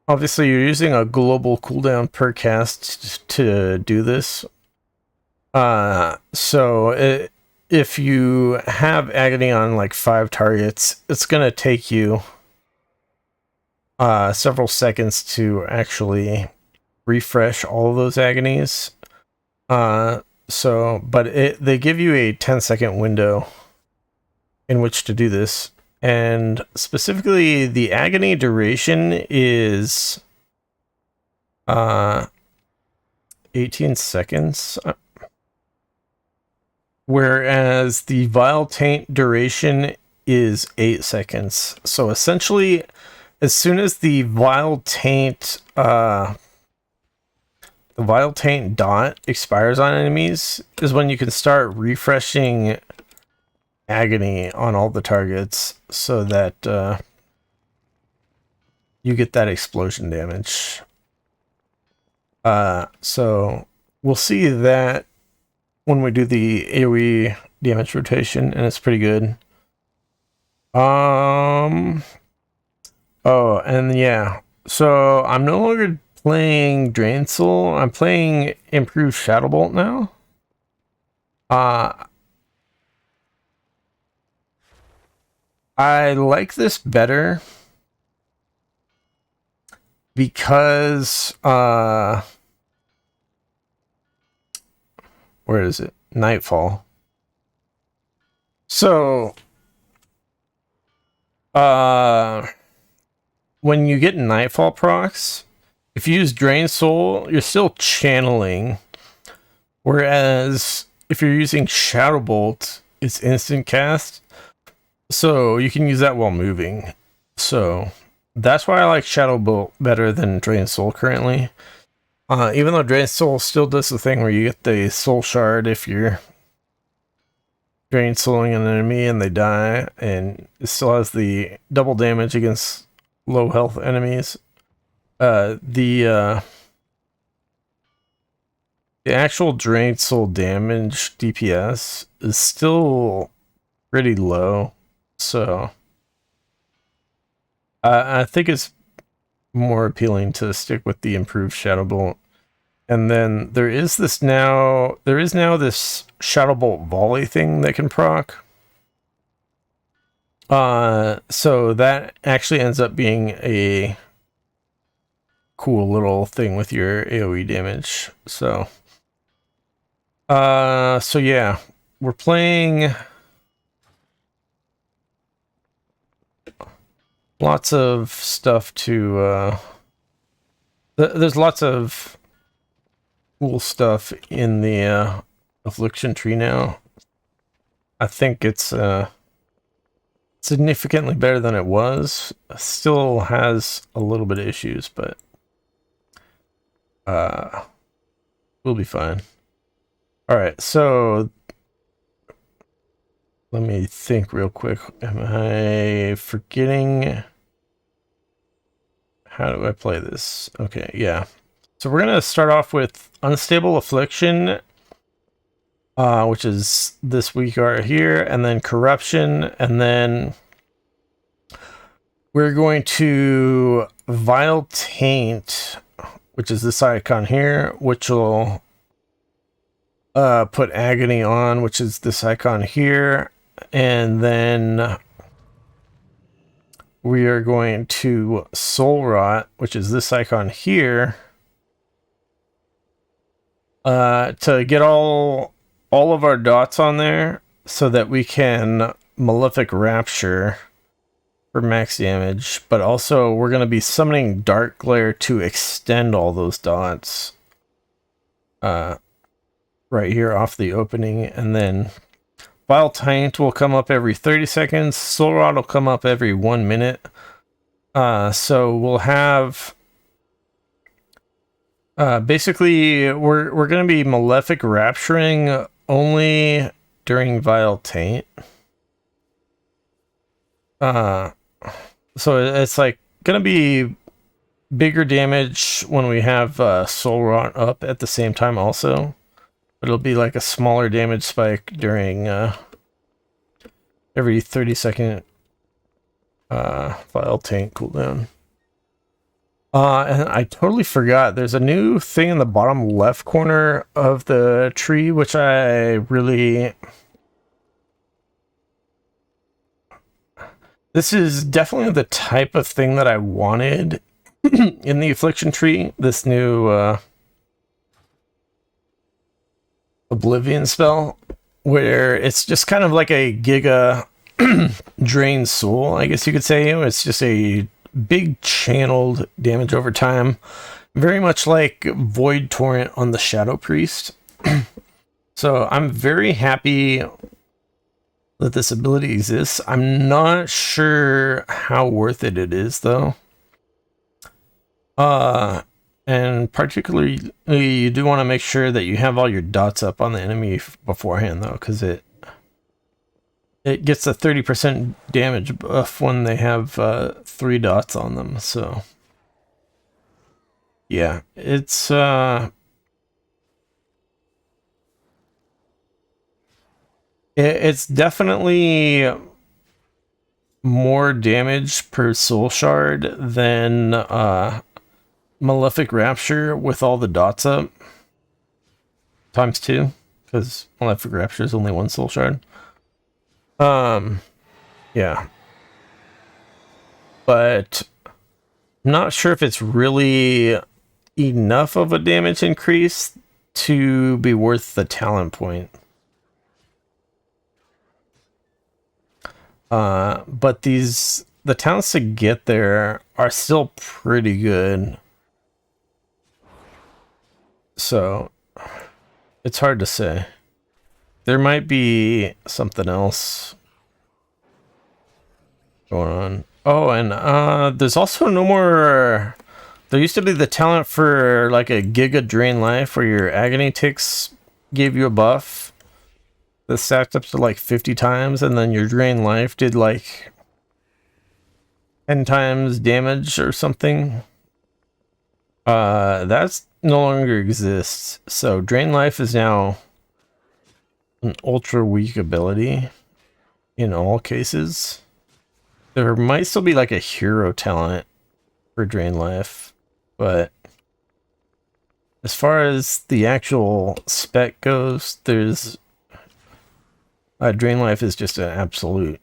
obviously you're using a global cooldown per cast to do this. So if you have agony on like 5 targets, it's gonna take you several seconds to actually refresh all of those agonies. But they give you a 10-second window in which to do this, and specifically the agony duration is 18 seconds. Whereas the Vile Taint duration is 8 seconds. So essentially, as soon as the Vile Taint dot expires on enemies, is when you can start refreshing agony on all the targets so that you get that explosion damage. So we'll see that when we do the AoE damage rotation, and it's pretty good. Oh, and yeah, so I'm no longer playing Drain Soul. I'm playing Improved Shadow Bolt now. I like this better because where is it? Nightfall. So when you get Nightfall procs, if you use Drain Soul, you're still channeling. Whereas if you're using Shadow Bolt, it's instant cast. So you can use that while moving. So that's why I like Shadow Bolt better than Drain Soul currently. Even though Drain Soul still does the thing where you get the Soul Shard if you're Drain Souling an enemy and they die, and it still has the double damage against low health enemies. The actual Drain Soul damage DPS is still pretty low, so I think it's more appealing to stick with the improved Shadow Bolt. And then there is now this Shadow Bolt volley thing that can proc. So that actually ends up being a cool little thing with your AoE damage. So yeah, we're playing lots of stuff to there's lots of cool stuff in the Affliction tree now. I think it's significantly better than it was. Still has a little bit of issues, but We'll be fine. All right, so let me think real quick. Am I forgetting? How do I play this? Okay, yeah. So we're gonna start off with Unstable Affliction, which is this week right here, and then Corruption, and then we're going to Vile Taint, which is this icon here, which will put Agony on, which is this icon here, and then we are going to Soul Rot, which is this icon here, to get all of our dots on there so that we can Malefic Rapture for max damage, but also we're going to be summoning Dark Glare to extend all those dots right here off the opening, and then Vile Taint will come up every 30 seconds, Soul Rot will come up every 1 minute. So we'll have basically we're going to be Malefic Rapturing only during Vile Taint. So it's like gonna be bigger damage when we have Soul Rot up at the same time also, but it'll be like a smaller damage spike during every 30-second Vile Taint cooldown. And I totally forgot, there's a new thing in the bottom left corner of the tree, which I really... This is definitely the type of thing that I wanted in the Affliction tree, this new Oblivion spell, where it's just kind of like a Giga Drain Soul, I guess you could say. It's just a big channeled damage over time, very much like Void Torrent on the Shadow Priest. So I'm very happy that this ability exists. I'm not sure how worth it is though. And particularly you do want to make sure that you have all your dots up on the enemy beforehand though, because it gets a 30% damage buff when they have 3 dots on them. So yeah, it's definitely more damage per soul shard than Malefic Rapture with all the dots up. Times 2, because Malefic Rapture is only 1 soul shard. Yeah. But I'm not sure if it's really enough of a damage increase to be worth the talent point. But the talents to get there are still pretty good. So it's hard to say. There might be something else going on. Oh, and there's also no more... There used to be the talent for like a Giga Drain Life where your Agony Ticks gave you a buff that stacked up to like 50 times, and then your Drain Life did like 10 times damage or something. That's no longer exists. So Drain Life is now an ultra weak ability in all cases. There might still be like a hero talent for Drain Life, but as far as the actual spec goes, there's Drain Life is just an absolute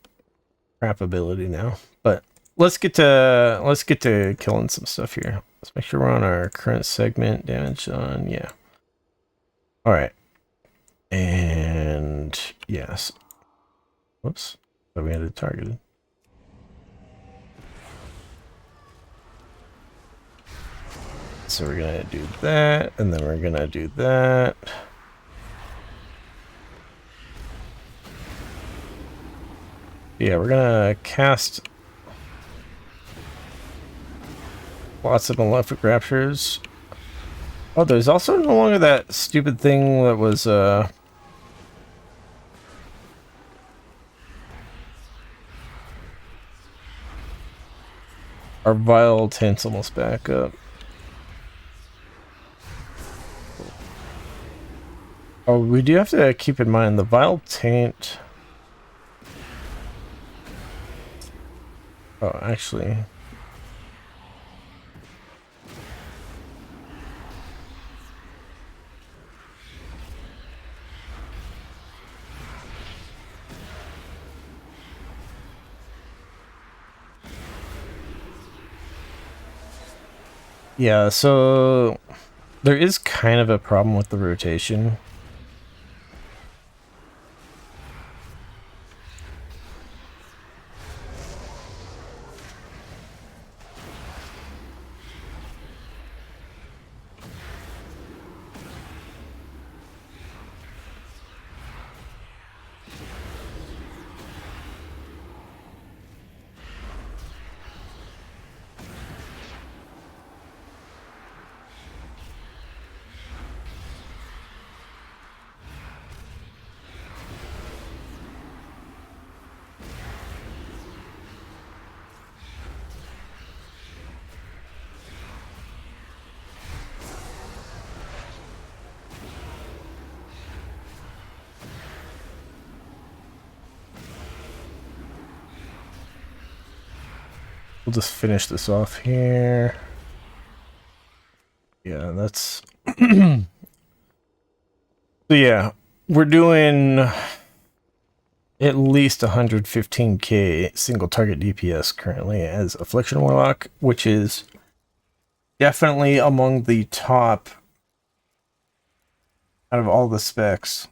crap ability now. But let's get to killing some stuff here. Let's make sure we're on our current segment. Damage on, yeah. All right, and yes. Whoops, but we had it targeted. So we're gonna do that, and then we're gonna do that. Yeah, we're gonna cast lots of Malefic Raptures. Oh, there's also no longer that stupid thing that was, our Vile Taint's almost back up. Oh, we do have to keep in mind the Vile Taint. Oh, actually. Yeah, so there is kind of a problem with the rotation. We'll just finish this off here. Yeah, that's... So yeah, we're doing at least 115k single target DPS currently as Affliction Warlock, which is definitely among the top out of all the specs.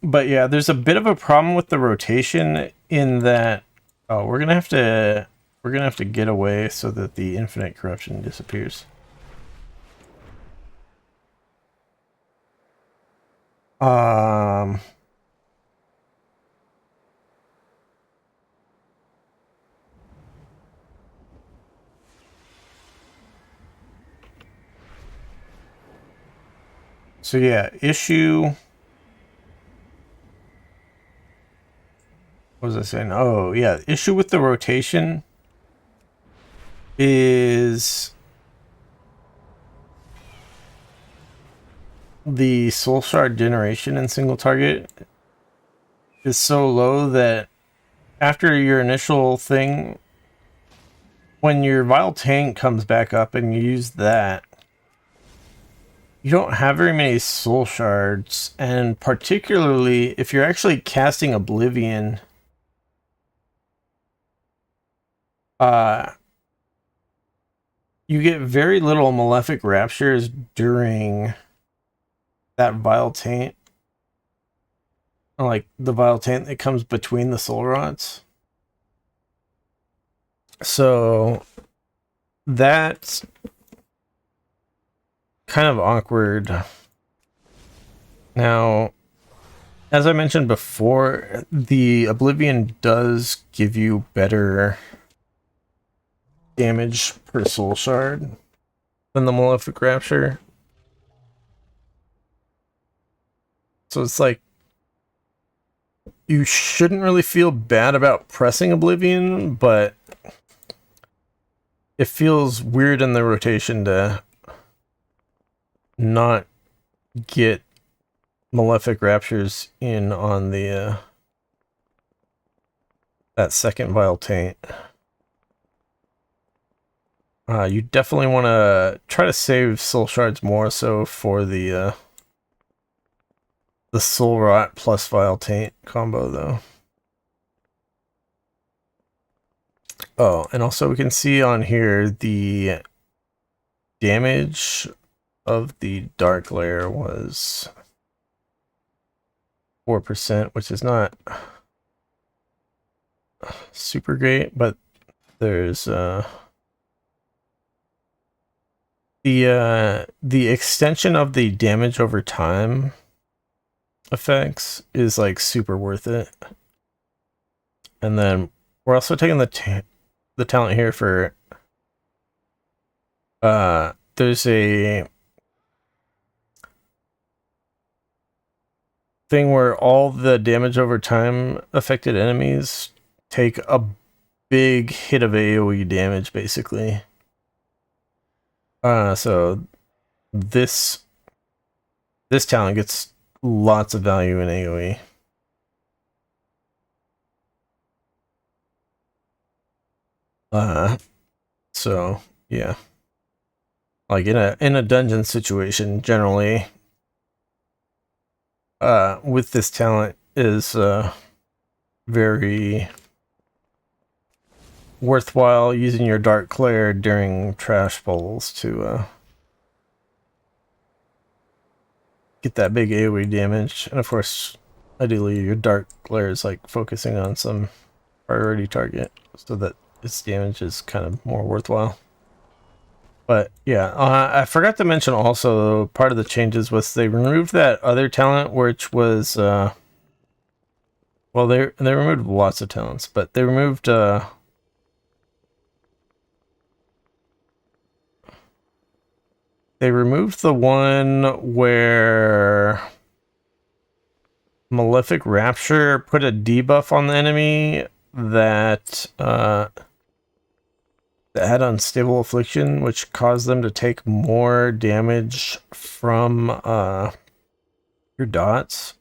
But yeah, there's a bit of a problem with the rotation in that we're gonna have to get away so that the infinite corruption disappears. So yeah, issue. What was I saying? Oh yeah, issue with the rotation is the soul shard generation in single target is so low that after your initial thing, when your Vile Tank comes back up and you use that, you don't have very many soul shards, and particularly if you're actually casting Oblivion, you get very little Malefic Raptures during that Vile Taint. Like the Vile Taint that comes between the soul rods. So that's kind of awkward. Now, as I mentioned before, the Oblivion does give you better damage per soul shard than the Malefic Rapture. So it's like you shouldn't really feel bad about pressing Oblivion, but it feels weird in the rotation to not get Malefic Raptures in on the that second Vile Taint. You definitely want to try to save soul shards more so for the Soul Rot plus Vile Taint combo, though. Oh, and also we can see on here the damage of the Dark Lair was 4%, which is not super great, but there's the extension of the damage over time effects is like super worth it. And then we're also taking the the talent here for there's a thing where all the damage over time affected enemies take a big hit of AoE damage, basically. So this talent gets lots of value in AoE. So yeah, like in a dungeon situation, generally, with this talent is very worthwhile using your Dark Claire during trash bowls to get that big AoE damage, and of course, ideally your Dark Claire is like focusing on some priority target so that its damage is kind of more worthwhile. But yeah, I forgot to mention also part of the changes was they removed that other talent, which was well, they removed lots of talents, but they removed the one where Malefic Rapture put a debuff on the enemy that had unstable affliction, which caused them to take more damage from your dots.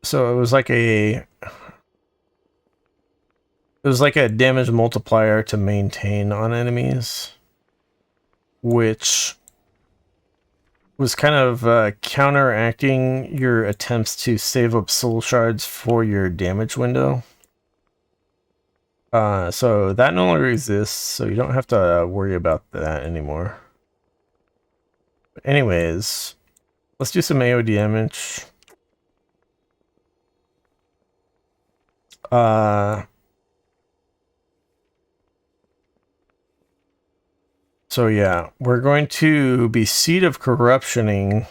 So it was like a damage multiplier to maintain on enemies, which was kind of counteracting your attempts to save up soul shards for your damage window. So that no longer exists, so you don't have to worry about that anymore. But anyways, let's do some AoE damage. So yeah, we're going to be Seed of Corruptioning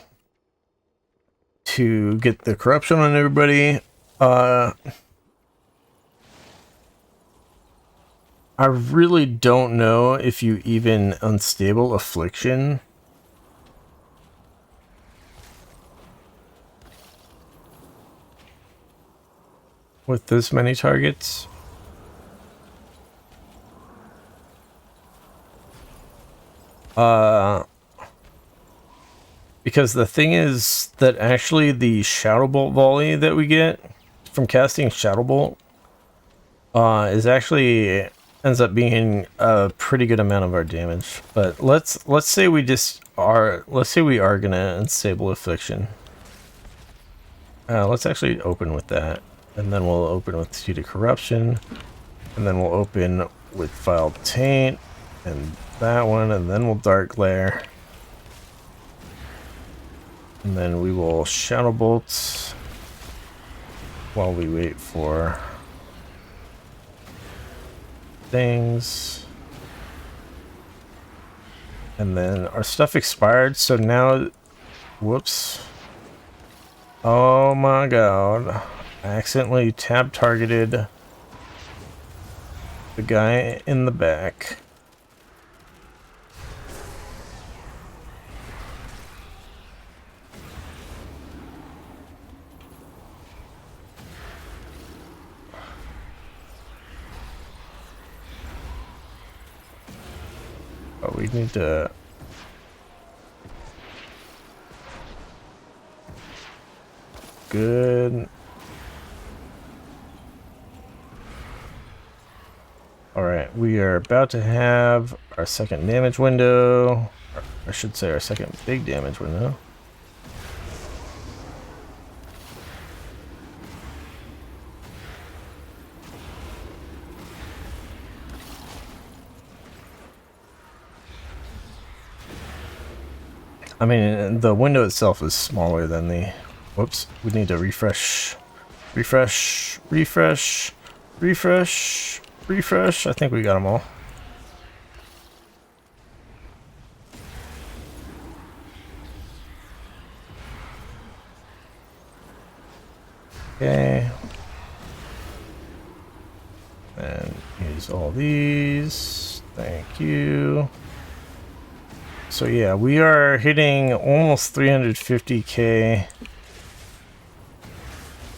to get the corruption on everybody. I really don't know if you even unstable affliction. With this many targets. Because the thing is that actually the Shadow Bolt volley that we get from casting Shadow Bolt is actually ends up being a pretty good amount of our damage. But let's say we are gonna unstable affliction. Let's actually open with that, and then we'll open with Seed of Corruption, and then we'll open with Filed Taint, and that one, and then we'll Dark Glare. And then we will Shadow Bolt while we wait for things. And then our stuff expired, so now, whoops. Oh my god. I accidentally tab targeted the guy in the back. Oh, we need to... Good. Alright, we are about to have our second damage window. Or I should say our second big damage window. I mean, the window itself is smaller than the... Whoops, we need to refresh. Refresh, refresh, refresh, refresh. I think we got them all. Okay. And use use all these. Thank you. So yeah, we are hitting almost 350k.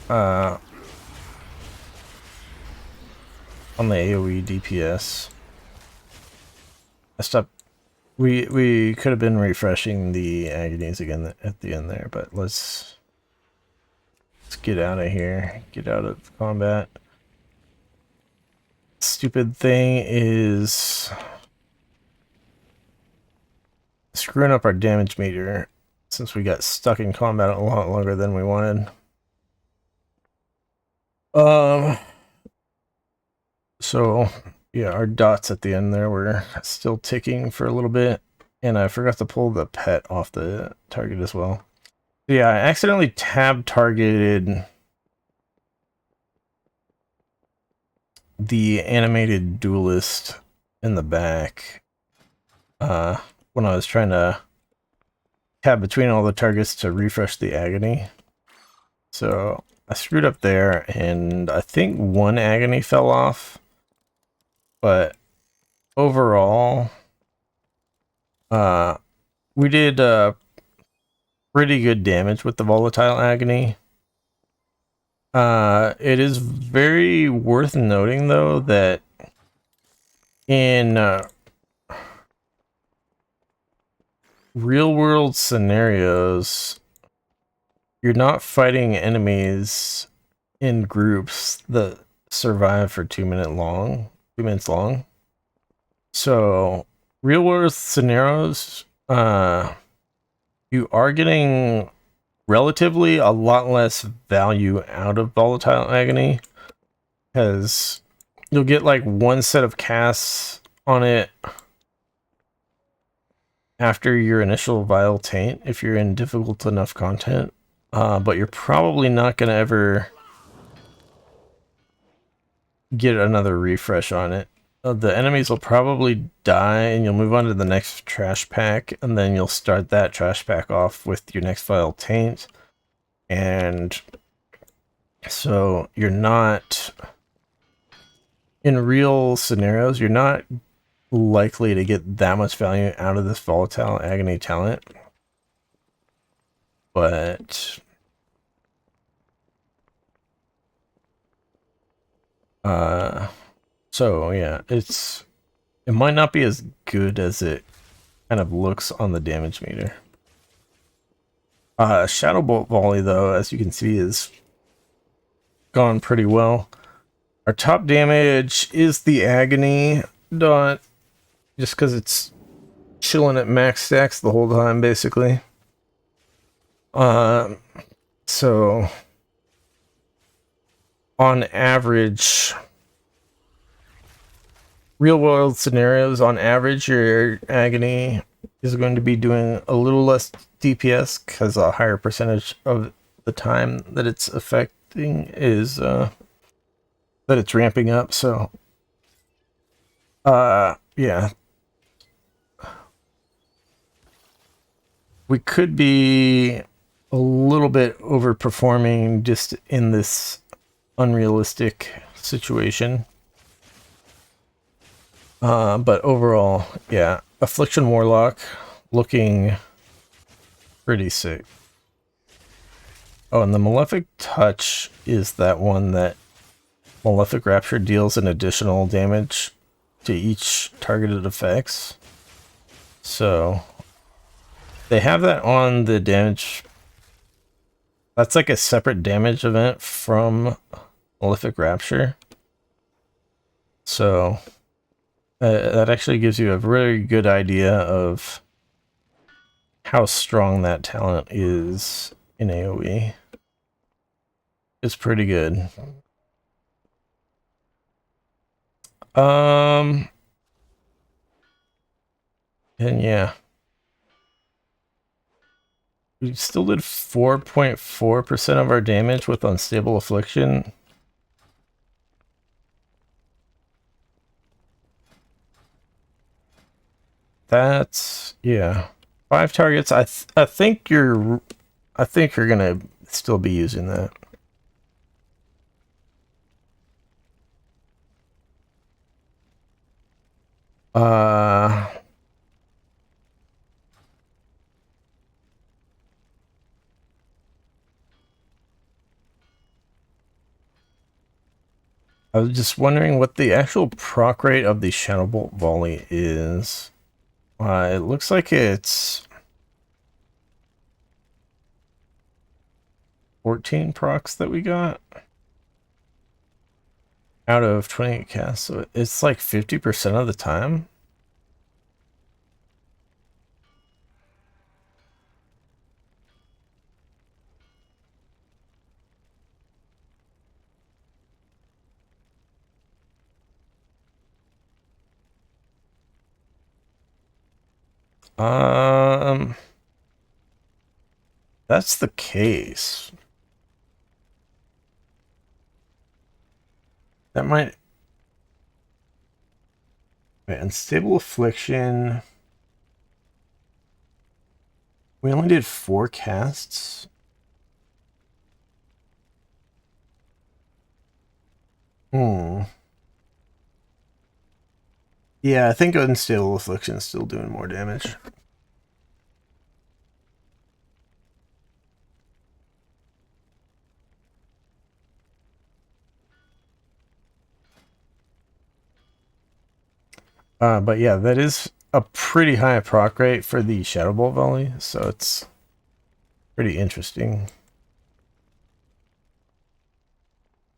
On the AoE DPS. I stopped. We could have been refreshing the agonies again at the end there, but let's get out of here. Get out of combat. Stupid thing is screwing up our damage meter since we got stuck in combat a lot longer than we wanted. So yeah, our dots at the end there were still ticking for a little bit, and I forgot to pull the pet off the target as well. Yeah, I accidentally tab targeted the animated duelist in the back when I was trying to tab between all the targets to refresh the agony. So I screwed up there, and I think one agony fell off, but overall we did pretty good damage with the volatile agony. It is very worth noting though that in real world scenarios, you're not fighting enemies in groups that survive for 2 minutes long. So real world scenarios, you are getting relatively a lot less value out of volatile agony, because you'll get like one set of casts on it after your initial vile taint if you're in difficult enough content, but you're probably not going to ever get another refresh on it. The enemies will probably die and you'll move on to the next trash pack, and then you'll start that trash pack off with your next vile taint. And so you're not, in real scenarios, you're not likely to get that much value out of this volatile agony talent. But so yeah, it might not be as good as it kind of looks on the damage meter. Shadow Bolt Volley though, as you can see, is gone pretty well. Our top damage is the agony dot, just because it's chilling at max stacks the whole time basically. So on average, real world scenarios, on average, your agony is going to be doing a little less DPS because a higher percentage of the time that it's affecting is that it's ramping up. So yeah, we could be a little bit overperforming just in this unrealistic situation. But overall, yeah, Affliction Warlock looking pretty sick. Oh, and the Malefic Touch is that one that Malefic Rapture deals an additional damage to each targeted effects. So they have that on the damage. That's like a separate damage event from Malefic Rapture. So that actually gives you a very good idea of how strong that talent is in AoE. It's pretty good. And yeah. We still did 4.4% of our damage with Unstable Affliction. That's, yeah. 5 targets. I think you're gonna still be using that. Uh, I was just wondering what the actual proc rate of the Shadowbolt Volley is. It looks like it's 14 procs that we got out of 28 casts, so it's like 50% of the time. That's the case. That might... Unstable Affliction. We only did 4 casts. Yeah, I think Unstable Affliction is still doing more damage. But yeah, that is a pretty high proc rate for the Shadowbolt Volley, so it's pretty interesting.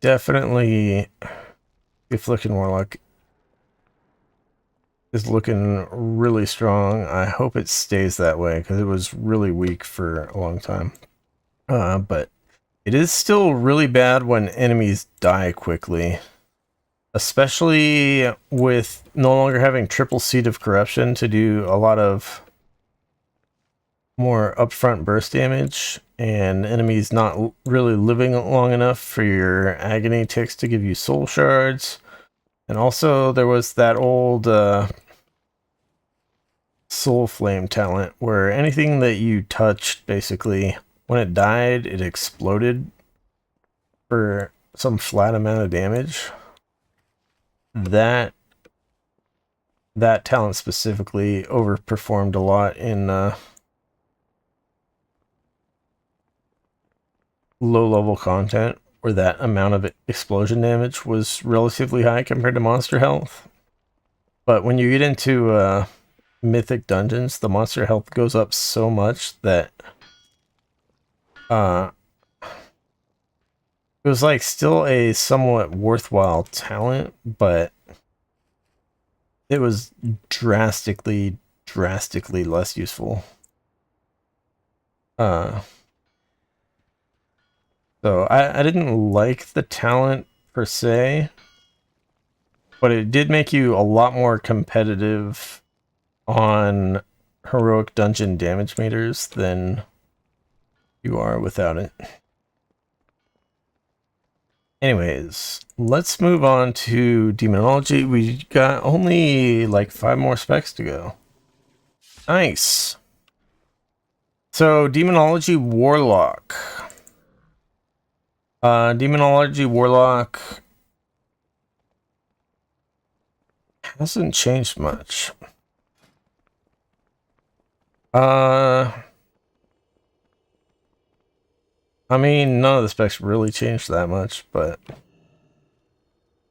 Definitely, the Affliction Warlock is looking really strong. I hope it stays that way, because it was really weak for a long time. But it is still really bad when enemies die quickly. Especially with no longer having triple Seed of Corruption to do a lot of more upfront burst damage, and enemies not really living long enough for your agony ticks to give you soul shards. And also there was that old soul flame talent where anything that you touched, basically, when it died, it exploded for some flat amount of damage. That talent specifically overperformed a lot in low-level content, where that amount of explosion damage was relatively high compared to monster health. But when you get into mythic dungeons, the monster health goes up so much that it was like still a somewhat worthwhile talent, but it was drastically less useful. So I didn't like the talent per se, but it did make you a lot more competitive on heroic dungeon damage meters than you are without it. Anyways, let's move on to Demonology. We got only like 5 more specs to go. Nice. So, Demonology Warlock. Demonology Warlock hasn't changed much. I mean, none of the specs really changed that much, but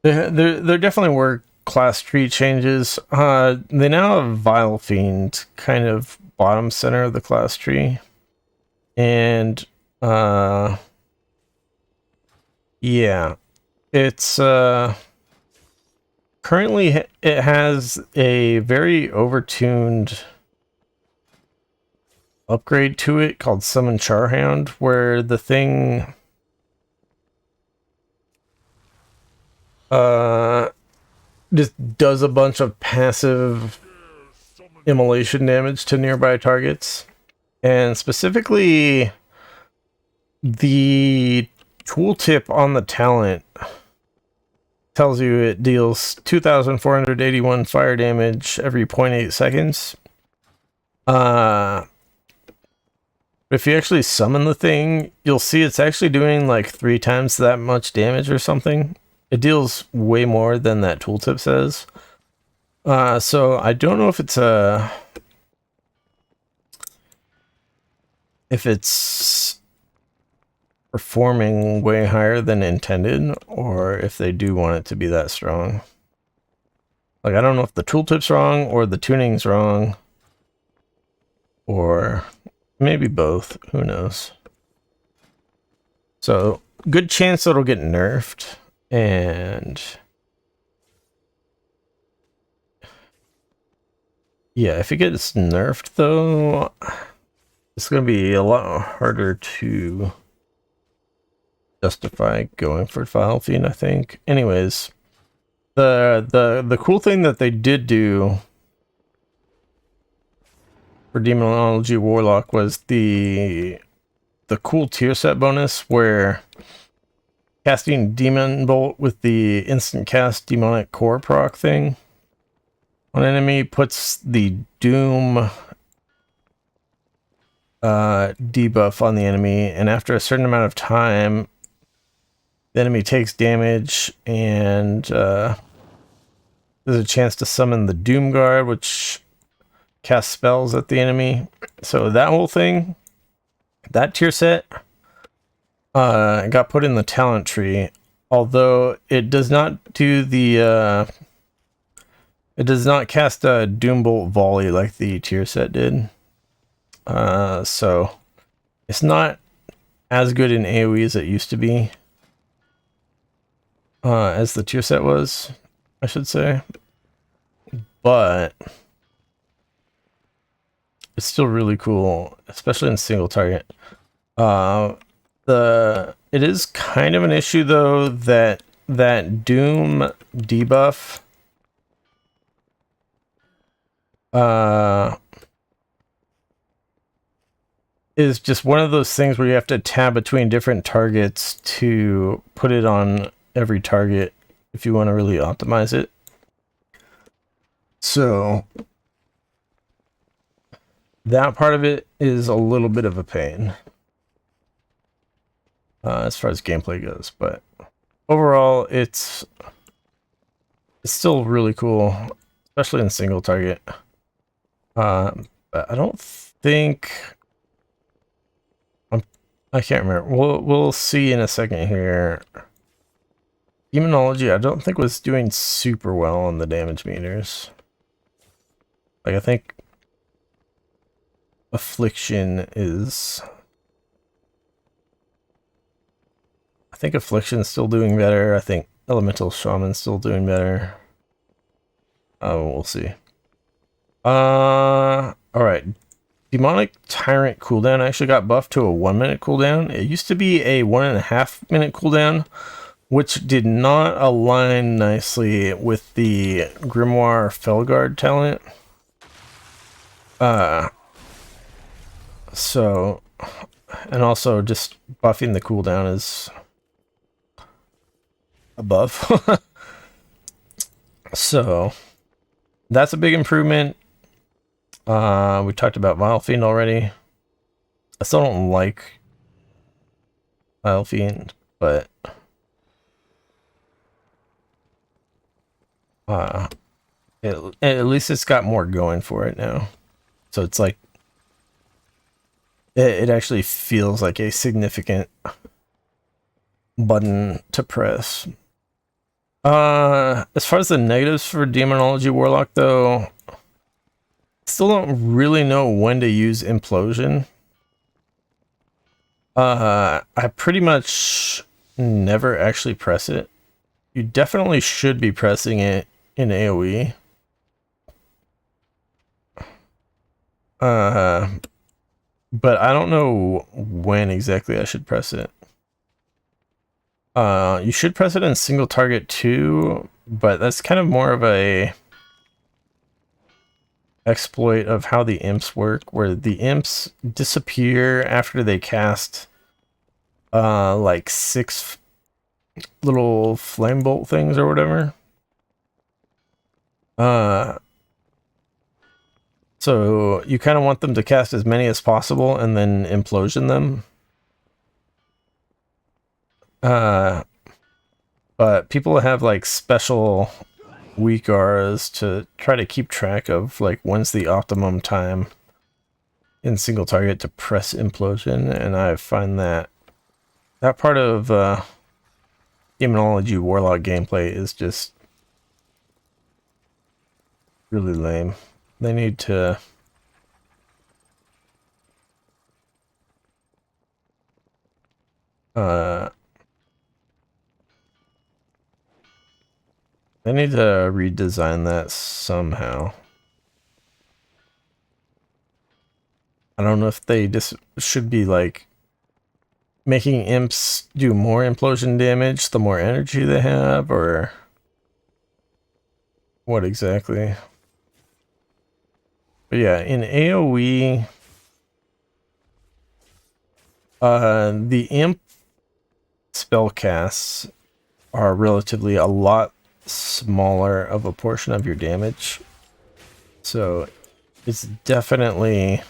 there definitely were class tree changes. They now have Vile Fiend kind of bottom center of the class tree, and yeah, it's currently it has a very overtuned upgrade to it called Summon Charhound, where the thing just does a bunch of passive immolation damage to nearby targets. And specifically, the tooltip on the talent tells you it deals 2,481 fire damage every 0.8 seconds. If you actually summon the thing, you'll see it's actually doing like 3 times that much damage or something. It deals way more than that tooltip says. So I don't know if it's performing way higher than intended, or if they do want it to be that strong. Like, I don't know if the tooltip's wrong, or the tuning's wrong, or maybe both. Who knows? So, good chance it'll get nerfed, and yeah, if it gets nerfed, though, it's going to be a lot harder to justify going for Vile Fiend, I think. Anyways, the cool thing that they did do for Demonology Warlock was the cool tier set bonus where casting Demon Bolt with the instant cast Demonic Core proc thing on enemy puts the Doom debuff on the enemy, and after a certain amount of time the enemy takes damage, and there's a chance to summon the Doom Guard, which casts spells at the enemy. So that whole thing, that tier set, got put in the talent tree, although it does not do the it does not cast a Doombolt volley like the tier set did. So it's not as good in AoE as it used to be, as the tier set was, I should say, but it's still really cool, especially in single target. It is kind of an issue though that Doom debuff is just one of those things where you have to tab between different targets to put it on every target if you want to really optimize it. So that part of it is a little bit of a pain as far as gameplay goes, but overall it's still really cool, especially in single target. But I don't think I can't remember. We'll see in a second here. Demonology, I don't think was doing super well on the damage meters. Like, I think Affliction is... I think Affliction's still doing better. I think Elemental Shaman's still doing better. We'll see. Alright. Demonic Tyrant cooldown actually got buffed to a 1 minute cooldown. It used to be a 1.5 minute cooldown, which did not align nicely with the Grimoire Felguard talent. So, and also just buffing the cooldown is a buff. So, that's a big improvement. We talked about Vile Fiend already. I still don't like Vile Fiend, but at least it's got more going for it now. So it's like it actually feels like a significant button to press. As far as the negatives for Demonology Warlock, though, still don't really know when to use Implosion. I pretty much never actually press it. You definitely should be pressing it in AoE. But I don't know when exactly I should press it. You should press it in single target too, but that's kind of more of a exploit of how the imps work, where the imps disappear after they cast like 6 little flame bolt things or whatever. So you kind of want them to cast as many as possible and then implosion them. But people have like special week auras to try to keep track of like when's the optimum time in single target to press implosion, and I find that that part of Demonology Warlock gameplay is just really lame. They need to redesign that somehow. I don't know if they just should be like making imps do more implosion damage the more energy they have, or what exactly. But yeah, in AoE, the imp spellcasts are relatively a lot smaller of a portion of your damage. So it's definitely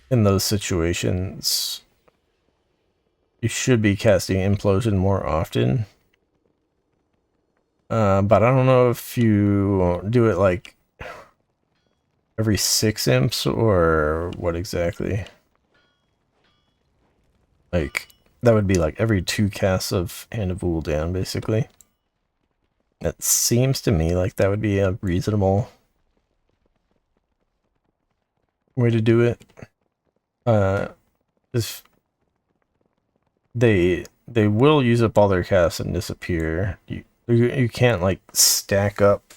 in those situations you should be casting implosion more often. But I don't know if you do it like every 6 imps or what exactly. Like, that would be like every 2 casts of Hand of Ul'dan, basically. It seems to me like that would be a reasonable way to do it. If they will use up all their casts and disappear. You can't like stack up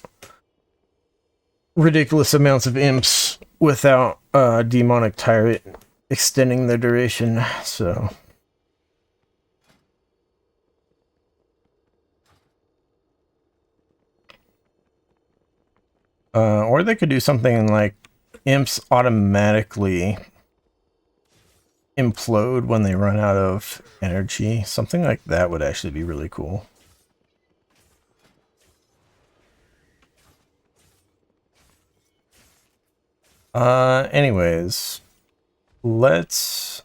ridiculous amounts of imps without demonic tyrant extending their duration, so or they could do something like imps automatically implode when they run out of energy. Something like that would actually be really cool. Anyways, let's...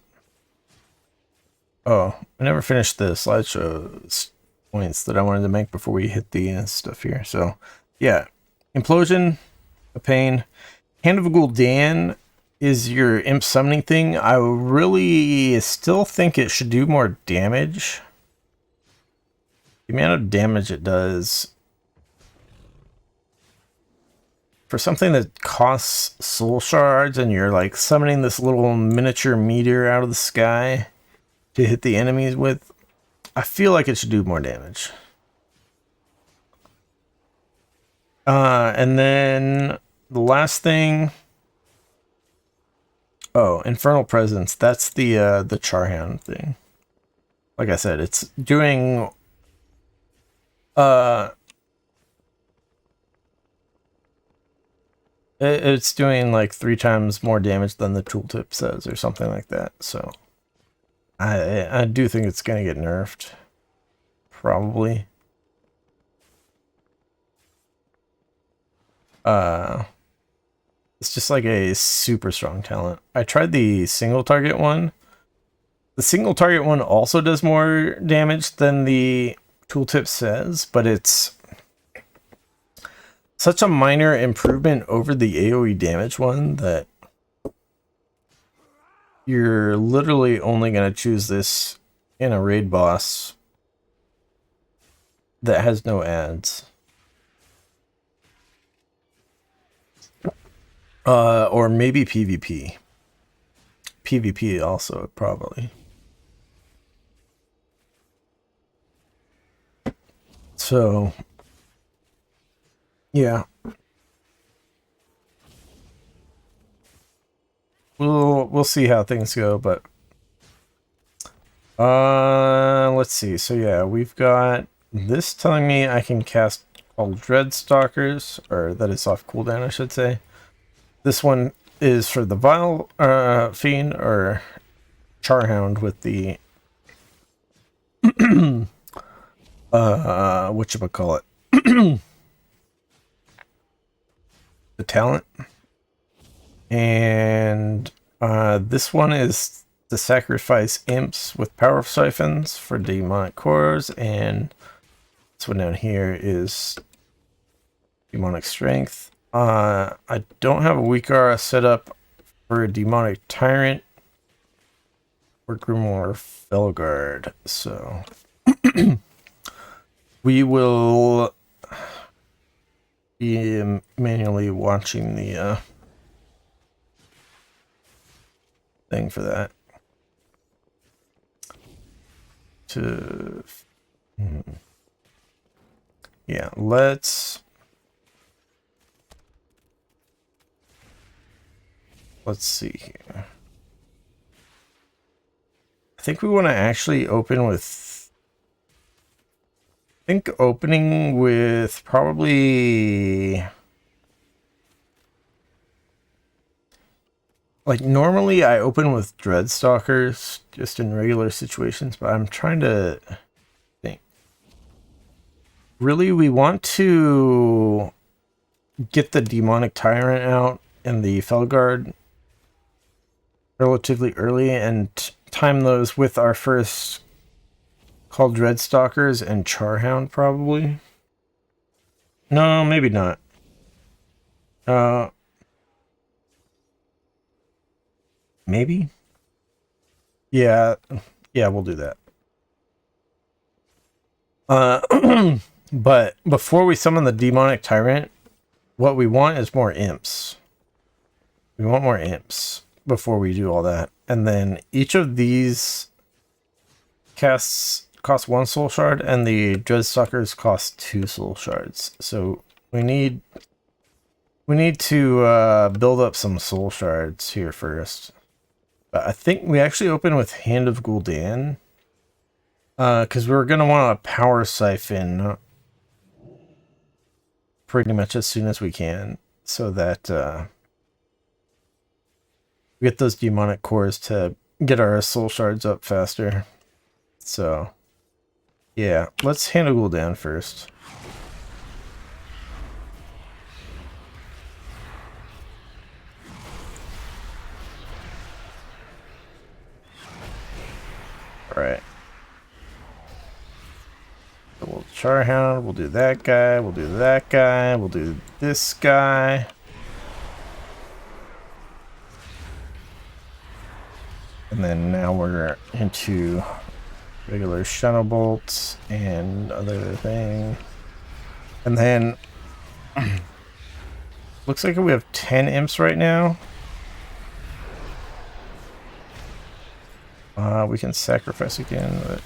Oh, I never finished the slideshow points that I wanted to make before we hit the stuff here. So, yeah. Implosion, a pain. Hand of Gul'dan is your imp summoning thing. I really still think it should do more damage. The amount of damage it does for something that costs soul shards and you're like summoning this little miniature meteor out of the sky to hit the enemies with, I feel like it should do more damage. And then the last thing, oh, Infernal Presence. That's the Charhound thing. Like I said, it's doing it's doing like 3 times more damage than the tooltip says, or something like that. So I do think it's gonna get nerfed, probably. It's just like a super strong talent. I tried the single target one. The single target one also does more damage than the tooltip says, but it's such a minor improvement over the AoE damage one that you're literally only going to choose this in a raid boss that has no ads. Or maybe PvP. PvP also, probably. So, yeah. We'll see how things go, but let's see. So yeah, we've got this telling me I can cast all Dreadstalkers, or that is off cooldown, I should say. This one is for the Vile Fiend, or Charhound with the whatchamacallit? The talent. And this one is to sacrifice imps with power siphons for demonic cores and This one down here is Demonic Strength. I don't have a weak aura set up for a Demonic Tyrant or Grimoire Felguard, so we will be manually watching the thing for that. Yeah, let's see here. I think we want to actually open with, I think opening with probably, like normally I open with Dreadstalkers just in regular situations, but I'm trying to think. Really, we want to get the Demonic Tyrant out and the Felguard relatively early and time those with our first called Dreadstalkers and Charhound, probably. No, maybe not. Maybe? Yeah, we'll do that. But before we summon the Demonic Tyrant, what we want is more imps. We want more imps before we do all that. And then each of these casts cost 1 soul shard, and the Dreadstalkers cost 2 soul shards. So we need to build up some soul shards here first. But I think we actually open with Hand of Gul'dan, because we're gonna want a power siphon pretty much as soon as we can, so that we get those demonic cores to get our soul shards up faster. So yeah, let's Hand of Gul'dan first. Alright. So we'll Charhound, we'll do that guy, we'll do that guy, we'll do this guy. And then now we're into regular Shadow Bolts and other thing. And then looks like we have 10 imps right now. We can sacrifice again, but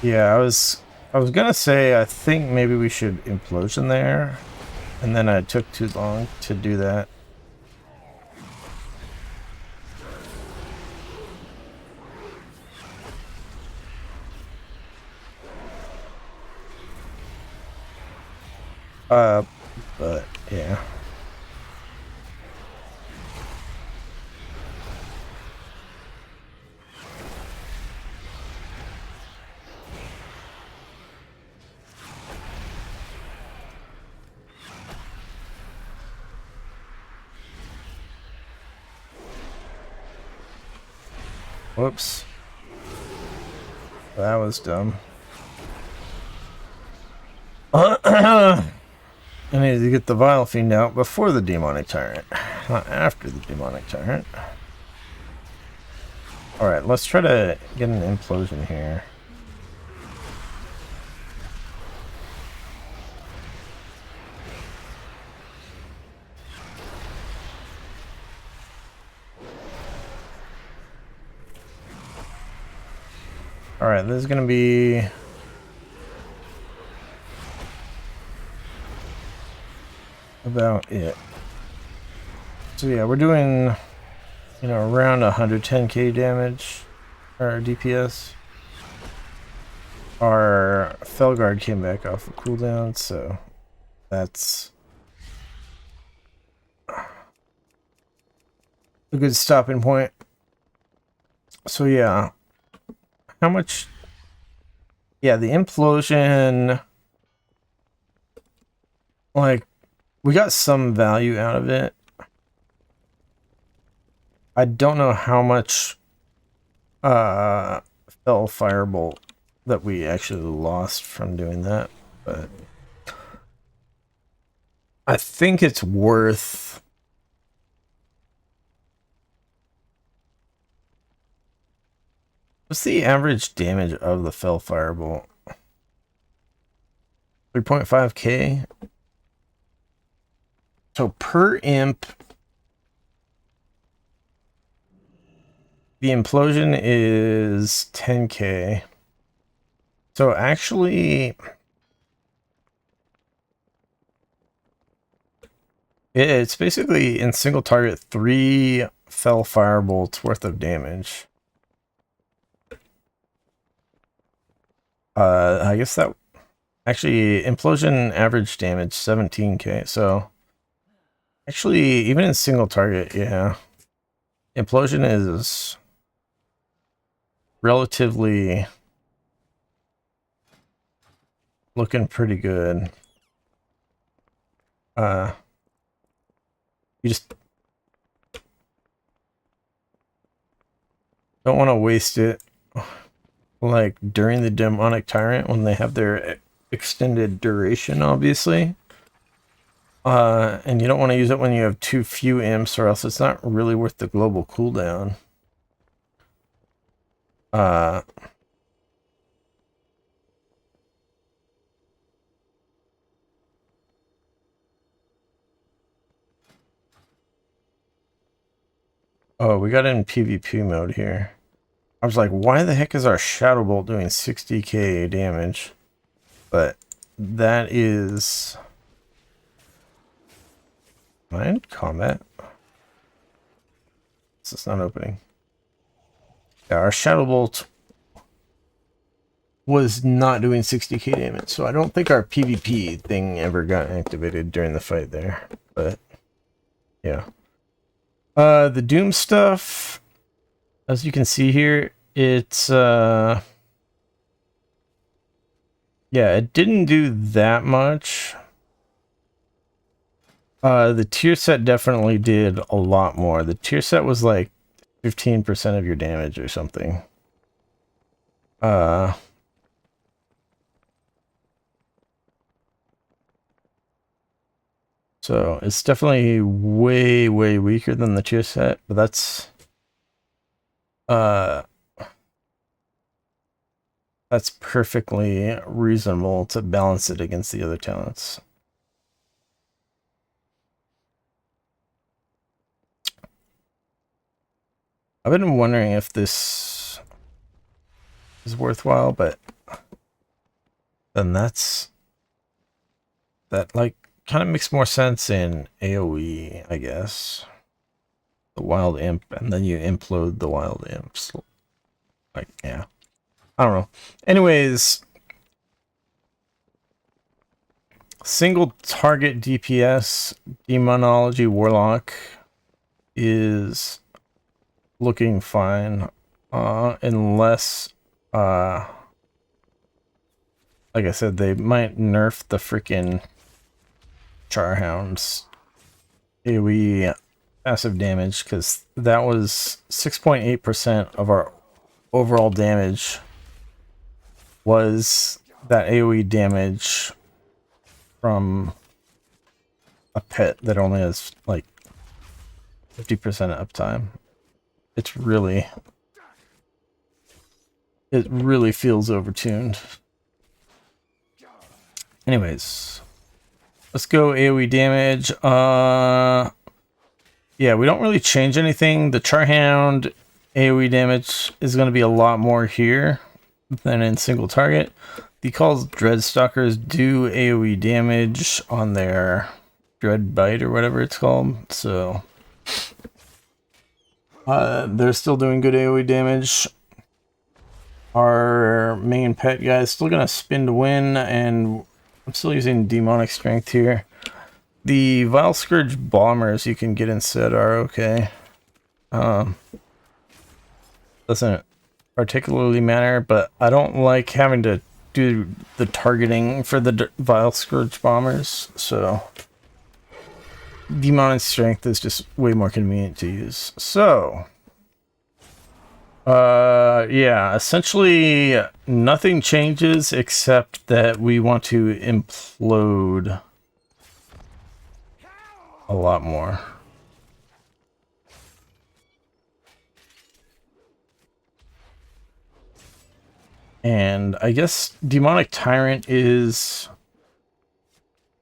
yeah, I was gonna say I think maybe we should Implosion there, and then I took too long to do that. But yeah. Whoops. That was dumb. I needed to get the Vile Fiend out before the Demonic Tyrant, not after the Demonic Tyrant. Alright, let's try to get an Implosion here. Alright, this is going to be about it. So yeah, we're doing, you know, around 110k damage, or DPS. Our Felguard came back off of cooldown, so that's a good stopping point. So yeah, how much? Yeah, the Implosion, like, we got some value out of it. I don't know how much Fell Firebolt that we actually lost from doing that, but I think it's worth. What's the average damage of the Fell Firebolt? 3.5k. So per imp, the implosion is 10k. So actually, it's basically in single target 3 Fell Firebolts worth of damage. I guess that actually implosion average damage 17k. So actually, even in single target, yeah, implosion is relatively looking pretty good. You just don't want to waste it like during the Demonic Tyrant when they have their extended duration, obviously. And you don't want to use it when you have too few imps, or else it's not really worth the global cooldown. Oh, we got in PvP mode here. I was like, why the heck is our Shadow Bolt doing 60k damage? But that is... Mind combat? This is not opening. Yeah, our Shadow Bolt was not doing 60k damage, so I don't think our PvP thing ever got activated during the fight there. But yeah. The Doom stuff, as you can see here, it's yeah, it didn't do that much. The tier set definitely did a lot more. The tier set was like 15% of your damage or something. So it's definitely way, way weaker than the tier set, but that's perfectly reasonable to balance it against the other talents. I've been wondering if this is worthwhile, but then that like kind of makes more sense in AoE, I guess. The wild imp, and then you implode the wild imps. Like, yeah. I don't know. Anyways, single target DPS Demonology Warlock is looking fine, unless like I said, they might nerf the freaking Charhound's AoE passive damage, because that was 6.8% of our overall damage was that AoE damage from a pet that only has like 50% uptime. It really feels overtuned. Anyways, let's go AoE damage. Yeah, we don't really change anything. The Charhound AoE damage is going to be a lot more here than in single target. Because Dreadstalkers do AoE damage on their Dread Bite or whatever it's called, so they're still doing good AoE damage. Our main pet guy is still going to spin to win, and I'm still using Demonic Strength here. The Vile Scourge Bombers you can get instead are okay. Doesn't particularly matter, but I don't like having to do the targeting for the Vile Scourge Bombers, so Demonic Strength is just way more convenient to use. So, Yeah, essentially nothing changes except that we want to implode a lot more. And I guess Demonic Tyrant is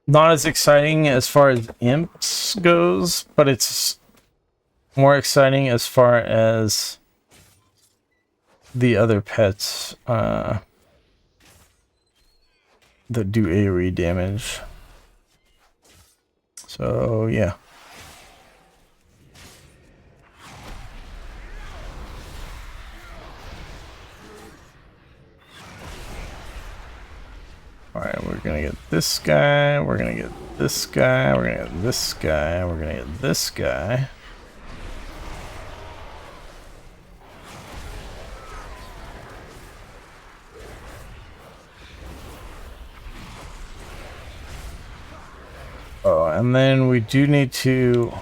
not as exciting as far as imps goes, but it's more exciting as far as the other pets that do AoE damage. So yeah. Alright, we're gonna get this guy, we're gonna get this guy, we're gonna get this guy, we're gonna get this guy. Oh, and then we do need to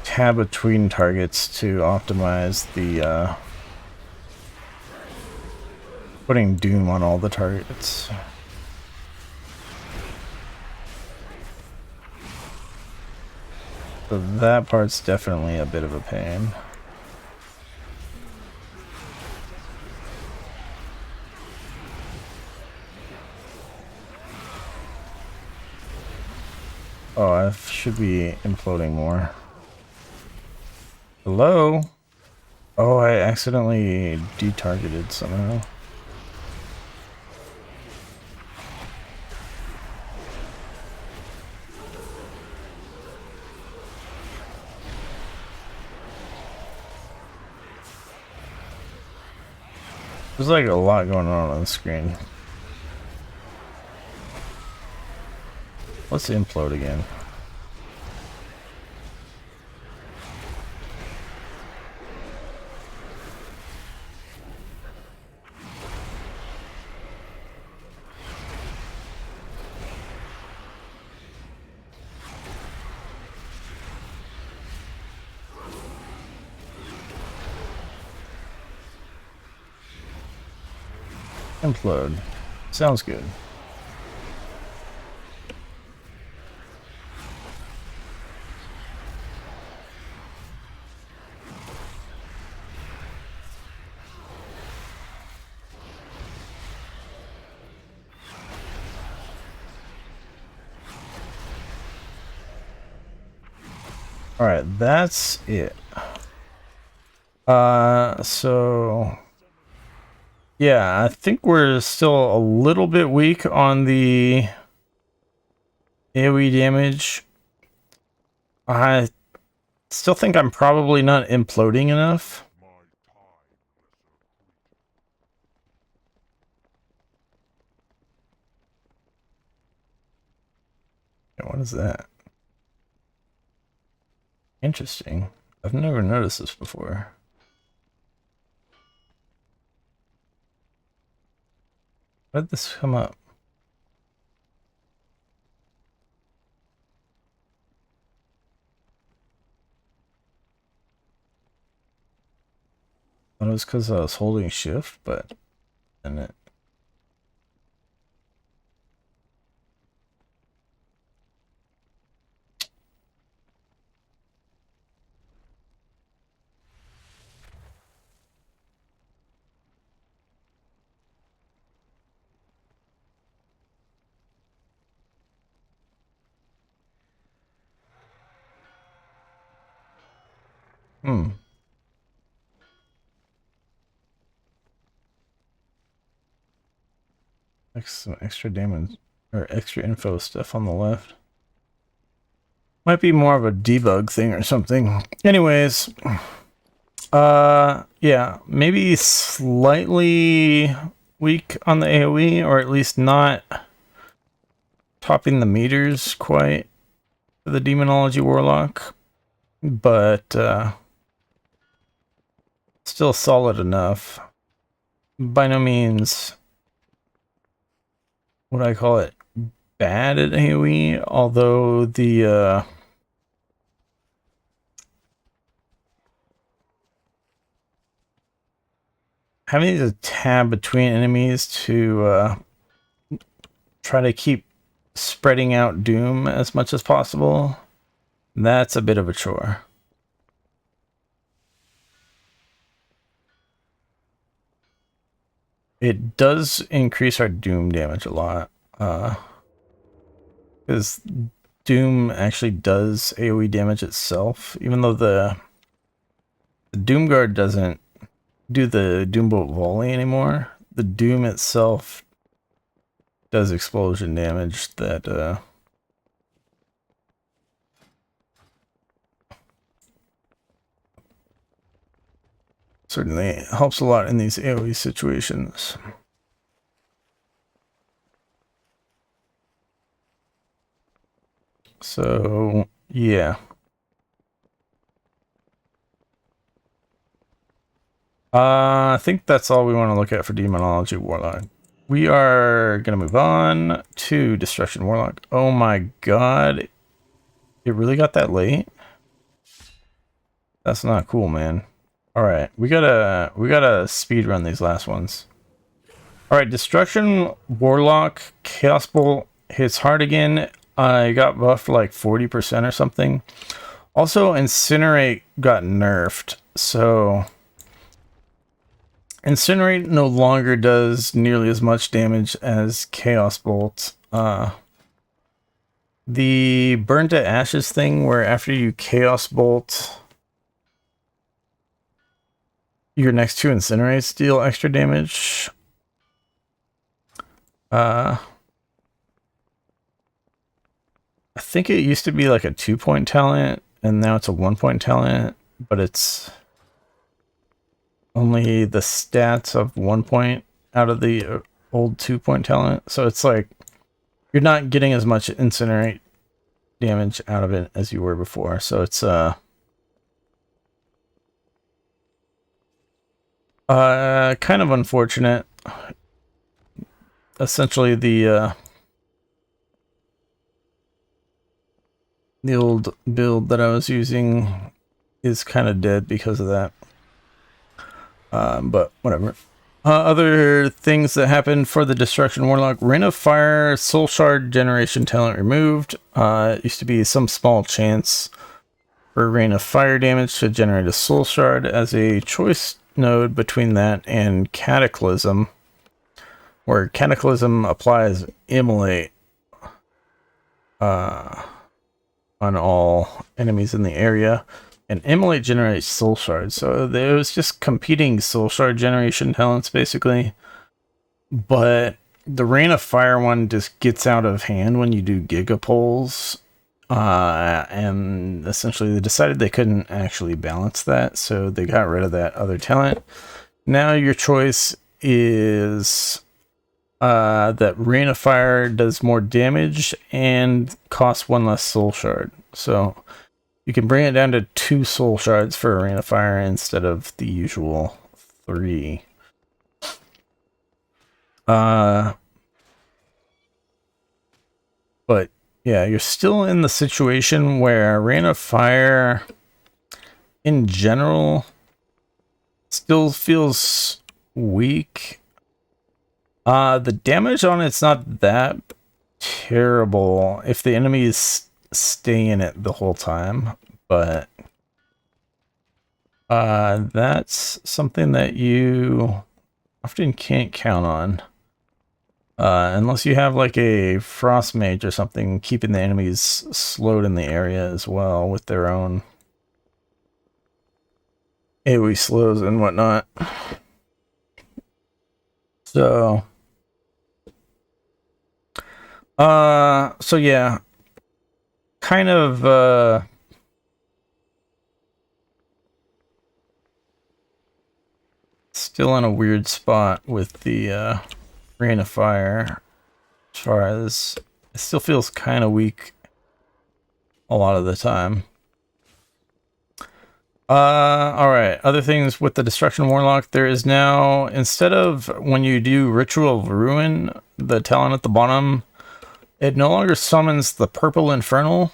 tab between targets to optimize the putting Doom on all the targets. So that part's definitely a bit of a pain. Oh, I should be imploding more. Hello? Oh, I accidentally detargeted somehow. There's like a lot going on the screen. Let's implode again. Implode. Sounds good. Alright, that's it. So yeah, I think we're still a little bit weak on the AoE damage. I still think I'm probably not imploding enough. Okay, what is that? Interesting. I've never noticed this before. How did this come up? Thought it was because I was holding shift, but then it. Some extra damage or extra info stuff on the left. Might be more of a debug thing or something. Anyways, yeah, maybe slightly weak on the AoE, or at least not topping the meters quite for the Demonology Warlock, but still solid enough. By no means would I call it bad at AoE, although the having to tab between enemies to try to keep spreading out doom as much as possible, that's a bit of a chore. It does increase our doom damage a lot, because doom actually does AoE damage itself, even though the Doom Guard doesn't do the Doombolt volley anymore. The doom itself does explosion damage that certainly helps a lot in these AoE situations. So, yeah. I think that's all we want to look at for Demonology Warlock. We are going to move on to Destruction Warlock. Oh my god. It really got that late? That's not cool, man. Alright, we gotta speed run these last ones. Alright, Destruction Warlock, Chaos Bolt hits hard again. I got buffed like 40% or something. Also, Incinerate got nerfed, so Incinerate no longer does nearly as much damage as Chaos Bolt. The Burn to Ashes thing, where after you Chaos Bolt, your next two Incinerates deal extra damage. I think it used to be like a 2-point talent, and now it's a 1-point talent, but it's only the stats of 1 point out of the old 2-point talent. So it's like you're not getting as much Incinerate damage out of it as you were before. So it's kind of unfortunate. Essentially the old build that I was using is kind of dead because of that. But whatever. Other things that happened for the Destruction Warlock: Rain of Fire, Soul Shard generation talent removed. It used to be some small chance for Rain of Fire damage to generate a Soul Shard as a choice node between that and Cataclysm, where Cataclysm applies Immolate on all enemies in the area, and Immolate generates Soul Shards. So there was just competing Soul Shard generation talents, basically. But the Rain of Fire one just gets out of hand when you do Gigapulls. And essentially they decided they couldn't actually balance that, so they got rid of that other talent. Now your choice is that Rain of Fire does more damage and costs 1 less Soul Shard. So you can bring it down to 2 Soul Shards for a Rain of Fire instead of the usual 3. But yeah, you're still in the situation where Rain of Fire in general still feels weak. The damage on it's not that terrible if the enemies stay in it the whole time, but that's something that you often can't count on. Unless you have like a Frost Mage or something keeping the enemies slowed in the area as well with their own AoE slows and whatnot. So yeah, kind of still in a weird spot with the Rain of Fire, as far as it still feels kind of weak a lot of the time. Alright, other things with the Destruction Warlock, there is now, instead of when you do Ritual of Ruin, the talent at the bottom, it no longer summons the purple infernal,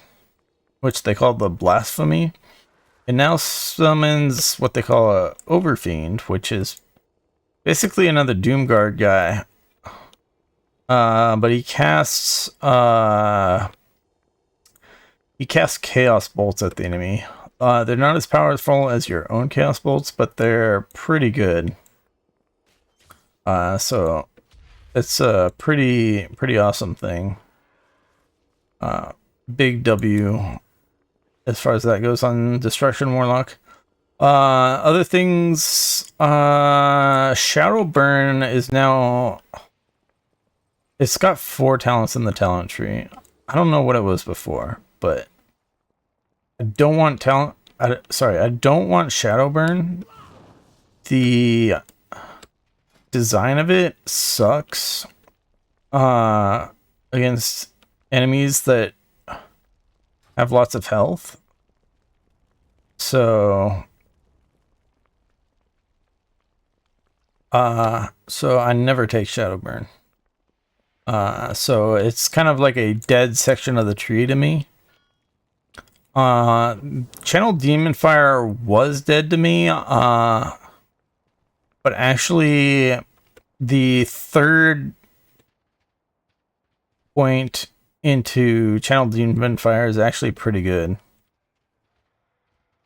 which they call the blasphemy. It now summons what they call a overfiend, which is basically another Doomguard guy. But he casts chaos bolts at the enemy. They're not as powerful as your own chaos bolts, but they're pretty good. So it's a pretty awesome thing. Big W as far as that goes on Destruction Warlock. Other things, Shadow Burn is now, it's got 4 talents in the talent tree. I don't know what it was before, but I don't want I don't want Shadow Burn. The design of it sucks against enemies that have lots of health. So I never take Shadowburn. So it's kind of like a dead section of the tree to me. Channel Demon Fire was dead to me, but actually the third point into Channel Demon Fire is actually pretty good.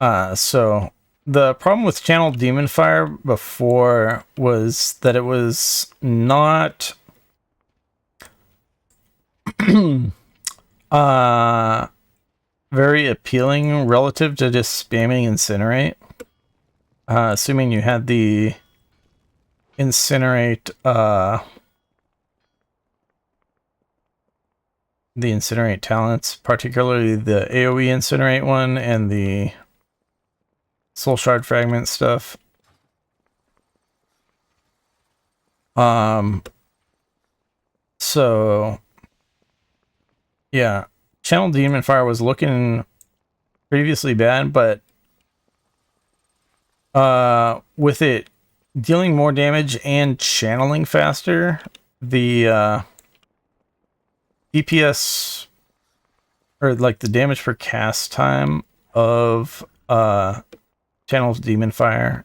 So the problem with Channel Demon Fire before was that it was not very appealing relative to just spamming Incinerate. Assuming you had the Incinerate talents, particularly the AoE Incinerate one and the Soul Shard Fragment stuff. So yeah, Channel Demon Fire was looking previously bad, but with it dealing more damage and channeling faster, the DPS, or like the damage per cast time of Channel's Demon Fire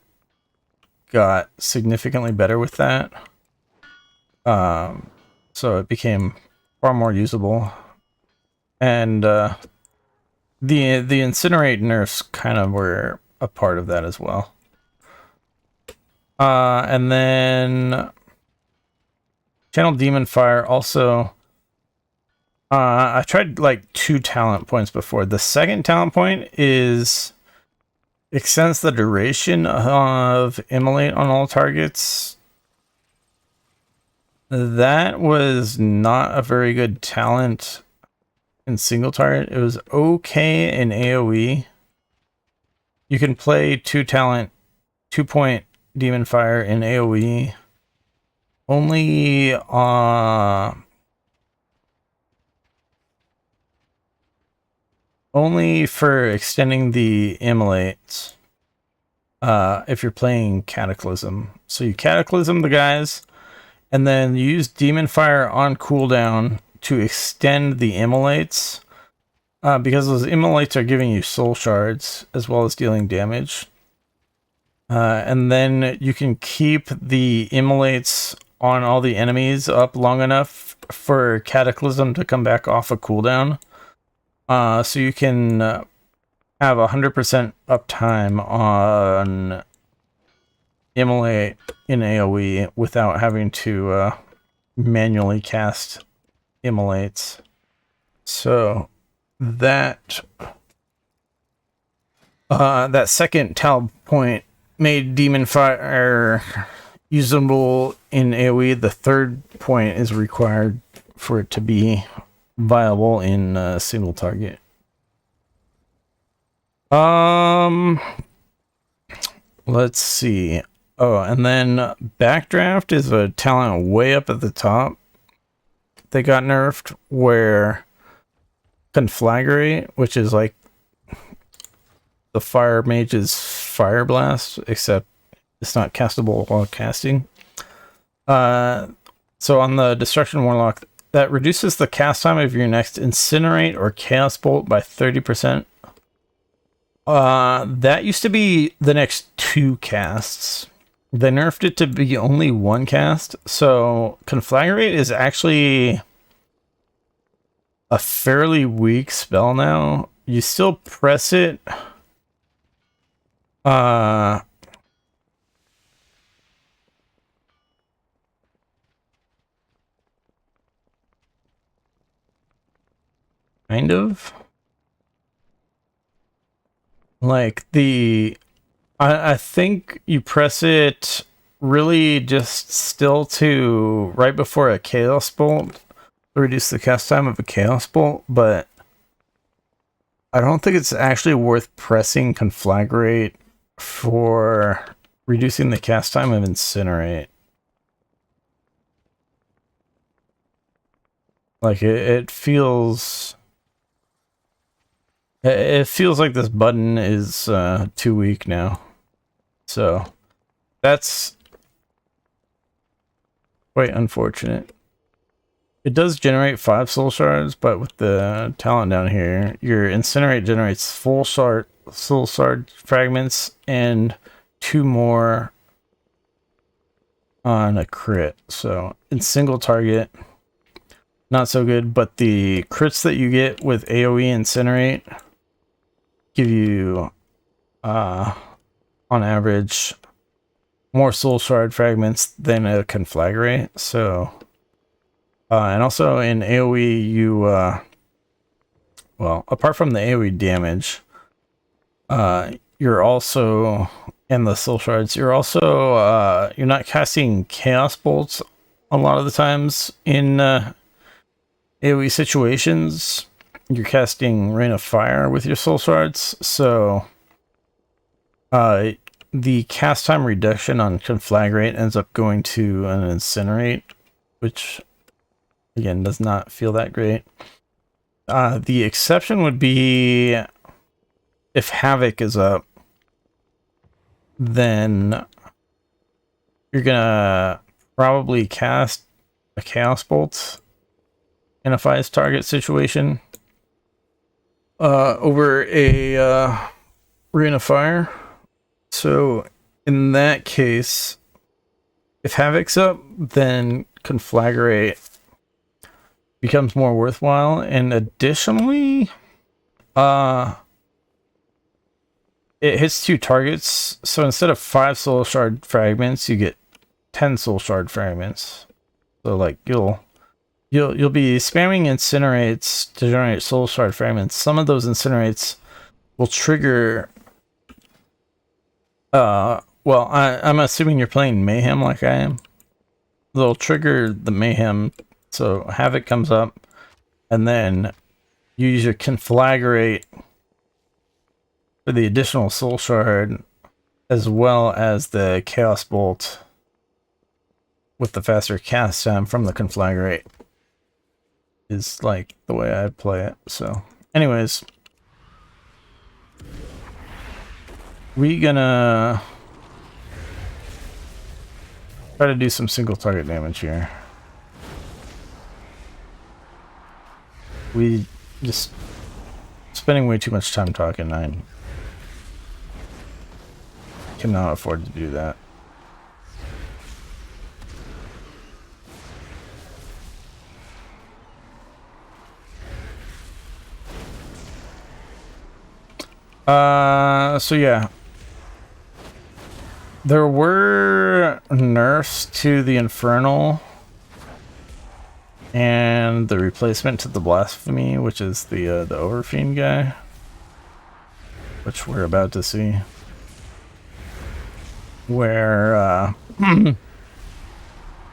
got significantly better with that. So it became far more usable. And the Incinerate nerfs kind of were a part of that as well. And then Channel Demon Fire also, I tried like 2 talent points before. The second talent point extends the duration of Immolate on all targets. That was not a very good talent in single target. It was okay in AoE. You can play 2-point Demon Fire in AoE. Only for extending the Immolates. If you're playing Cataclysm. So you Cataclysm the guys, and then you use Demon Fire on cooldown to extend the Immolates. Because those Immolates are giving you soul shards as well as dealing damage. And then you can keep the Immolates on all the enemies up long enough for Cataclysm to come back off a cooldown. So you can have 100% uptime on Immolate in AoE without having to manually cast Immolates. So that second talent point made Demon Fire usable in AoE. The third point is required for it to be viable in single target. Let's see. Oh, and then Backdraft is a talent way up at the top. They got nerfed, where Conflagrate, which is like the Fire Mage's Fire Blast, except it's not castable while casting. So on the Destruction Warlock, that reduces the cast time of your next Incinerate or Chaos Bolt by 30%. That used to be the next 2 casts. They nerfed it to be only 1 cast, so Conflagrate is actually a fairly weak spell now. You still press it. Kind of. Like I think you press it really just still to right before a Chaos Bolt to reduce the cast time of a Chaos Bolt, but I don't think it's actually worth pressing Conflagrate for reducing the cast time of Incinerate. Like it feels like this button is too weak now. So that's quite unfortunate. It does generate 5 soul shards, but with the talent down here, your Incinerate generates full soul shard fragments and 2 more on a crit. So in single target, not so good, but the crits that you get with AoE Incinerate give you on average more soul shard fragments than a Conflagrate. So and also in AoE you well, apart from the AoE damage, you're also in the soul shards, you're also you're not casting chaos bolts a lot of the times in AoE situations. You're casting Rain of Fire with your soul shards, so the cast time reduction on Conflagrate ends up going to an Incinerate, which again does not feel that great. The exception would be if Havoc is up, then you're gonna probably cast a Chaos Bolt in a Fizz target situation over a Rain of Fire. So in that case, if Havoc's up, then Conflagrate becomes more worthwhile, and additionally, it hits 2 targets, so instead of 5 soul shard fragments, you get 10 soul shard fragments. So like you'll be spamming Incinerates to generate soul shard fragments. Some of those Incinerates will trigger well, I'm assuming you're playing Mayhem like I am. They'll trigger the Mayhem, so Havoc comes up, and then you use your Conflagrate for the additional soul shard, as well as the Chaos Bolt with the faster cast time from the Conflagrate. Is like the way I play it. So anyways, we gonna try to do some single target damage here. We just spending way too much time talking. I cannot afford to do that. So yeah. There were nerfs to the Infernal and the replacement to the Blasphemy, which is the Overfiend guy, which we're about to see. Where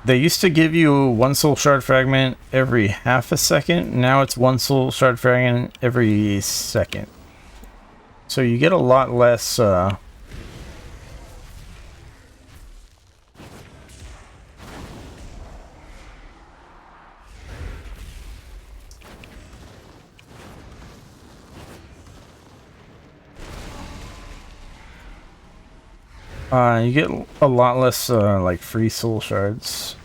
they used to give you 1 soul shard fragment every half a second. Now it's 1 soul shard fragment every second. So you get a lot less you get a lot less like free soul shards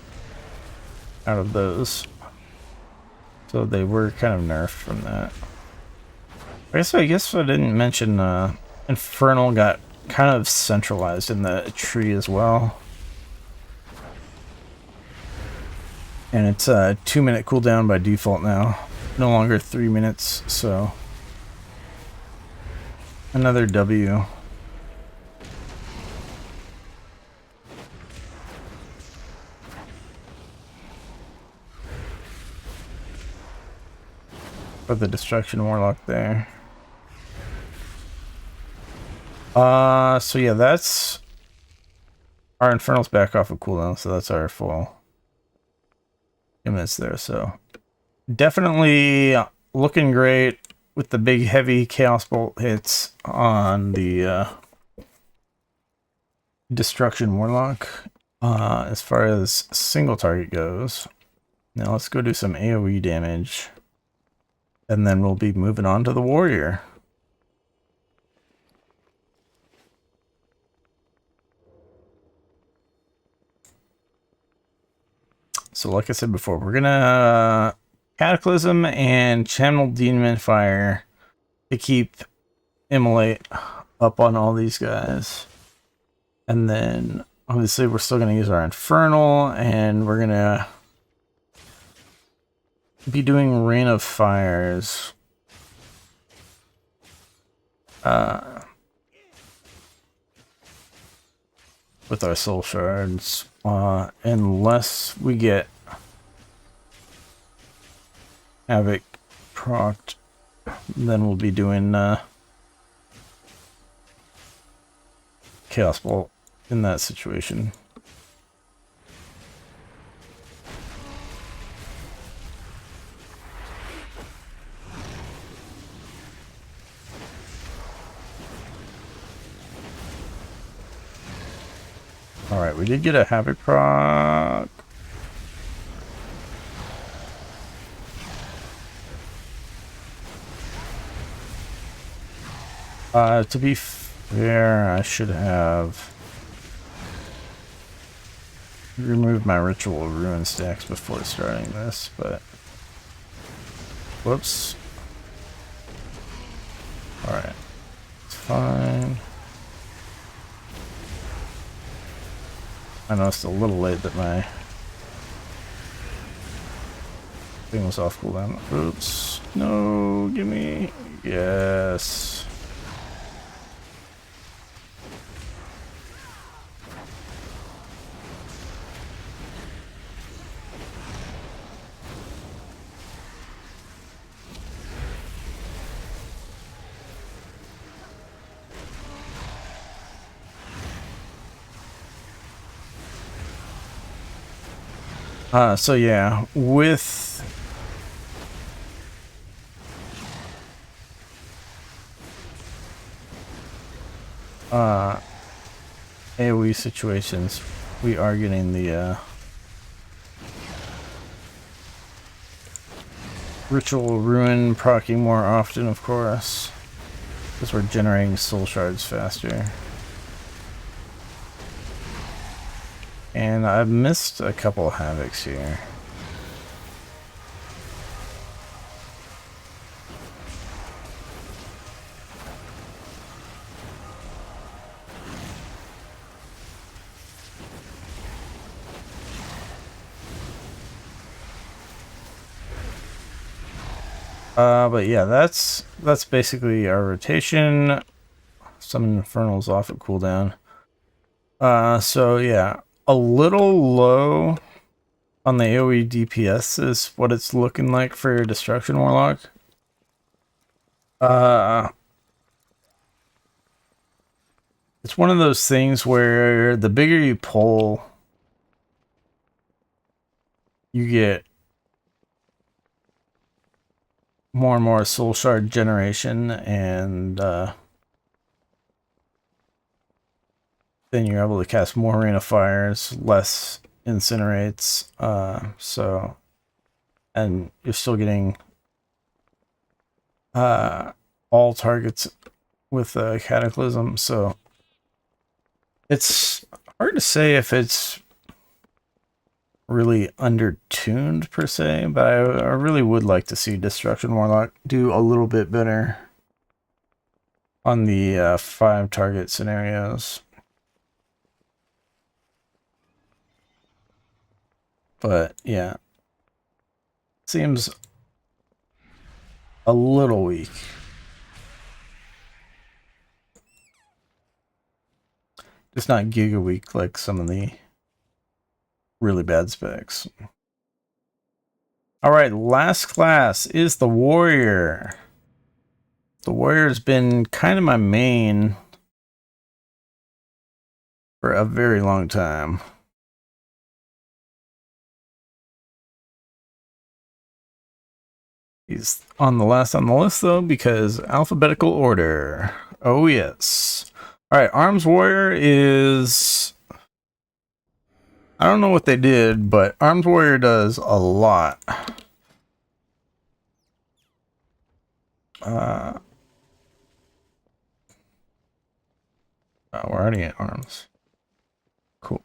out of those. So they were kind of nerfed from that. I guess I didn't mention Infernal got kind of centralized in the tree as well. And it's a 2-minute cooldown by default now. No longer 3 minutes, so another W. For the Destruction Warlock there. So yeah, that's our Infernal's back off of cooldown, so that's our full image there. So definitely looking great with the big heavy Chaos Bolt hits on the Destruction Warlock. As far as single target goes, now let's go do some AoE damage, and then we'll be moving on to the Warrior. So like I said before, we're gonna Cataclysm and Channel Demon Fire to keep Immolate up on all these guys. And then obviously we're still gonna use our Infernal, and we're gonna be doing Rain of Fires. With our soul shards, unless we get Havoc procced, then we'll be doing Chaos Bolt in that situation. Alright, we did get a Havoc proc. To be fair, I should have removed my Ritual Ruin stacks before starting this, but whoops. Alright, it's fine. I know it's a little late that my thing was off cooldown. Oops. No, give me. Yes. So yeah, with AoE situations, we are getting the Ritual Ruin proccing more often, of course, because we're generating soul shards faster. And I've missed a couple of Havocs here. But yeah, that's basically our rotation. Some Infernals off at cooldown. So yeah, a little low on the AoE DPS is what it's looking like for your Destruction Warlock. It's one of those things where the bigger you pull, you get more and more soul shard generation, and then you're able to cast more Rain of Fires, less incinerates, and you're still getting all targets with Cataclysm, so it's hard to say if it's really undertuned per se, but I really would like to see Destruction Warlock do a little bit better on the 5 target scenarios. But yeah, seems a little weak. Just not giga weak like some of the really bad specs. Alright, last class is the Warrior. The Warrior's been kind of my main for a very long time. He's on the last on the list though because alphabetical order. Oh yes. Alright, Arms Warrior is... I don't know what they did, but Arms Warrior does a lot. We're already at arms. Cool.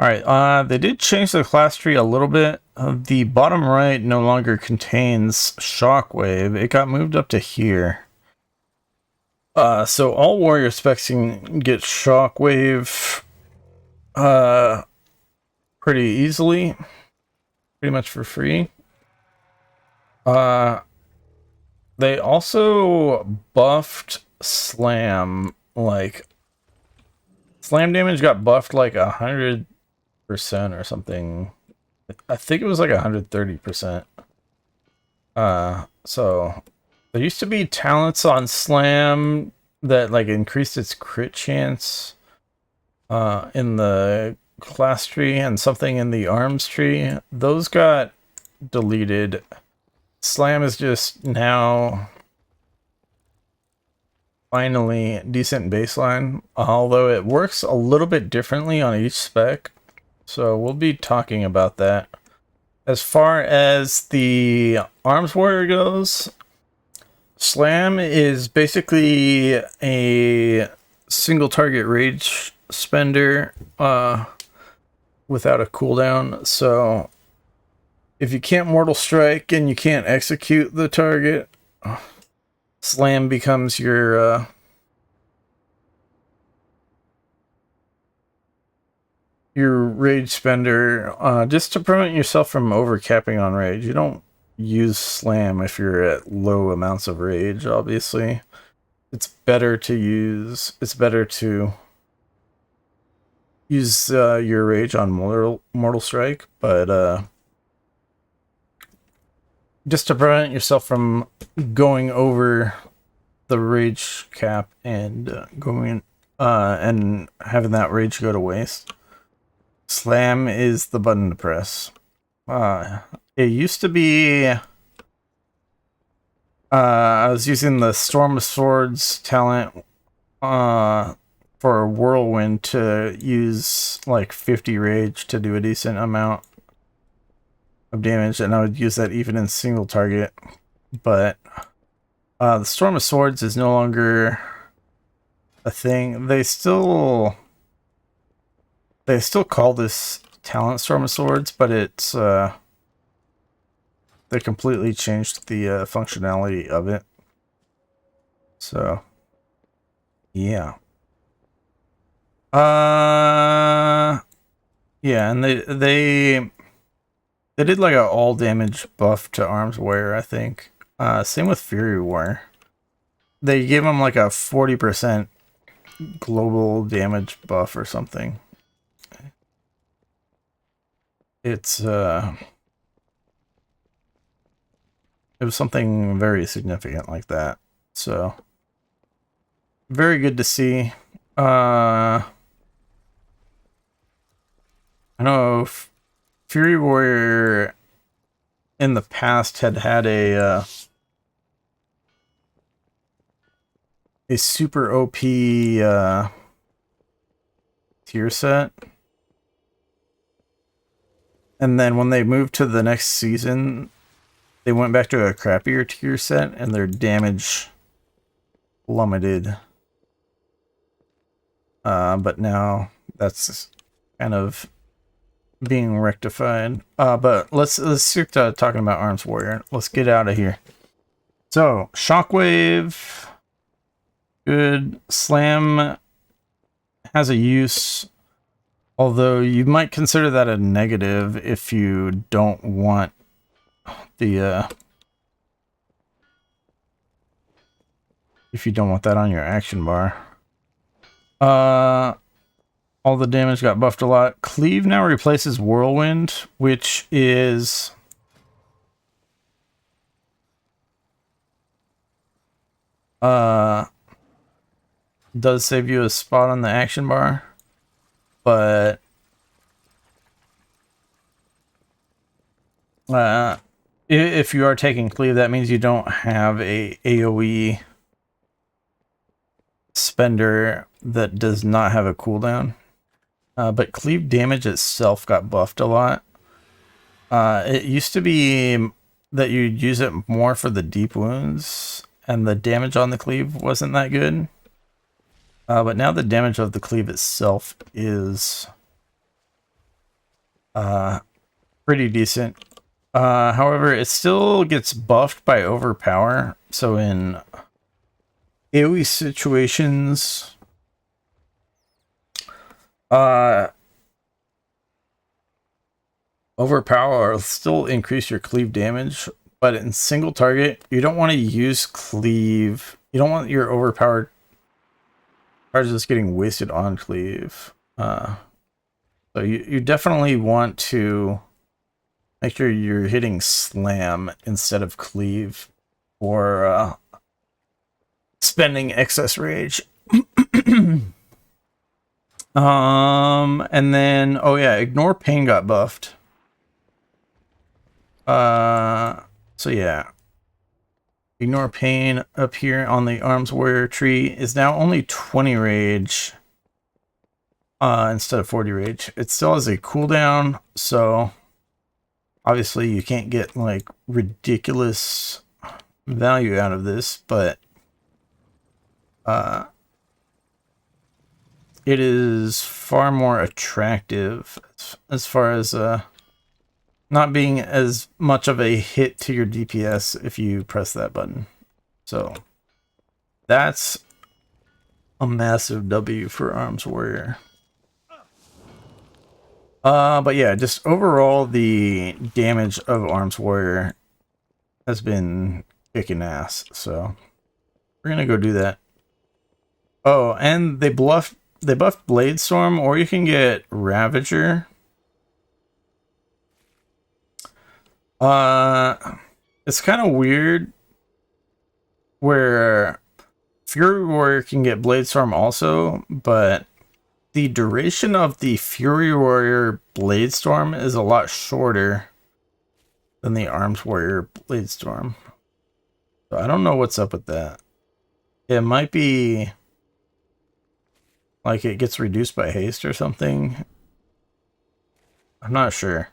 Alright, they did change the class tree a little bit. The bottom right no longer contains Shockwave. It got moved up to here. So all warrior specs can get Shockwave pretty easily. Pretty much for free. They also buffed Slam, like Slam damage got buffed like 100% or something. I think it was like 130%. So there used to be talents on Slam that like increased its crit chance in the class tree and something in the arms tree. Those got deleted. Slam is just now finally decent baseline, although it works a little bit differently on each spec. So we'll be talking about that. As far as the Arms Warrior goes, Slam is basically a single target rage spender without a cooldown. So if you can't Mortal Strike and you can't execute the target, Slam becomes your rage spender, just to prevent yourself from overcapping on rage. You don't use Slam if you're at low amounts of rage, obviously. It's better to use your rage on Mortal Strike, but just to prevent yourself from going over the rage cap and going and having that rage go to waste. Slam is the button to press. It used to be I was using the Storm of Swords talent for Whirlwind to use like 50 rage to do a decent amount of damage, and I would use that even in single target. But the Storm of Swords is no longer a thing. They still call this talent Storm of Swords, but it's they completely changed the functionality of it. So yeah. Yeah, and they did like a all damage buff to Arms Warrior, I think. Same with Fury War. They gave him like a 40% global damage buff or something. It's it was something very significant like that. So very good to see. I know Fury Warrior in the past had a super OP tier set. And then when they moved to the next season, they went back to a crappier tier set and their damage plummeted. But now that's kind of being rectified. But let's stick to talking about Arms Warrior. Let's get out of here. So Shockwave, good. Slam has a use, although you might consider that a negative if you don't want the if you don't want that on your action bar. All the damage got buffed a lot. Cleave now replaces Whirlwind, which is does save you a spot on the action bar, but if you are taking Cleave, that means you don't have a AoE spender that does not have a cooldown. But Cleave damage itself got buffed a lot. It used to be that you'd use it more for the deep wounds, and the damage on the Cleave wasn't that good. But now the damage of the Cleave itself is pretty decent. However, it still gets buffed by Overpower. So in AoE situations, Overpower will still increase your Cleave damage, but in single target, you don't want to use Cleave. You don't want your Overpowered charges getting wasted on Cleave. So you definitely want to make sure you're hitting Slam instead of Cleave, or spending excess rage. And then, oh yeah, Ignore Pain got buffed. So yeah, Ignore Pain up here on the Arms Warrior tree is now only 20 rage instead of 40 rage. It still has a cooldown, so obviously you can't get like ridiculous value out of this, but it is far more attractive as far as not being as much of a hit to your DPS if you press that button. So that's a massive W for Arms Warrior. But yeah, just overall the damage of Arms Warrior has been kicking ass, so we're gonna go do that. Oh, and they buffed Bladestorm, or you can get Ravager. It's kind of weird where Fury Warrior can get Bladestorm also, but the duration of the Fury Warrior Bladestorm is a lot shorter than the Arms Warrior Bladestorm. So I don't know what's up with that. It might be like it gets reduced by haste or something. I'm not sure.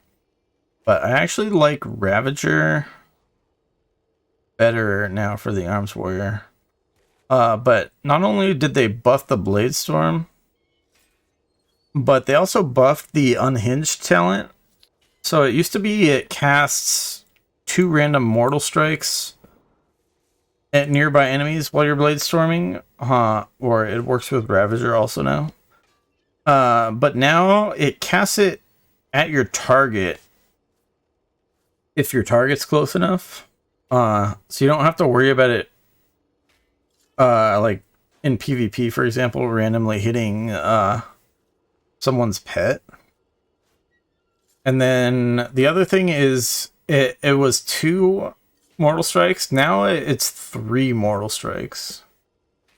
But I actually like Ravager better now for the Arms Warrior. But not only did they buff the Bladestorm, but they also buffed the Unhinged talent. So it used to be it casts 2 random Mortal Strikes at nearby enemies while you're Bladestorming. Or it works with Ravager also now. But now it casts it at your target if your target's close enough. So you don't have to worry about it like in PvP, for example, randomly hitting someone's pet. And then the other thing is it was 2 Mortal Strikes. Now it's 3 Mortal Strikes.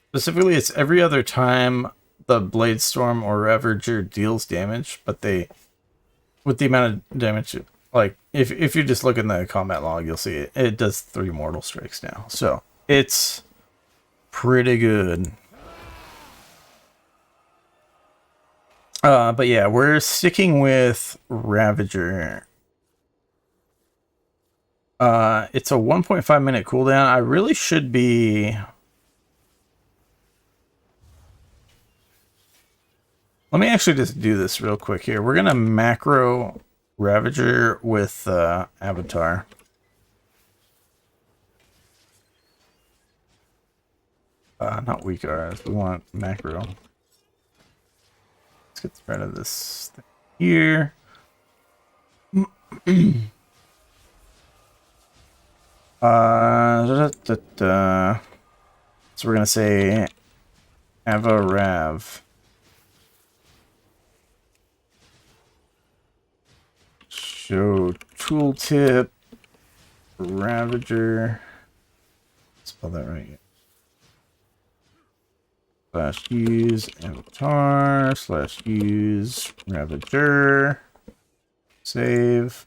Specifically, it's every other time the Bladestorm or Ravager deals damage, but with the amount of damage, like if you just look in the combat log, you'll see it does 3 Mortal Strikes now. So it's pretty good. But yeah, we're sticking with Ravager. It's a 1.5 minute cooldown. I really should be... Let me actually just do this real quick here. We're going to macro Ravager with Avatar. Not weak ours. We want macro. Let's get rid of this thing here. So we're going to say Avarav. Show tooltip, Ravager. Spell that right. / use Avatar / use Ravager. Save.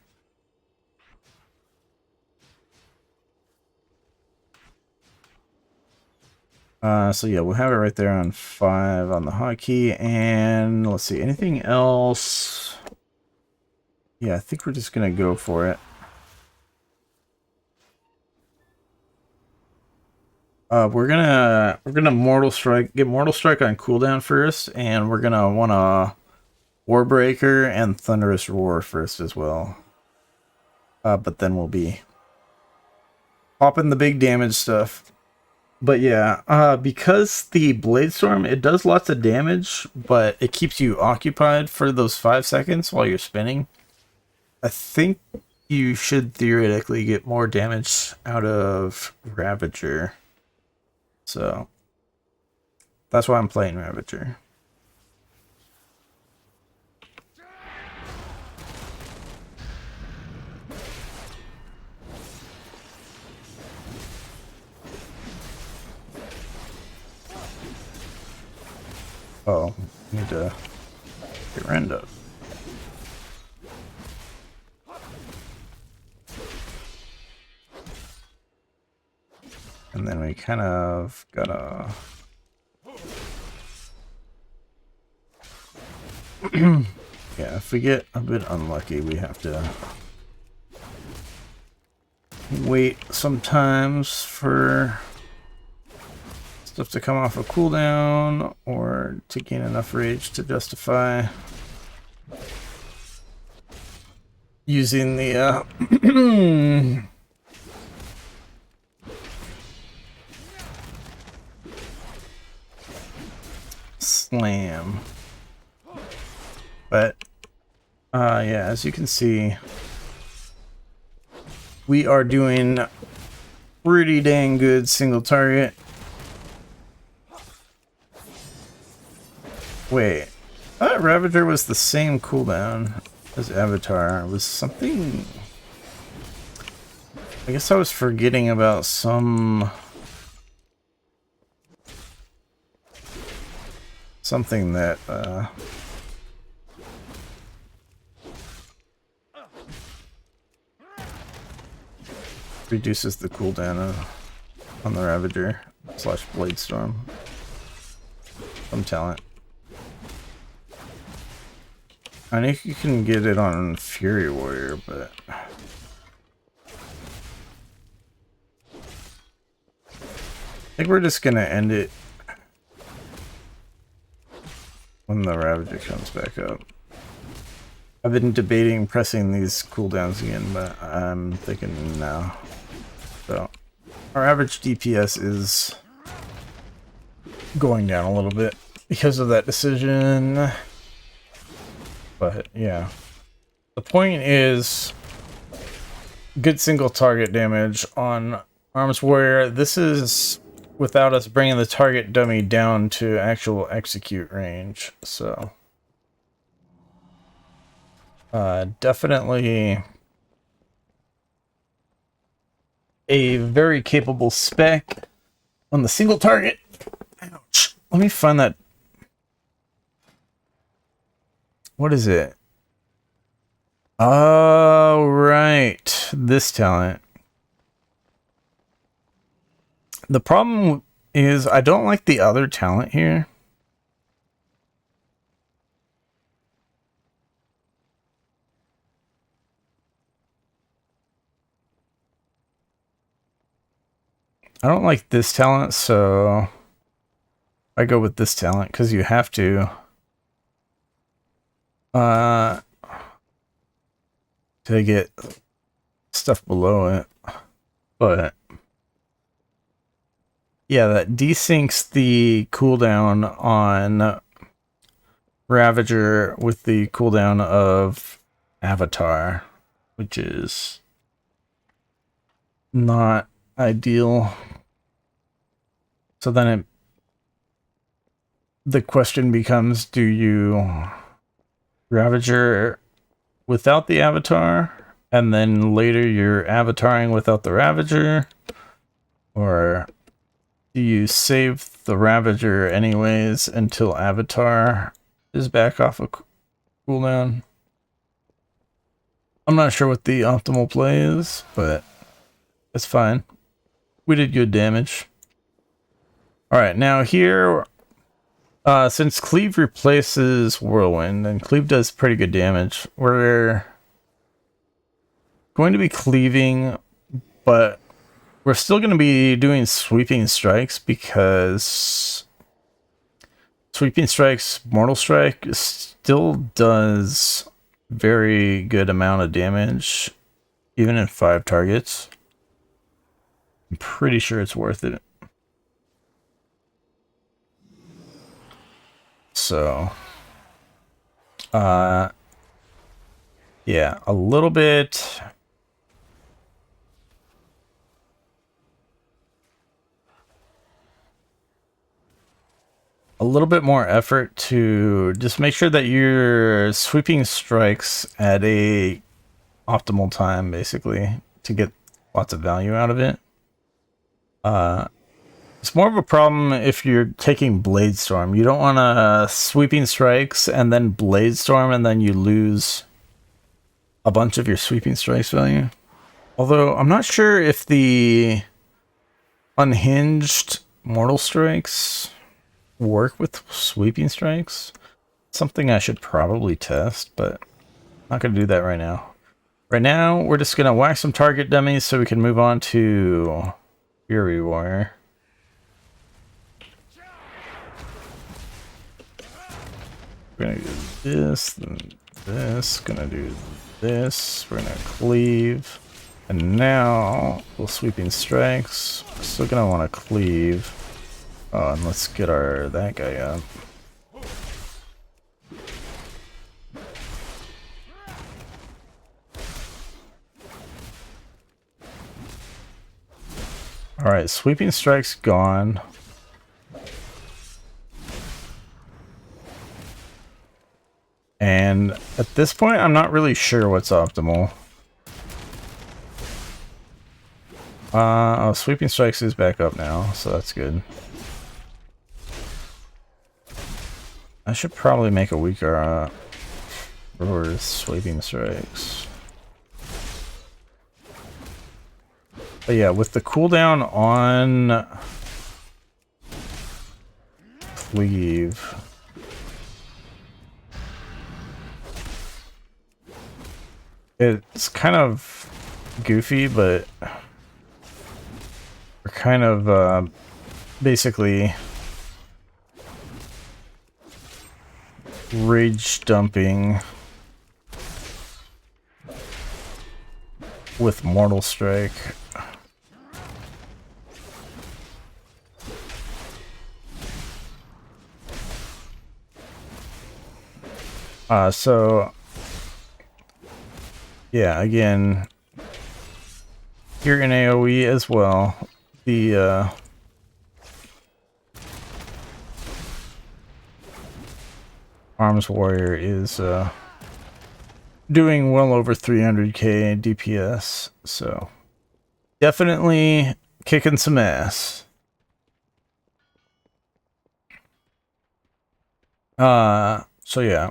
So yeah, we'll have it right there on 5 on the hotkey. And let's see, anything else? Yeah, I think we're just gonna go for it. We're gonna Mortal Strike, get Mortal Strike on cooldown first, and we're gonna wanna Warbreaker and Thunderous Roar first as well. But then we'll be popping the big damage stuff. But yeah, because the Blade Storm, it does lots of damage, but it keeps you occupied for those 5 seconds while you're spinning. I think you should theoretically get more damage out of Ravager. So that's why I'm playing Ravager. Oh, need to get Rend up. And then we kind of gotta... yeah, if we get a bit unlucky, we have to wait sometimes for stuff to come off a cooldown or to gain enough rage to justify using the slam. But yeah, as you can see, we are doing pretty dang good single target. Wait, I thought Ravager was the same cooldown as Avatar. It was something... I guess I was forgetting about something that reduces the cooldown on the Ravager / Blade Storm from talent. I think you can get it on Fury Warrior, but I think we're just gonna end it when the Ravager comes back up. I've been debating pressing these cooldowns again, but I'm thinking no. So our average DPS is going down a little bit because of that decision. But yeah, the point is good single target damage on Arms Warrior. This is without us bringing the target dummy down to actual execute range. So definitely a very capable spec on the single target. Ouch. Let me find that. What is it? Oh, right. This talent. The problem is I don't like the other talent here. I don't like this talent, so I go with this talent because you have to. To get stuff below it. But yeah, that desyncs the cooldown on Ravager with the cooldown of Avatar, which is not ideal. So then the question becomes, do you Ravager without the Avatar, and then later you're avataring without the Ravager? Or do you save the Ravager anyways until Avatar is back off of cooldown? I'm not sure what the optimal play is, but it's fine. We did good damage. Alright, now here, since Cleave replaces Whirlwind, and Cleave does pretty good damage, we're going to be cleaving, but we're still going to be doing Sweeping Strikes because Sweeping Strikes, Mortal Strike still does very good amount of damage, even in 5 targets. I'm pretty sure it's worth it. So, yeah, a little bit. A little bit more effort to just make sure that you're sweeping strikes at a optimal time, basically, to get lots of value out of it. It's more of a problem if you're taking Blade Storm. You don't want to sweeping strikes and then Blade Storm and then you lose a bunch of your sweeping strikes value. Although I'm not sure if the unhinged Mortal Strikes work with sweeping strikes. Something I should probably test, but I'm not going to do that right now. Right now, we're just going to whack some target dummies so we can move on to Fury Warrior. We're going to do this, then this, gonna do this, we're going to cleave. And now, we'll sweeping strikes. Still going to want to cleave. Oh, and let's get that guy up. Alright, sweeping strike's gone. And at this point, I'm not really sure what's optimal. Oh, sweeping strikes is back up now, so that's good. I should probably make a weaker for sweeping strikes. But yeah, with the cooldown on Cleave, it's kind of goofy, but we're kind of basically rage dumping with Mortal Strike. So yeah, again, here in AoE as well, the Arms Warrior is doing well over 300k DPS, so definitely kicking some ass. So yeah,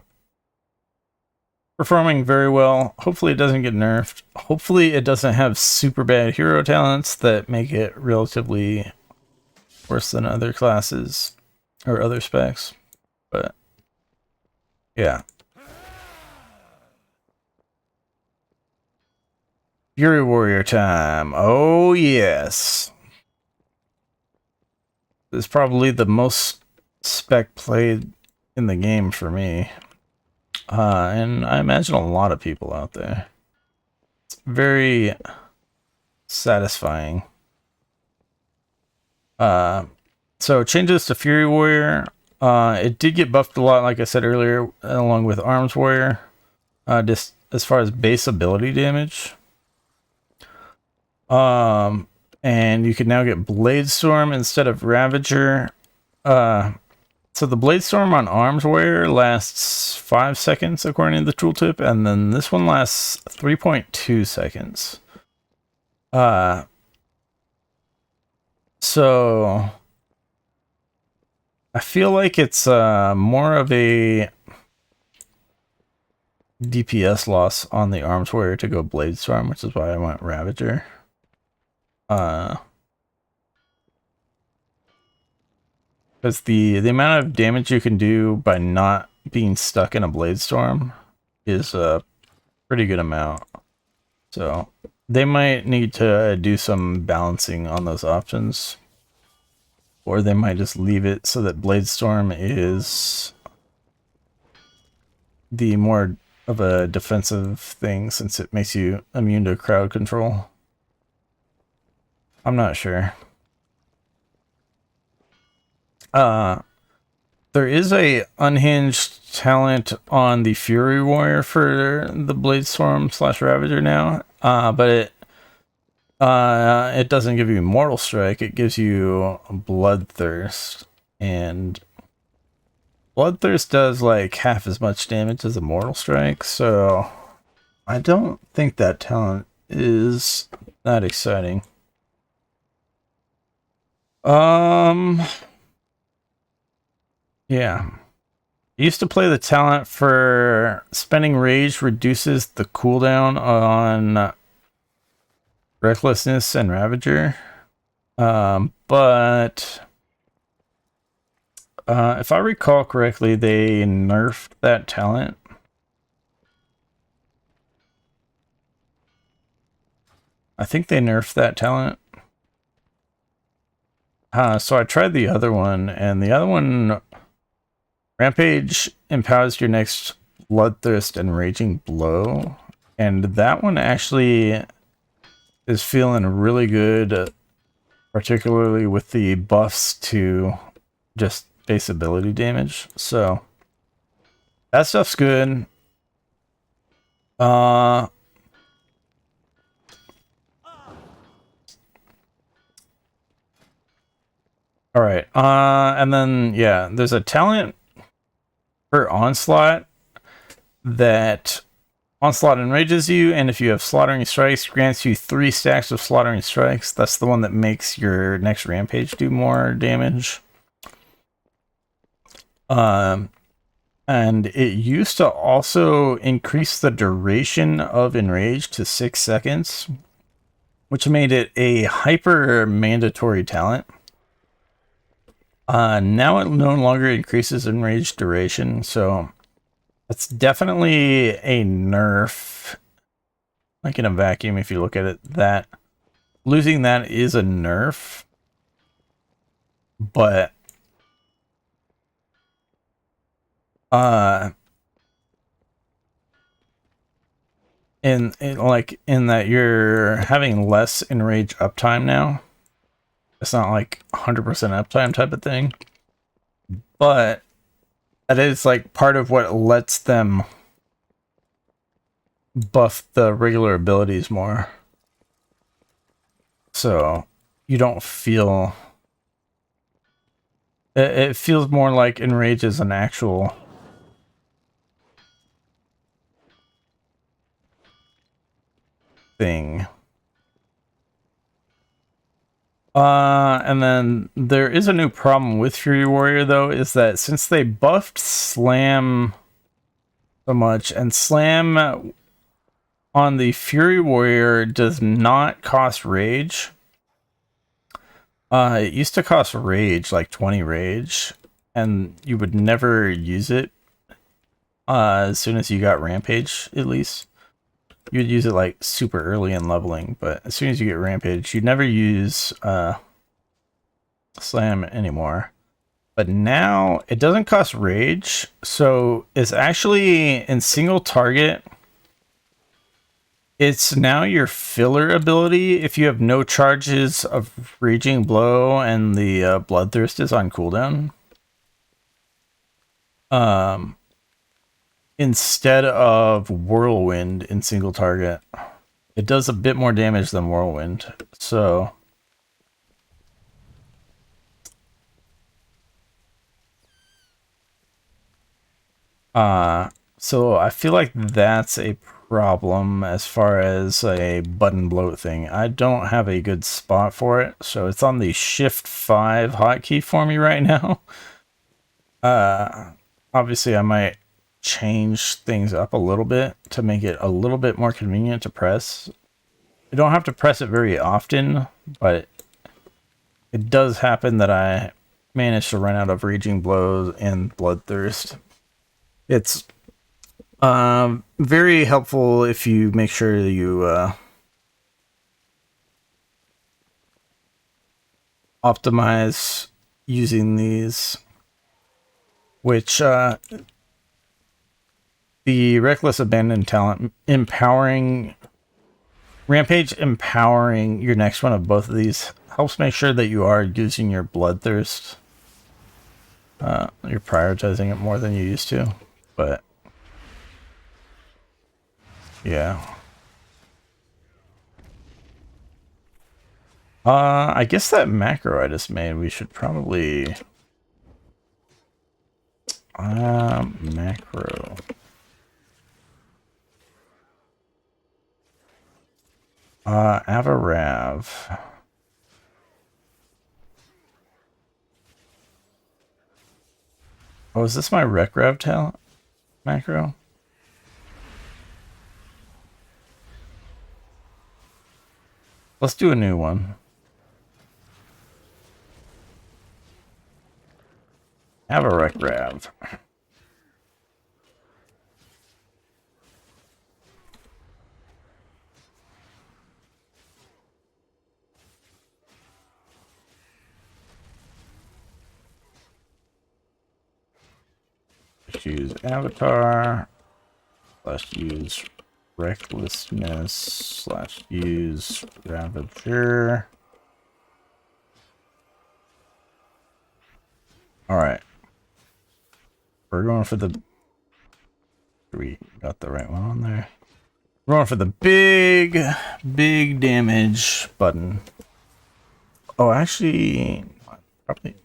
performing very well. Hopefully it doesn't get nerfed. Hopefully it doesn't have super bad hero talents that make it relatively worse than other classes or other specs. But yeah. Fury Warrior time. Oh yes. is probably the most spec played in the game for me. And I imagine a lot of people out there. It's very satisfying. So changes to Fury Warrior. It did get buffed a lot, like I said earlier, along with Arms Warrior. Just as far as base ability damage. And you can now get Blade Storm instead of Ravager. So the Blade Storm on Arms Warrior lasts 5 seconds according to the tooltip, and then this one lasts 3.2 seconds. So I feel like it's more of a DPS loss on the Arms Warrior to go Blade Storm, which is why I went Ravager. Because the amount of damage you can do by not being stuck in a Blade Storm is a pretty good amount. So they might need to do some balancing on those options. Or they might just leave it so that Blade Storm is the more of a defensive thing, since it makes you immune to crowd control. I'm not sure. There is a unhinged talent on the Fury Warrior for the Blade Storm / Ravager now, but it doesn't give you Mortal Strike. It gives you Bloodthirst, and Bloodthirst does like half as much damage as a Mortal Strike, so I don't think that talent is that exciting. Yeah. I used to play the talent for spending rage reduces the cooldown on Recklessness and Ravager. But if I recall correctly, they nerfed that talent. I think they nerfed that talent. So I tried the other one, and the other one, Rampage, empowers your next Bloodthirst and Raging Blow, and that one actually is feeling really good, particularly with the buffs to just base ability damage. So that stuff's good. All right. And then, yeah, there's a talent for Onslaught that Onslaught enrages you, and if you have Slaughtering Strikes, grants you 3 stacks of Slaughtering Strikes. That's the one that makes your next Rampage do more damage. And it used to also increase the duration of Enrage to 6 seconds, which made it a hyper mandatory talent. Now it no longer increases Enrage duration, so that's definitely a nerf. Like in a vacuum, if you look at it, that losing that is a nerf, but in that you're having less Enrage uptime now. It's not like 100% uptime type of thing, but that is like part of what lets them buff the regular abilities more. So you don't feel... It feels more like Enrage is an actual thing. And then there is a new problem with Fury Warrior, though, is that since they buffed Slam so much, and Slam on the Fury Warrior does not cost Rage. It used to cost Rage, like 20 Rage, and you would never use it as soon as you got Rampage, at least. You would use it like super early in leveling, but as soon as you get Rampage, you'd never use slam anymore. But now it doesn't cost rage, so it's actually in single target. It's now your filler ability if you have no charges of Raging Blow and the Bloodthirst is on cooldown. Instead of Whirlwind in single target. It does a bit more damage than Whirlwind, so... So I feel like that's a problem as far as a button bloat thing. I don't have a good spot for it, so it's on the Shift 5 hotkey for me right now. Obviously I might change things up a little bit to make it a little bit more convenient to press. You don't have to press it very often, but it does happen that I manage to run out of Raging Blows and Bloodthirst. It's very helpful if you make sure that you optimize using these, which the Reckless Abandon talent empowering Rampage empowering your next one of both of these helps make sure that you are using your Bloodthirst. You're prioritizing it more than you used to, but yeah. I guess that macro I just made, we should probably macro. Avarav. Oh, is this my Rekrav talent macro? Let's do a new one. Avarav. Let's use avatar. Let's use recklessness. Let's use ravager. All right. We're going for the... We got the right one on there. We're going for the big damage button. Oh, actually, probably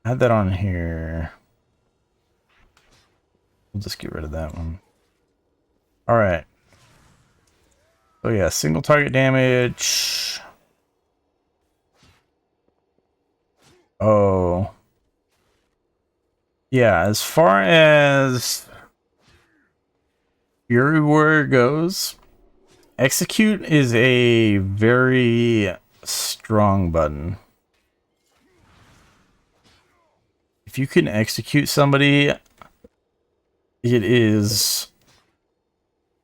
add that on here. We'll just get rid of that one. All right. So yeah, single target damage. Oh. Yeah, as far as Fury Warrior goes, Execute is a very strong button. If you can execute somebody, it is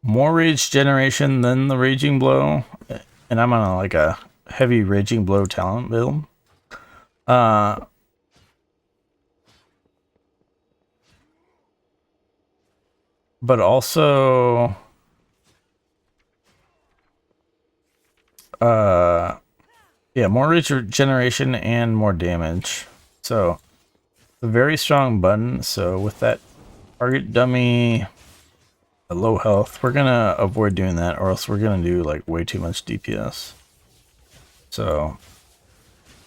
more rage generation than the Raging Blow, and I'm on like a heavy Raging Blow talent build. But also, yeah, more rage generation and more damage. So, it's a very strong button. So with that target dummy at low health, we're gonna avoid doing that, or else we're gonna do like way too much DPS. So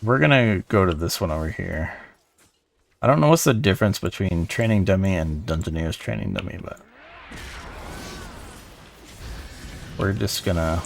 we're gonna go to this one over here. I don't know what's the difference between training dummy and Dungeoneer's training dummy, but we're just gonna...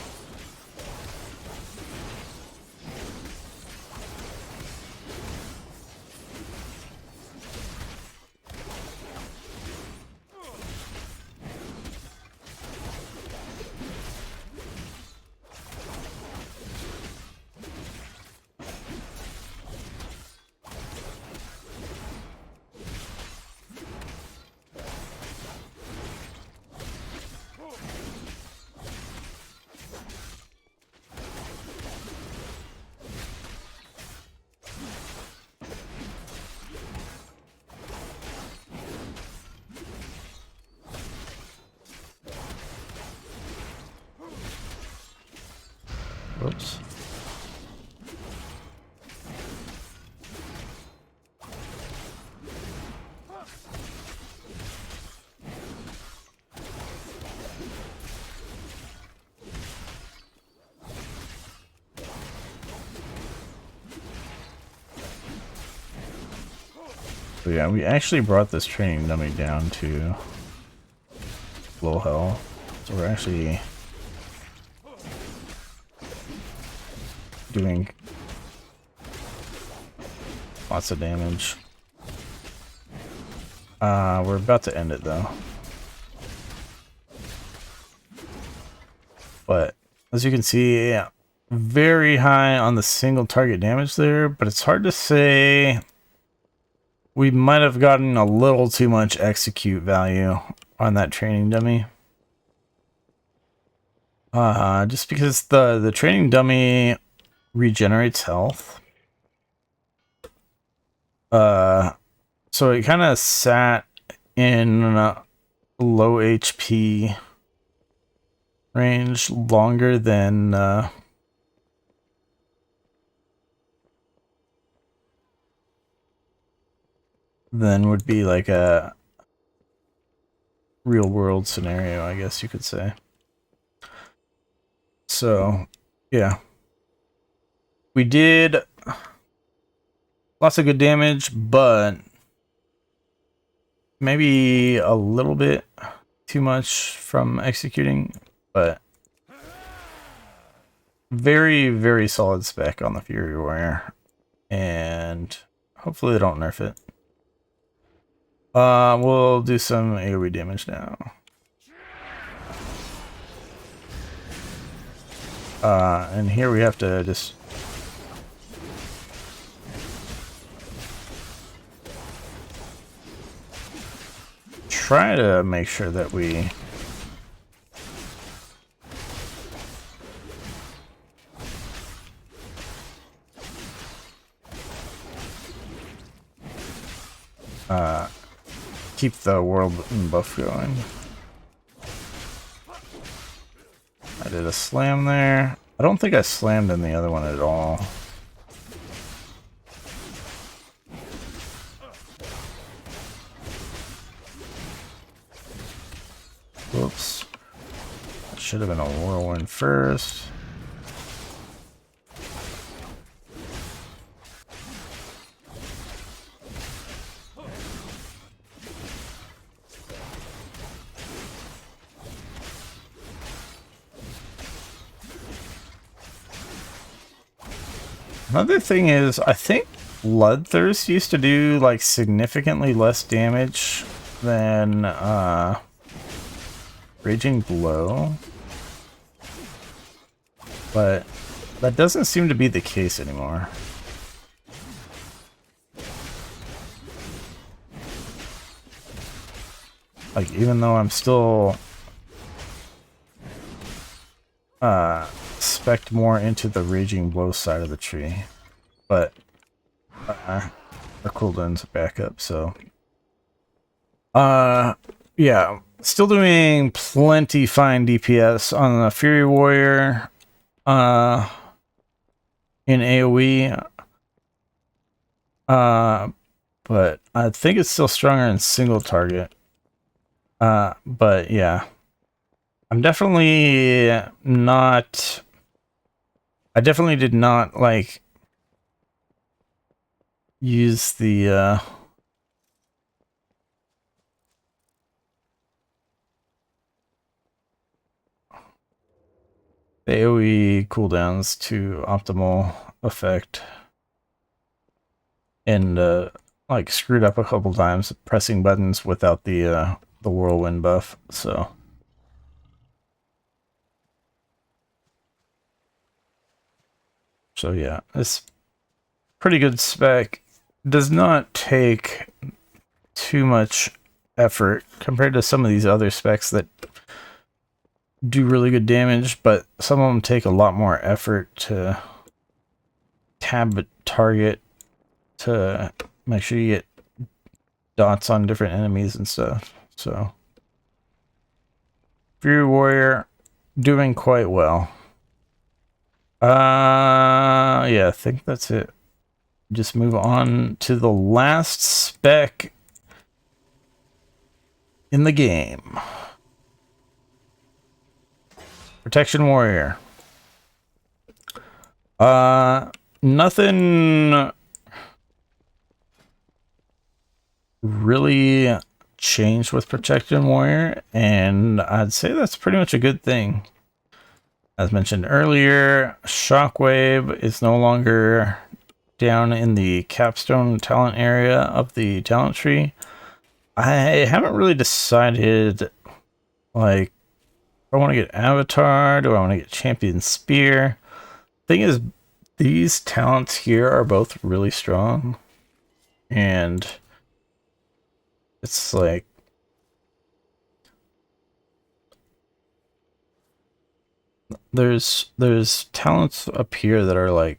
Whoops. But yeah, we actually brought this training dummy down to low health. So we're actually doing lots of damage. We're about to end it though. But as you can see, yeah, very high on the single target damage there, but it's hard to say. We might have gotten a little too much execute value on that training dummy. Just because the training dummy regenerates health. So it kind of sat in low HP range longer than would be like a real world scenario, I guess you could say. So, yeah. We did lots of good damage, but maybe a little bit too much from executing, but very, very solid spec on the Fury Warrior. And hopefully they don't nerf it. We'll do some AoE damage now. And here we have to just try to make sure that we keep the world buff going. I did a slam there. I don't think I slammed in the other one at all. Whoops. That should have been a whirlwind first. Another thing is, I think Bloodthirst used to do like significantly less damage than Raging Blow, but that doesn't seem to be the case anymore. Like, even though I'm still spec'd more into the Raging Blow side of the tree, but our cooldown's back up, so yeah, still doing plenty fine DPS on the Fury Warrior in AoE, but I think it's still stronger in single target. But yeah, I'm definitely not. I definitely did not like use the AoE cooldowns to optimal effect, and like screwed up a couple times pressing buttons without the whirlwind buff. So yeah, it's pretty good spec. Does not take too much effort compared to some of these other specs that do really good damage, but some of them take a lot more effort to tab a target to make sure you get dots on different enemies and stuff. So Fury Warrior doing quite well. Yeah, I think that's it. Just move on to the last spec in the game. Protection Warrior. Nothing really changed with Protection Warrior, and I'd say that's pretty much a good thing. As mentioned earlier, Shockwave is no longer down in the capstone talent area of the talent tree. I haven't really decided, like, do I want to get Avatar? Do I want to get Champion Spear? Thing is, these talents here are both really strong, and it's like there's talents up here that are like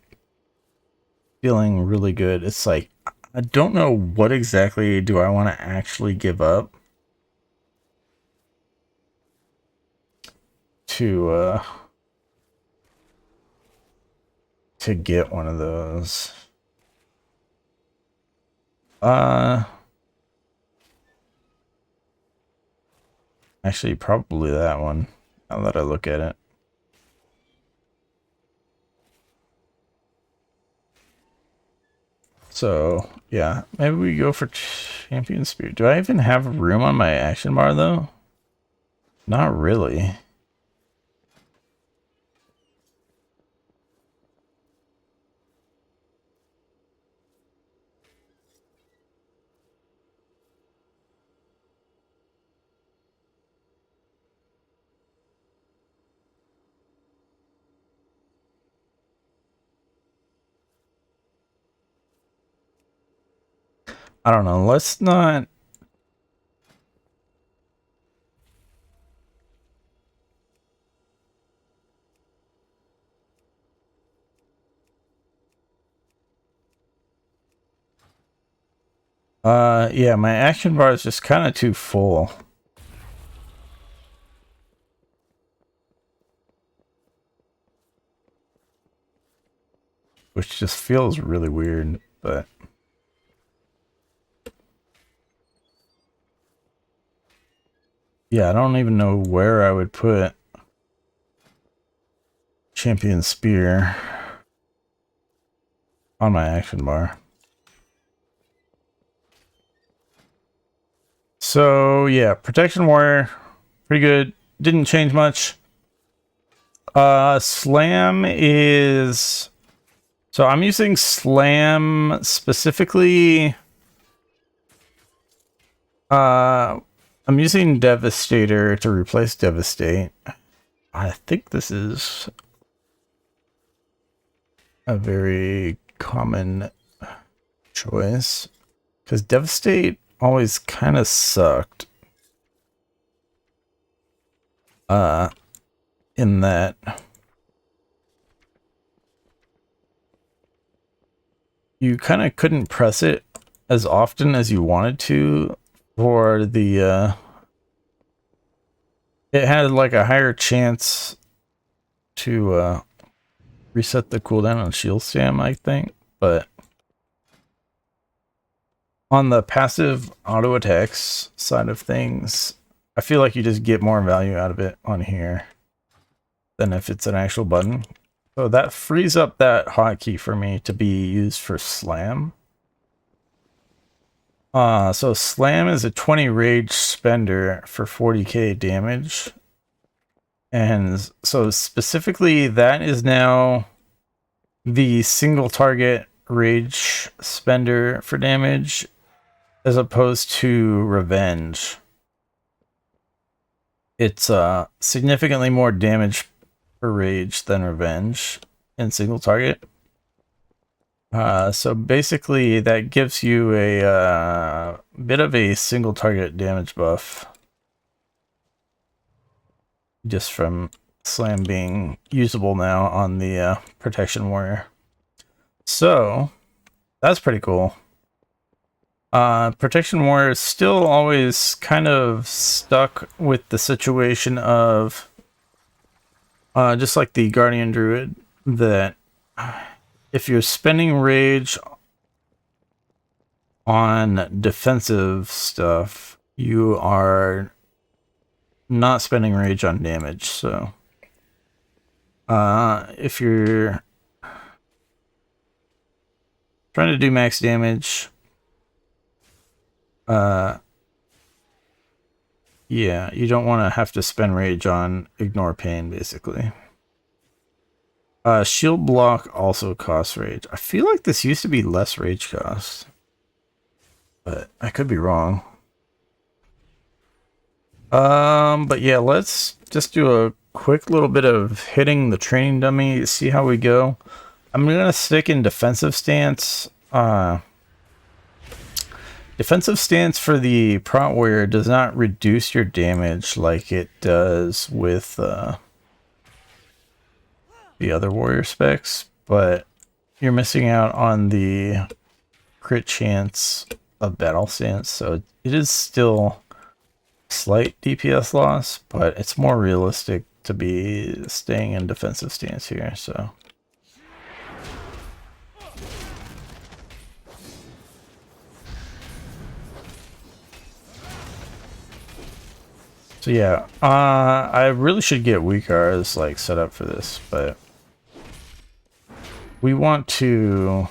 feeling really good. It's like I don't know what exactly do I want to actually give up to get one of those. Actually probably that one, now that I look at it. So, yeah, maybe we go for Champion Spear. Do I even have room on my action bar, though? Not really. I don't know. Let's not... yeah, my action bar is just kind of too full. Which just feels really weird, but... yeah, I don't even know where I would put Champion Spear on my action bar. So, yeah, Protection Warrior, pretty good. Didn't change much. Slam is... so I'm using Slam specifically... I'm using Devastator to replace Devastate. I think this is a very common choice, because Devastate always kind of sucked. In that you kind of couldn't press it as often as you wanted to for the it had like a higher chance to reset the cooldown on shield stam, I think, but on the passive auto attacks side of things, I feel like you just get more value out of it on here than if it's an actual button. So that frees up that hotkey for me to be used for Slam. So Slam is a 20 rage spender for 40k damage. And so specifically that is now the single target rage spender for damage, as opposed to Revenge. It's significantly more damage per rage than Revenge in single target. So basically that gives you a bit of a single target damage buff just from Slam being usable now on the Protection Warrior. So that's pretty cool. Protection Warrior is still always kind of stuck with the situation of just like the Guardian Druid, that if you're spending rage on defensive stuff, you are not spending rage on damage. So if you're trying to do max damage, yeah, you don't want to have to spend rage on ignore pain, basically. Shield block also costs rage. I feel like this used to be less rage cost, but I could be wrong. But yeah, let's just do a quick little bit of hitting the training dummy, see how we go. I'm gonna stick in defensive stance. Defensive stance for the Prot Warrior does not reduce your damage like it does with the other warrior specs, but you're missing out on the crit chance of battle stance, so it is still slight DPS loss, but it's more realistic to be staying in defensive stance here. So yeah, I really should get weakars like set up for this, but we want to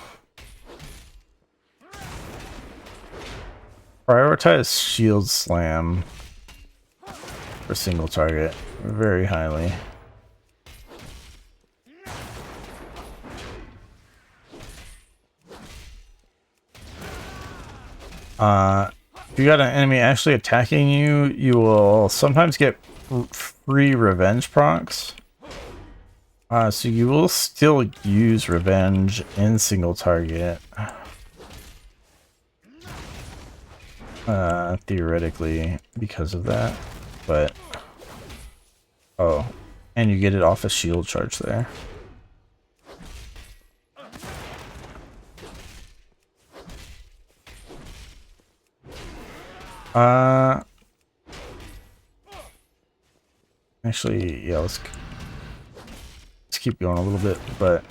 prioritize shield slam for single target very highly. If you got an enemy actually attacking you, you will sometimes get free revenge procs. So you will still use revenge in single target. Theoretically, because of that, but oh, and you get it off a shield charge there. Actually, yeah, let's keep going a little bit, but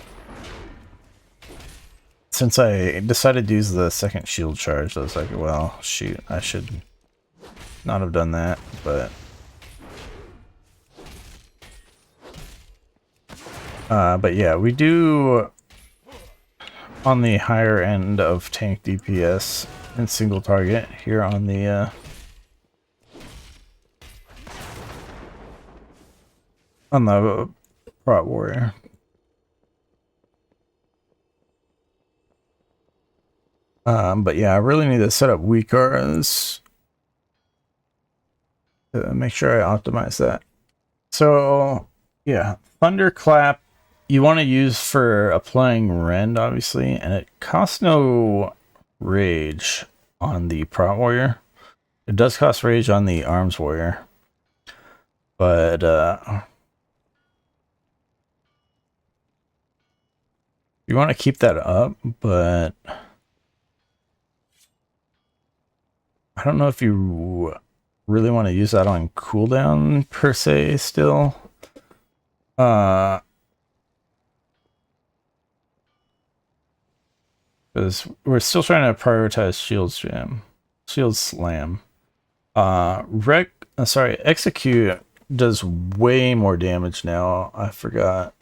since I decided to use the second shield charge, I was like, well, shoot, I should not have done that, but yeah, we do on the higher end of tank DPS and single target here on the Prot Warrior. But yeah, I really need to set up weakars to make sure I optimize that. So yeah, Thunderclap you want to use for applying rend, obviously, and it costs no rage on the Prot Warrior. It does cost rage on the Arms Warrior, but you want to keep that up, but I don't know if you really want to use that on cooldown per se still. Because we're still trying to prioritize shield slam. Execute does way more damage now. I forgot.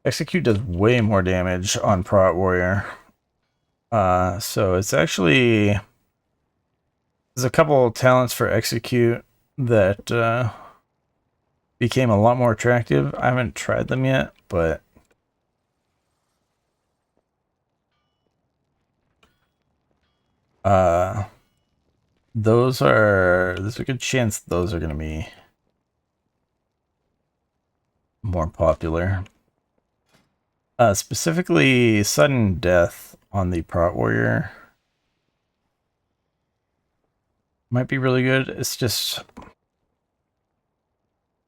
Execute does way more damage on Prot Warrior. So it's actually there's a couple talents for Execute that became a lot more attractive. I haven't tried them yet, but there's a good chance those are going to be more popular. Specifically, sudden death on the Prot Warrior might be really good. It's just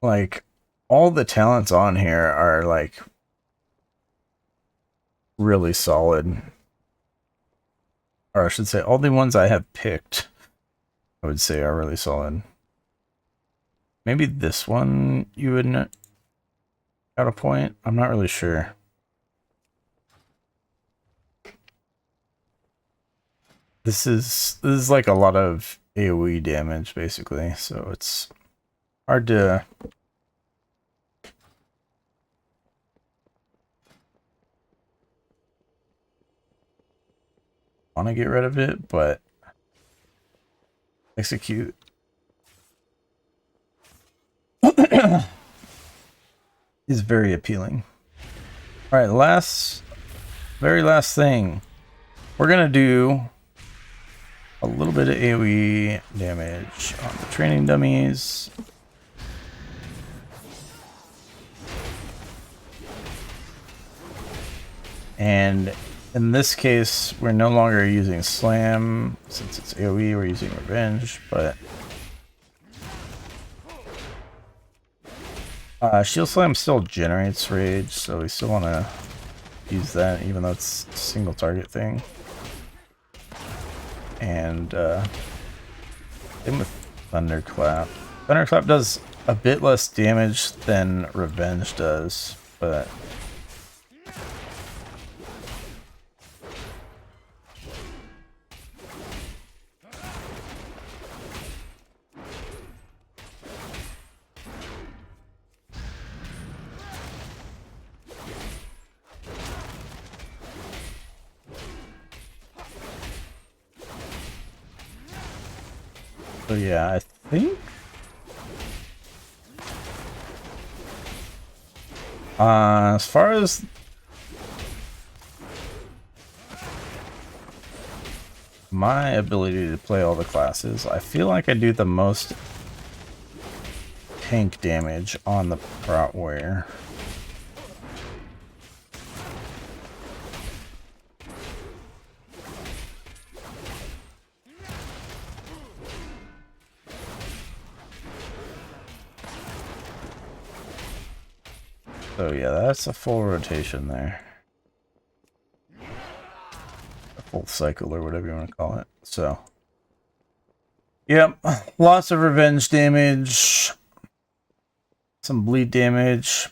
like all the talents on here are like really solid. Or I should say all the ones I have picked, I would say are really solid. Maybe this one you wouldn't. at a point. I'm not really sure. This is like a lot of AoE damage basically, so it's hard to want to get rid of it, but execute is very appealing. All right, very last thing. We're gonna do a little bit of AoE damage on the training dummies. And in this case, we're no longer using Slam. Since it's AoE, we're using Revenge, but Shield Slam still generates Rage, so we still want to use that, even though it's a single target thing. And same with Thunderclap. Thunderclap does a bit less damage than Revenge does, but so yeah, I think as far as my ability to play all the classes, I feel like I do the most tank damage on the Prot Warrior. So yeah, that's a full rotation there. A full cycle or whatever you want to call it. So, yep, lots of revenge damage. Some bleed damage.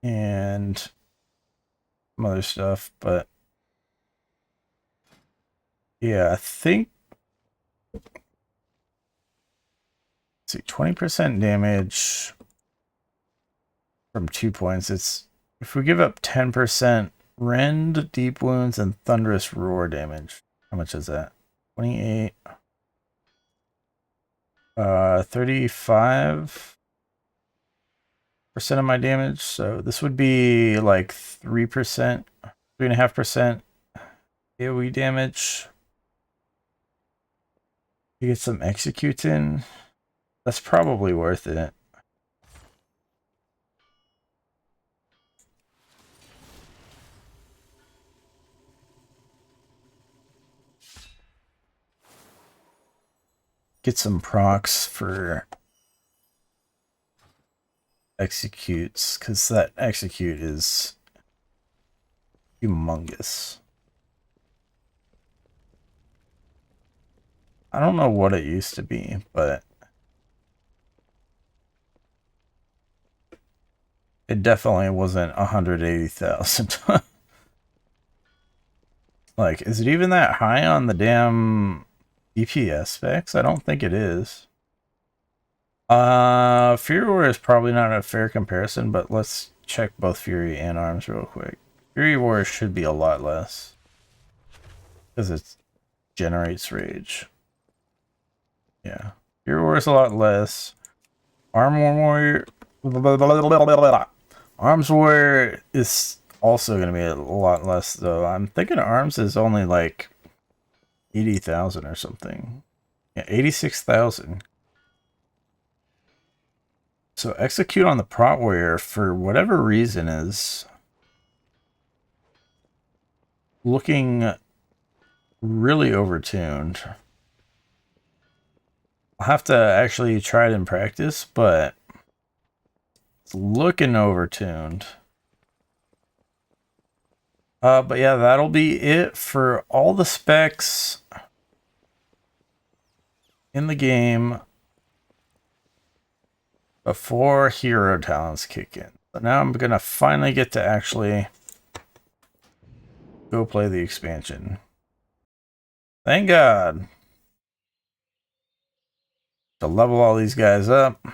And some other stuff, but yeah, I think, let's see, 20% damage from 2 points. It's if we give up 10% rend, deep wounds, and thunderous roar damage. How much is that? 28. 35% of my damage. So this would be like 3%, 3.5% AoE damage. You get some executes in. That's probably worth it. Get some procs for executes, because that execute is humongous. I don't know what it used to be, but it definitely wasn't 180,000. Like, is it even that high on the damn DPS specs? I don't think it is. Fury War is probably not a fair comparison, but let's check both Fury and Arms real quick. Fury War should be a lot less, because it generates rage. Yeah. Fury War is a lot less. Arms Warrior is also going to be a lot less, though. I'm thinking Arms is only like 80,000 or something. Yeah, 86,000. So execute on the Prot Warrior, for whatever reason, is looking really overtuned. I'll have to actually try it in practice, but it's looking overtuned. But yeah, that'll be it for all the specs in the game. before hero talents kick in. So now I'm gonna finally get to actually go play the expansion. Thank God. To level all these guys up.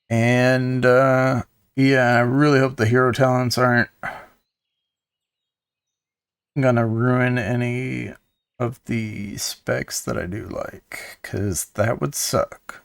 And yeah, I really hope the hero talents aren't gonna ruin any of the specs that I do like, because that would suck.